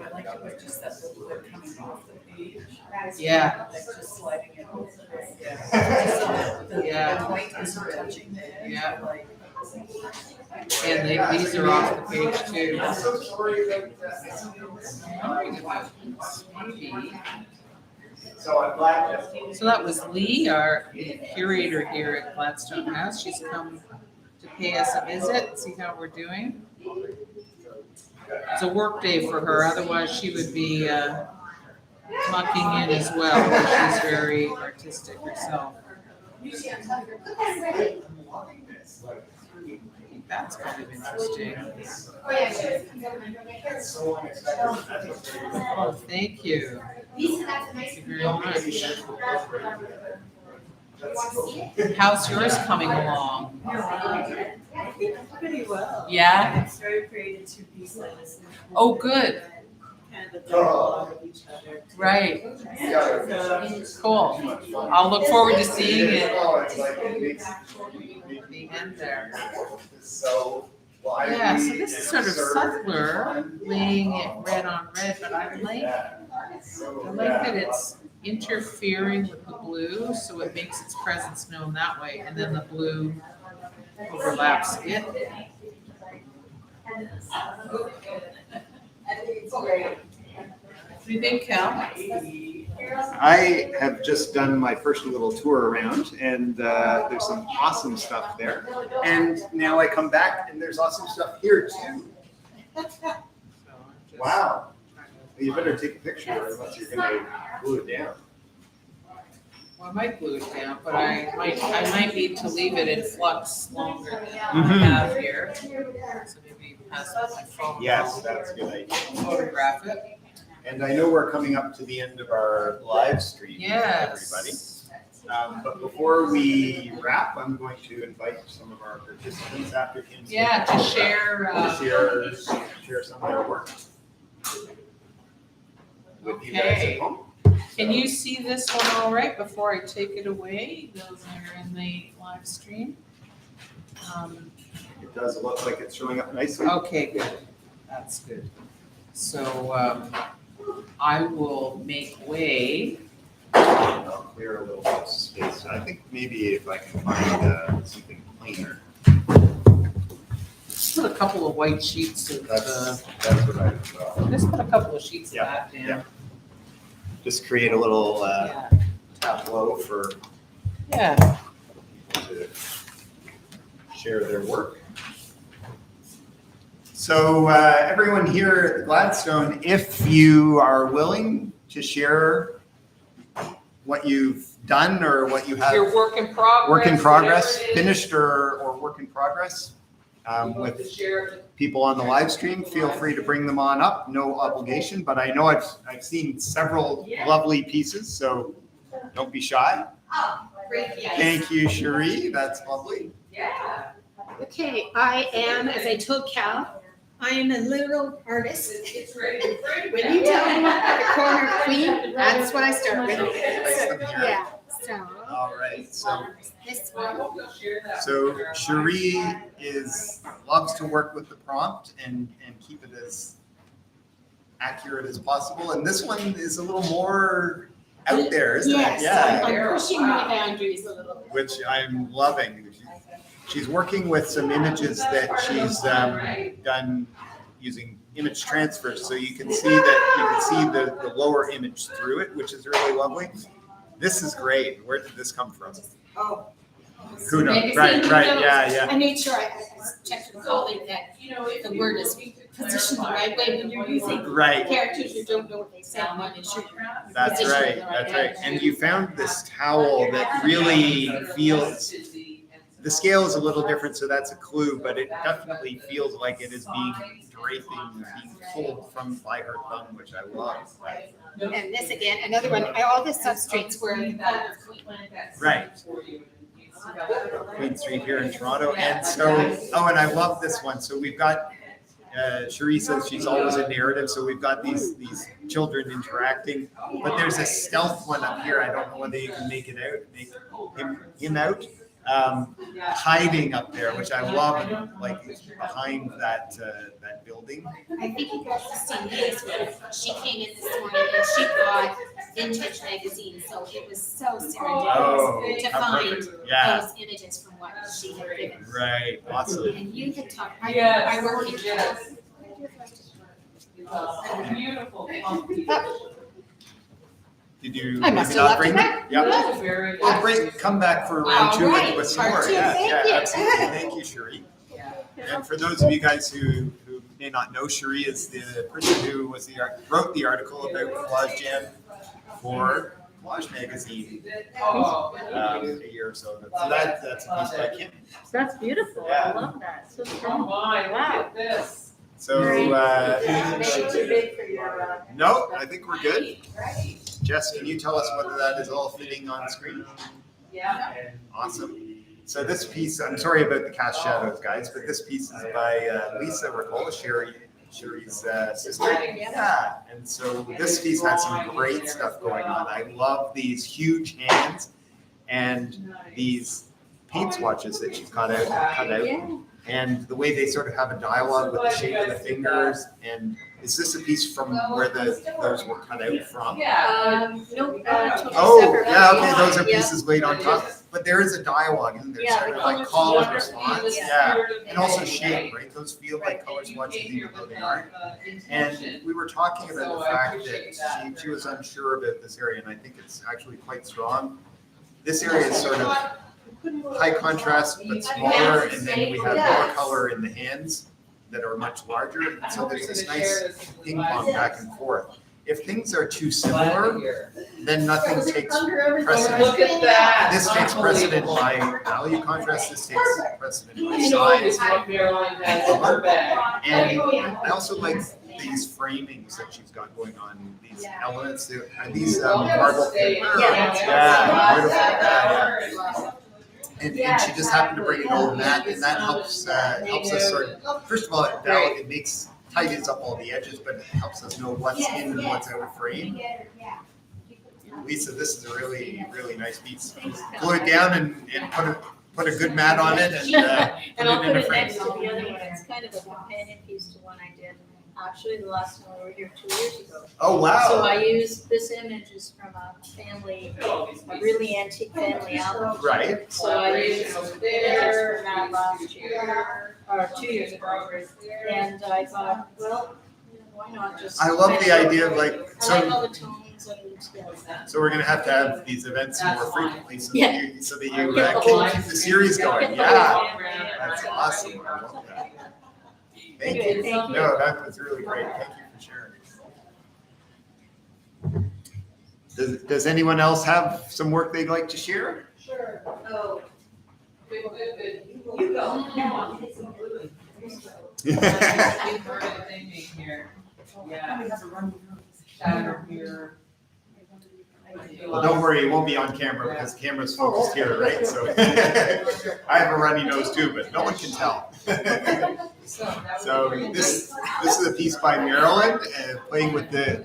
I like it with just that little bit coming off the page. Yeah. Like just sliding it over. Yeah. The point isn't touching the edge. Yeah. Like, And these are off the page too. I'm so sorry that. Maybe. So I'm glad that. So that was Lee, our curator here at Gladstone House. She's come to pay us a visit, see how we're doing. It's a work day for her, otherwise she would be mucking in as well, because she's very artistic herself. That's kind of interesting. So unexpected. Oh, thank you. Thank you very much. How's yours coming along? I think pretty well. Yeah? It's very creative two pieces. Oh, good. Kind of along with each other. Right. So, Cool. I'll look forward to seeing it. It's like it makes The end there. so. Yeah, so this is sort of subtler, laying it red on red, but I like that it's interfering with the blue, so it makes its presence known that way, and then the blue overlaps it. What do you think, Cal? I have just done my first little tour around, and there's some awesome stuff there. And now I come back, and there's awesome stuff here too. Wow. You better take a picture, unless you're gonna glue it down. Well, I might glue it down, but I might need to leave it in flux longer than I have here. So maybe pass it my phone. Yes, that's a good idea. Photograph it. And I know we're coming up to the end of our live stream, everybody. Yes. But before we wrap, I'm going to invite some of our participants after Kim's Yeah, to share. share some of their work with you guys Okay. at home. Can you see this one all right before I take it away? Those are in the live stream. It does look like it's showing up nicely. Okay, good. That's good. So I will make way. I'll clear a little bit of space. I think maybe if I can find something cleaner. Just put a couple of white sheets of, That's what I thought. just put a couple of sheets of Yeah, that down. yeah. Just create a little Yeah. tableau for Yeah. people to share their work. So everyone here at Gladstone, if you are willing to share what you've done or what you have Your work in progress. work in progress, whatever it is. finished or work in progress, Want to with share it. people on the live stream, feel free to bring them on up, no obligation, but I know I've seen several lovely pieces, so don't be shy. Thank you, Cherie, that's lovely. Yeah. Okay, I am, as I told Cal, I am a literal artist. It's ready. When you tell me the corner queen, that's what I start with. Place them here. Yeah, so. All right, so This one, Cherie loves to work with the prompt and keep it as accurate as possible, and this one is a little more out there, isn't it? yes, Yeah. I'm pushing my boundaries a little bit. Which I'm loving. She's working with some images that she's done using image transfer, so you can see the lower image through it, which is really lovely. This is great. Where did this come from? Oh. Who knows? Magazine, Right, who right, knows? yeah. I made sure I checked with Colleen that the word is positioned the right way when you're using Right. characters you don't know what they say. You make sure That's position right. the right That's way. right. And you found this towel that really feels. The scale is a little different, so that's a clue, but it definitely feels like it is being draping being pulled by her thumb, which I love. And this again, another one, all the substrates were the color of Queen. Right. Queen Street here in Toronto. And so, and I love this one. So we've got, Cherie says she's always a narrative. So we've got these children interacting, but there's a stealth one up here. I don't know whether you can make him out. Hiding up there, which I love, and like he's behind that building. I think you guys have seen these. She came in this morning and she brought vintage magazines, so it was so serendipitous to how find perfect. Yeah. those images from what she had given. Right, awesome. And you had talked, Yes. I work in class. Beautiful. Did you I must maybe have not left bring it back. Yep. That's very. Well, come back for round All 2 right, with some part more. two. Yeah, Thank you. absolutely. Thank you, Cherie. And for those of you guys who may not know, Cherie is the person who wrote the article about Collage Jam for Collage Magazine a year or so ago. So that's a piece by Kim. That's beautiful. Yeah. I love that. So Oh my, look at this. So, Maybe too big for your, no, I think we're good. Jess, can you tell us whether that is all fitting on screen? Yeah. Awesome. So this piece, I'm sorry about the cast shadows, guys, but this piece is by Lisa Ricola, Cherie's sister. Yeah, and so this piece has some great stuff going on. I love these huge hands and these paint swatches that she's cut out. And the way they sort of have a dialogue with the shape of the fingers. And is this a piece from where those were cut out from? Yeah. no, Oh, separate. yeah, okay, those are Yeah. pieces laid on top. But there is a dialogue, isn't there? Yeah, Sort the of like colors call and swatch. response. Yeah. Yeah, and also shape, right? Those feel like color swatches even though they aren't. And we were talking about the fact that she was unsure about this area, and I think it's actually quite strong. This area is sort of high contrast but smaller, and then we have more color in the hands that are much larger. So there's this nice ping pong back and forth. If things are too similar, then nothing takes precedent. Look at that. This takes precedent by value contrast, this takes precedent by This size. is what Caroline has in her bag. And I also like these framings that she's got going on, these elements, are these marble paper? Yeah, beautiful. Yeah. And she just happened to bring it all matte, and that helps us sort of, first of all, it tightens up all the edges, but it helps us know what's in and what's out of frame. Lisa, this is a really, really nice piece. Glue it down and put a good mat on it and And I'll put put it in a it frame. next to the other one. It's kind of a companion piece to one I did. Actually, the last time we were here 2 years ago. Oh, So wow. I used, this image is from a family, a really antique family album. Right. So I used images from that last year, or 2 years ago. And I thought, well, why not just. I love the idea of like, I like all so the tones and. we're gonna have to have these events more frequently so Yeah. that you can keep the series going. Yeah, that's awesome. I love that. Thank you. Thank you. No, that was really great. Thank you for sharing. Does anyone else have some work they'd like to share? Sure. Oh. Good. You go. Well, don't worry, it won't be on camera because the camera's focused here, right? So I have a runny nose too, but no one can tell. So this is a piece by Marilyn playing with the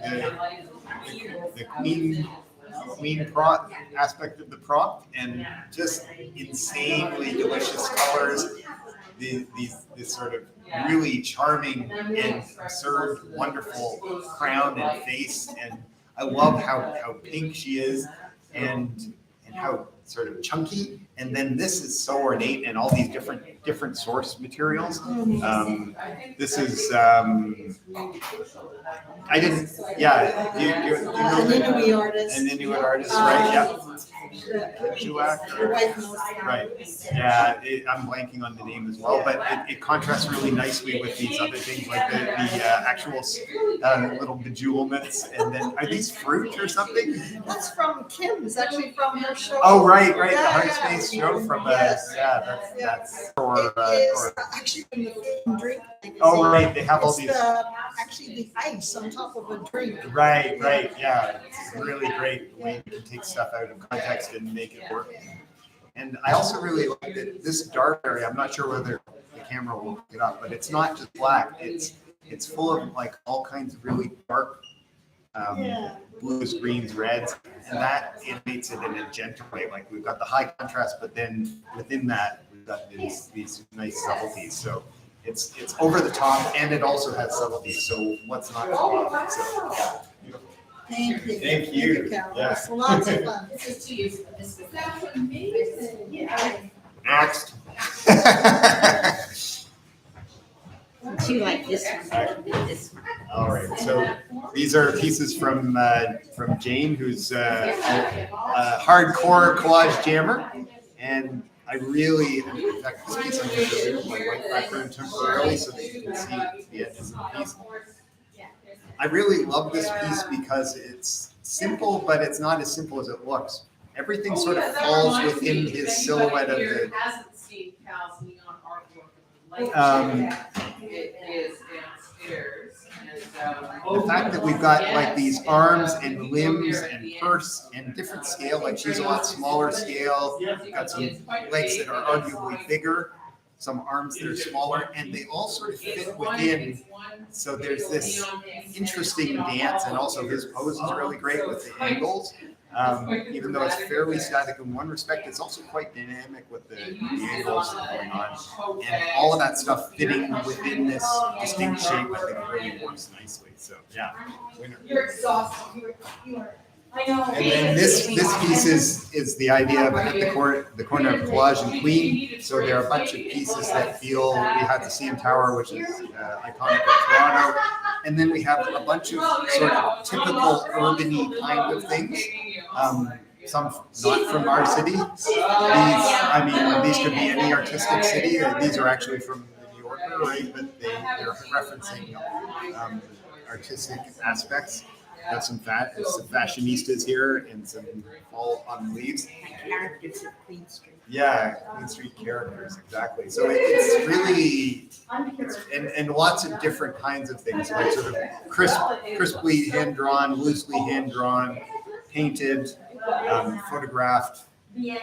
queen prop aspect of the prop, and just insanely delicious colors. This sort of really charming and absurd, wonderful crown and face, and I love how pink she is and how sort of chunky. And then this is so ornate and all these different source materials. This is you know An Inuit artist. an Inuit artist, right? Yeah. Juak. Your wife knows. Right. Yeah, I'm blanking on the name as well, but it contrasts really nicely with these other things like the actual little bejewelments. And then are these fruit or something? That's from Kim, it's actually from her show. Oh, right, the Yeah, Hard yeah. Space show from Yes. that's It is actually from the food and drink magazine. oh, right, they have all It's these. actually the ice on top of a drink. Right, yeah. It's really great the way you can take stuff out of context and make it work. And I also really like that this dark area, I'm not sure whether the camera will pick it up, but it's not just black, it's full of like all kinds of really dark blues, greens, reds, and that animates it in a gentle way. Like we've got the high contrast, but then within that we've got these nice subtleties. So it's over the top and it also has subtleties. So what's not to love? So yeah, beautiful. Thank you. Thank you. Carol. Yeah. It's lots of fun. This is to use, this is. That's amazing. Yeah. Next. Do you like this one? This one. All right, so these are pieces from Jane, who's a hardcore collage jammer, and I really, in fact, this piece I'm going to move my white background temporarily so that you can see the edges of the piece. I really love this piece because it's simple, but it's not as simple as it looks. Everything sort of falls within his silhouette of the. Hasn't seen Cal's neon artwork. It is downstairs. The fact that we've got like these arms and limbs and purse and different scale, like she's a lot smaller scale. We've got some legs that are arguably bigger, some arms that are smaller, and they all sort of fit within. So there's this interesting dance, and also his pose is really great with the angles. Even though it's fairly static in one respect, it's also quite dynamic with the angles that are going on. And all of that stuff fitting within this distinct shape, I think really works nicely. So yeah, winner. You're exhausted. You are. I know. And then this piece is the idea of at the corner of Collage Queen. So there are a bunch of pieces that feel we had the CN Tower, which is iconic of Toronto. And then we have a bunch of sort of typical urban-y kind of things. Some not from our city. These could be any artistic city. These are actually from the New Yorker, right? But they're referencing artistic aspects. Got some fashionistas here and some fall on leaves. Characters of Queen Street. Yeah, Queen Street characters, exactly. So it's really, and lots of different kinds of things, like sort of crisply hand-drawn, loosely hand-drawn, painted, photographed. And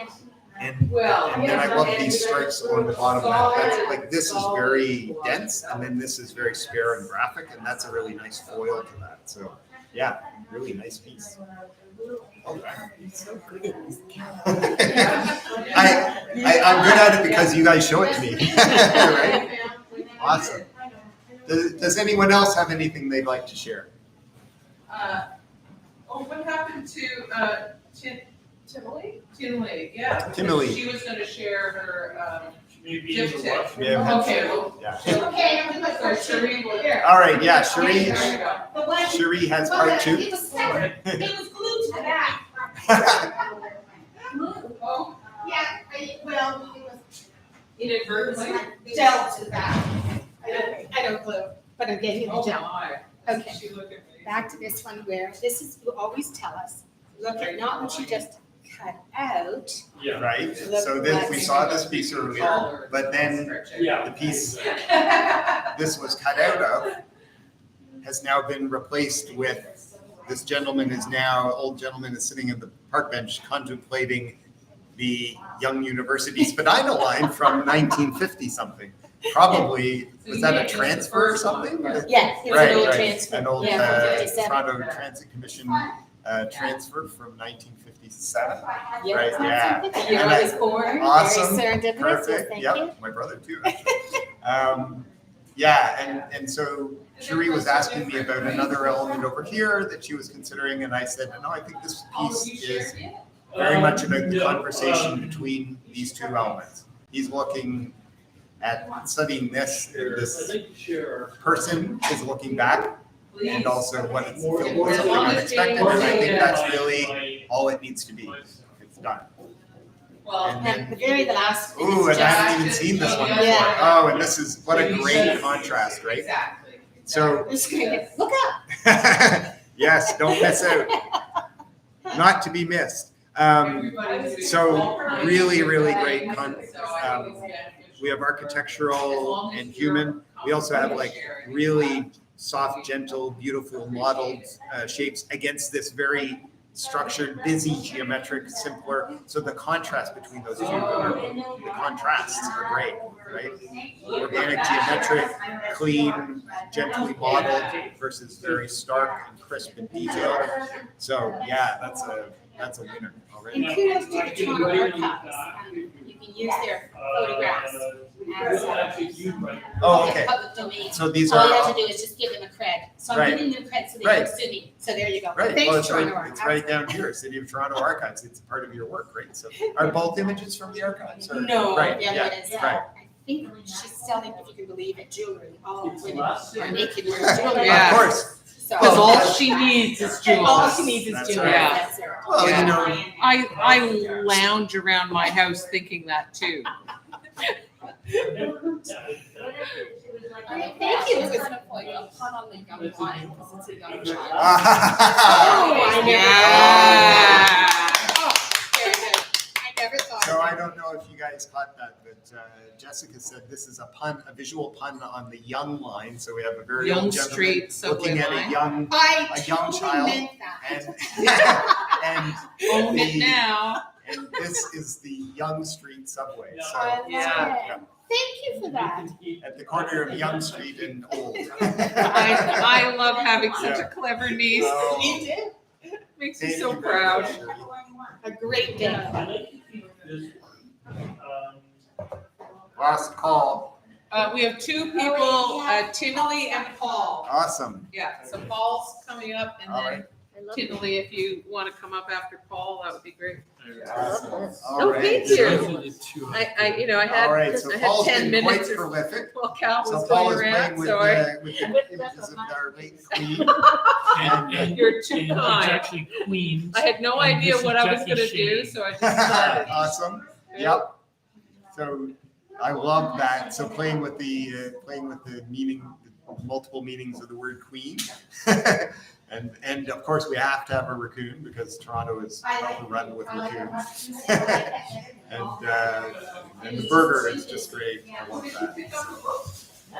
then I love these stripes along the bottom. That's like, this is very dense, and then this is very spare and graphic, and that's a really nice foil to that. So yeah, really nice piece. Okay. You're so good at this, Carol. I'm good at it because you guys show it to me, right? Awesome. Does anyone else have anything they'd like to share? What happened to Timely? Timely, yeah. Timely. She was gonna share her Maybe gift in the tip. left. Yeah. Okay, well, Yeah. Okay, I'm gonna so Cherie will hear. All right, yeah, Cherie There you go. The one, Cherie has well, part two. it was separate. It was glued to the back. Oh, Yeah, well, it was inadvertently? gel to the back. I don't glue, but I'm getting the Oh gel. my. Okay. She looked at me. Back to this one where, this is, you always tell us, look at not what you just cut out. Yeah. Right, so then we saw this piece earlier, but then Yeah. the piece this was cut out of has now been replaced with this gentleman old gentleman is sitting at the park bench contemplating the Young University Spadina line from 1950 something. Probably, was that a transfer or something? Yes, it was Right, an old right. transfer. An old Yeah, from 57. Toronto Transit Commission transfer from 1957. Yeah, Right, yeah. The year And I I- was born, Awesome, very serendipitous, so Perfect, thank you. yep, my brother too, actually. Yeah, and so Cherie was asking me about another element over here that she was considering, and I said, no, I think this piece is very much about the conversation between these two elements. He's looking at studying this person is looking back, and also what it's filled with something unexpected, and I think that's really all it needs to be. It's done. And the very last one Ooh, is and I haven't even just. seen this one before. Yeah. Oh, and this is, what a great contrast, right? Exactly. So, It's great. Look up. yes, don't miss out. Not to be missed. So really, really great. We have architectural and human. We also have like really soft, gentle, beautiful modeled shapes against this very structured, busy, geometric, simpler. So the contrast between those two, the contrasts are great, right? Organic, geometric, clean, gently modeled versus very stark and crisp and detailed. So yeah, that's a winner already. And kudos to the Toronto Archives. You can use their photographs as Oh, okay. public domain. So these All you are have to do is just give them a cred. So I'm Right. giving them cred so they Right. don't sue me. So there you go. right. Thanks, Well, it's Toronto right. It's Archives. right down here, City of Toronto Archives. It's a part of your work, right? So are both images from the archives? Or? No, Right. the other Yeah. one is, Right. I think she's selling, if you can believe it, jewelry. All women are naked wearing jewelry. Yeah. Of course. So Because all she needs is jewels. all she needs is That's jewelry. right. That's it. Well, Yeah. you know, I lounge around my house thinking that too. Thank you. It was a pun on the young wine because it's a young child. oh, Very good. I never thought. So I don't know if you guys caught that, but Jessica said this is a visual pun on the young line. So we have a very Young old gentleman Street subway looking at line. a young I young totally child meant that. and Own it now. and this is the Young Street subway. So I love Yeah. it. Thank you for that. at the corner of Young Street and Old. I love having such a clever niece. Oh, You did. Makes me thank so you very proud. much, Shirley. A great day. Last call. We have two people, Tinley and Paul. Awesome. Yeah, so Paul's coming up and All then right. Tinley, if you want to come up after Paul, that would be great. Awesome. All Oh, right. thank you. I had, All right. So I had Paul's 10 been minutes quite or prolific. well, Cal So was Paul going is playing around, with so the images of our late queen. And, you're too It's kind. actually Queens. I had no And idea this is what I was Jackie gonna do, Shane. so I just started. awesome. Yep. So I love that. So playing with the meaning, the multiple meanings of the word queen. And of course we have to have a raccoon because Toronto is overrun with raccoons. and the burger is just great. I love that.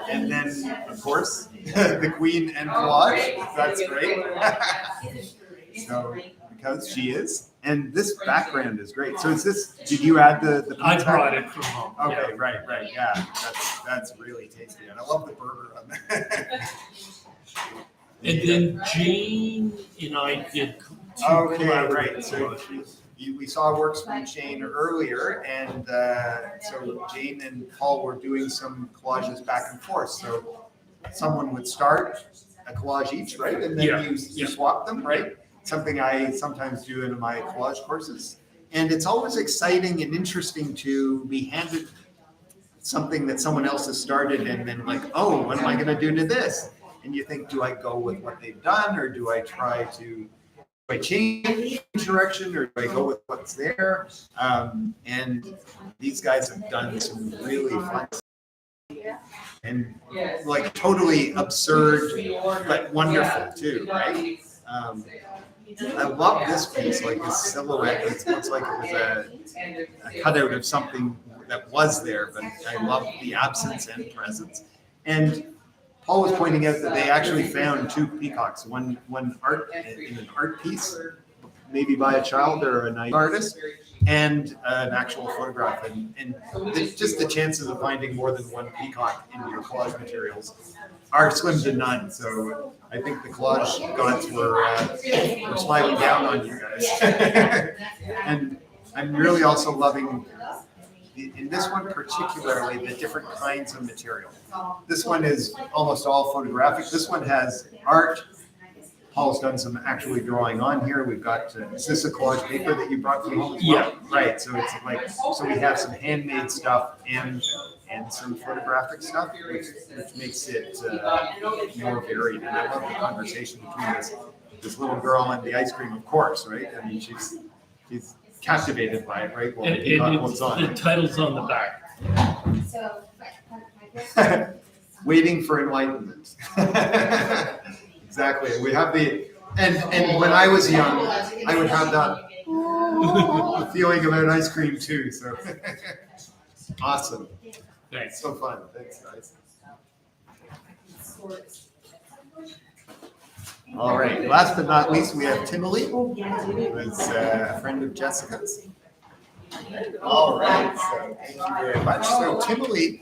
And then of course the queen and collage. That's great. So because she is. And this background is great. So is this, did you add the I pizza? brought it from home. Okay, right, yeah. That's really tasty. And I love the burger on that. And then Jane and I did two Okay, collaborative right. So collages. we saw works from Shane earlier, and so Jane and Paul were doing some collages back and forth. So someone would start a collage each, right? And then Yeah, you yeah. swap them, right? Something I sometimes do in my collage courses. And it's always exciting and interesting to be handed something that someone else has started and then like, oh, what am I gonna do to this? And you think, do I go with what they've done, or do I try to, do I change direction, or do I go with what's there? And these guys have done some really fun and like totally absurd, but wonderful too, right? I love this piece, like this silhouette. It looks like it was a cutout of something that was there, but I love the absence and presence. And Paul was pointing out that they actually found two peacocks, one art in an art piece, maybe by a child or a nice artist, and an actual photograph. And just the chances of finding more than one peacock in your collage materials are slim to none. So I think the collage gods were smiling down on you guys. And I'm really also loving, in this one particularly, the different kinds of material. This one is almost all photographic. This one has art. Paul's done some actually drawing on here. We've got, is this a collage paper that you brought from home as well? Yeah. Right, so it's like, so we have some handmade stuff and some photographic stuff, which makes it more varied. And I love the conversation between this little girl and the ice cream, of course, right? I mean, she's captivated by it, right? Well, And the peacock was on. the title's on the back. So, I guess. Waiting for enlightenment. Exactly. We have and when I was young, I would have that feeling about ice cream too. So awesome. Thanks. So fun. Thanks, guys. All right. Last but not least, we have Timely, who is a friend of Jessica's. All right. So thank you very much. So Timely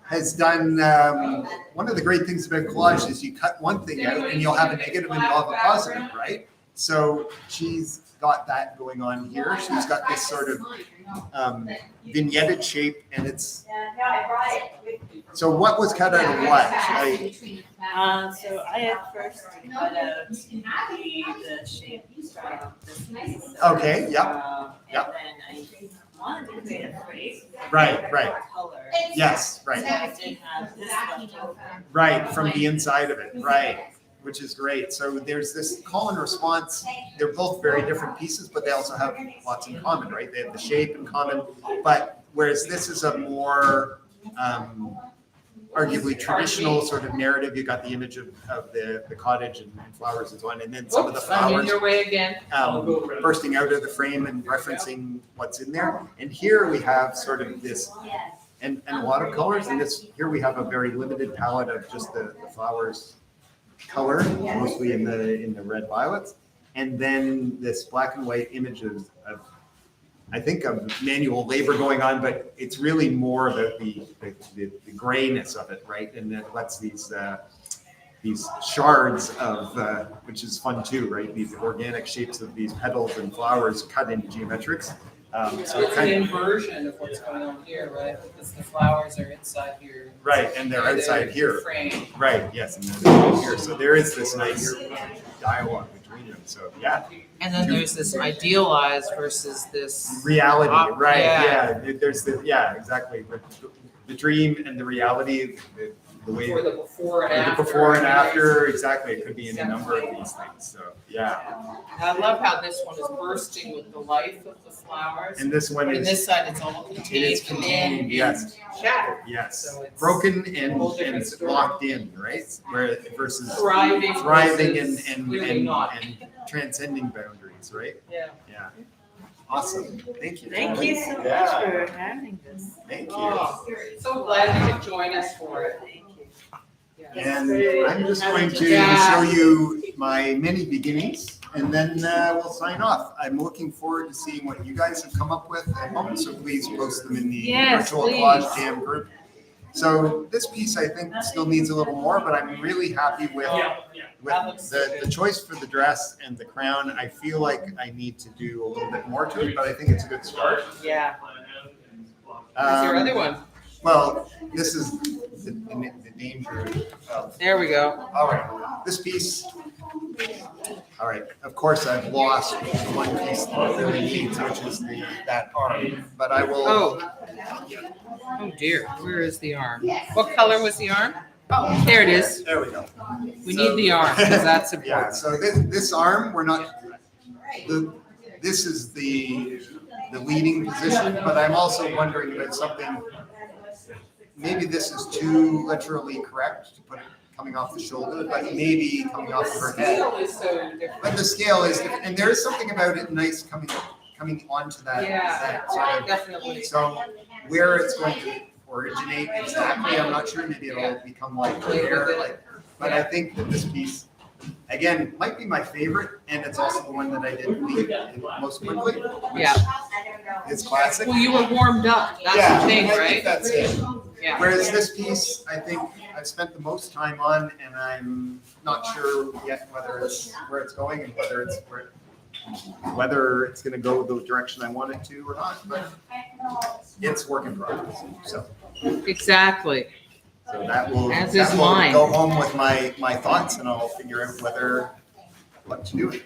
has done one of the great things about collage is you cut one thing out and you'll have a negative and you'll have a positive, right? So she's got that going on here. She's got this sort of vignetted shape, and it's. So what was cut out of what? So I had first cut out the shape from this piece. Okay, yep. And then I wanted to create a frame. Right. Color. Yes, right. So I did have this left over. Right, from the inside of it, right, which is great. So there's this call and response. They're both very different pieces, but they also have lots in common, right? They have the shape in common, but whereas this is a more arguably traditional sort of narrative. You got the image of the cottage and flowers and so on, and then some of the Oops, I'm in flowers your way again. bursting out of the frame and referencing what's in there. And here we have sort of this, and a lot of colors. And this here we have a very limited palette of just the flowers color, mostly in the red violets, and then this black and white image of I think of manual labor going on, but it's really more about the grayness of it, right? And it lets these shards of, which is fun too, right? These organic shapes of these petals and flowers cut into geometrics. So It's an inversion of what's going on here, right? Because the flowers are inside here. right, and they're outside here. Frame. Right, yes, and then here. So there is this nice dialogue between them. So yeah. And then there's this idealized versus this. Reality, right? Yeah. Yeah. There's exactly. The dream and the reality, the way For the before and after. the before and after, exactly. It could be in a number of these things. So yeah. I love how this one is bursting with the life of the flowers. And this one But on is this side, it's all it contained. is contained, yes. Shattered. Yes. So it's Broken a whole different and story. locked in, right? Where versus Thriving. thriving versus and clearly not. transcending boundaries, right? Yeah. Yeah. Awesome. Thank you. Thank you so much Yeah. for having this. Thank you. Oh, so glad you could join us for it. Thank you. And I'm just going to Yeah. show you my many beginnings, and then we'll sign off. I'm looking forward to seeing what you guys have come up with at home, so please post them in the Yes, virtual please. collage jam group. So this piece I think still needs a little more, but I'm really happy with That looks so the good. choice for the dress and the crown. I feel like I need to do a little bit more to it, but I think it's a good start. Yeah. Where's your other one? Well, this is the danger of. There we go. All right, this piece. All right, of course, I've lost one piece that it really needs, which is that arm, but I will. Oh dear, where is the arm? What color was the arm? Oh, there it is. There we go. We need the arm, because that's Yeah, important. so this arm, we're not, this is the leading position, but I'm also wondering about something. Maybe this is too literally correct to put it coming off the shoulder, but maybe coming off of her head. Scale is so different. But the scale is, and there is something about it nice coming onto that. Yeah, that sort of- definitely. So where it's going to originate exactly, I'm not sure. Maybe it'll become like later, but I think that this piece, again, might be my favorite, and it's also the one that I did leave most quickly. which Yeah. is classic. Well, you were warmed up, that's Yeah, the thing, I think right? that's it. Yeah. Whereas this piece, I think I've spent the most time on, and I'm not sure yet whether it's where it's going and whether it's going to go the direction I want it to or not. But it's work in progress. So Exactly. that will As is mine. go home with my thoughts, and I'll figure out what to do with it.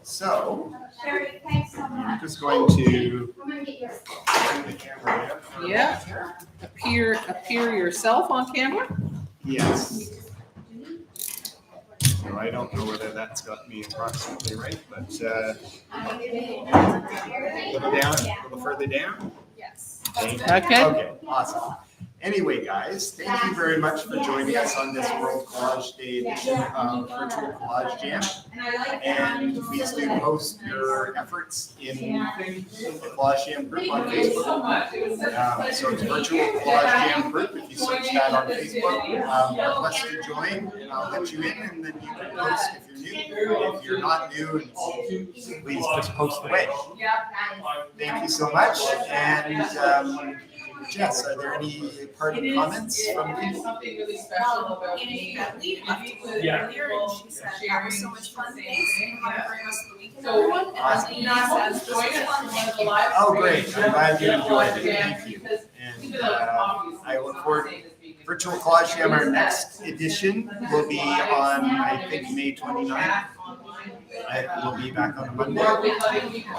So I'm just going to bring the camera in. Yeah. Appear yourself on camera? Yes. So I don't know whether that's got me approximately right, but a little further down. Yes. Thank you. Okay. Okay, awesome. Anyway, guys, thank you very much for joining us on this World Collage Day edition of Virtual Collage Jam. And please do post your efforts in the Collage Jam group on Facebook. So it's Virtual Collage Jam group. If you search that on Facebook, request to join, and I'll let you in, and then you can post if you're new. If you're not new, please just post away. Thank you so much. And Jess, are there any parting comments from you? Something really special about Annie Bentley left earlier and she said that was so much fun. Thanks. Have a great rest of the weekend, everyone. And Awesome. Lee says this was fun. Thank you. Oh, great. I'm glad you enjoyed it. Thank you. And I look forward to Virtual Collage Jam. Our next edition will be on, I think, May 29th. We'll be back on a Monday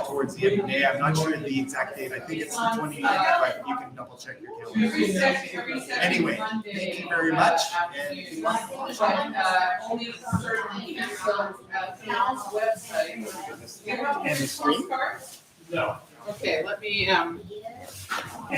towards the end of the day. I'm not sure the exact date. I think it's the 29th, but you can double check your calendar. Anyway, thank you very much. And good luck. Only certain, so, Cal's website. And the screen? No. Okay, let me,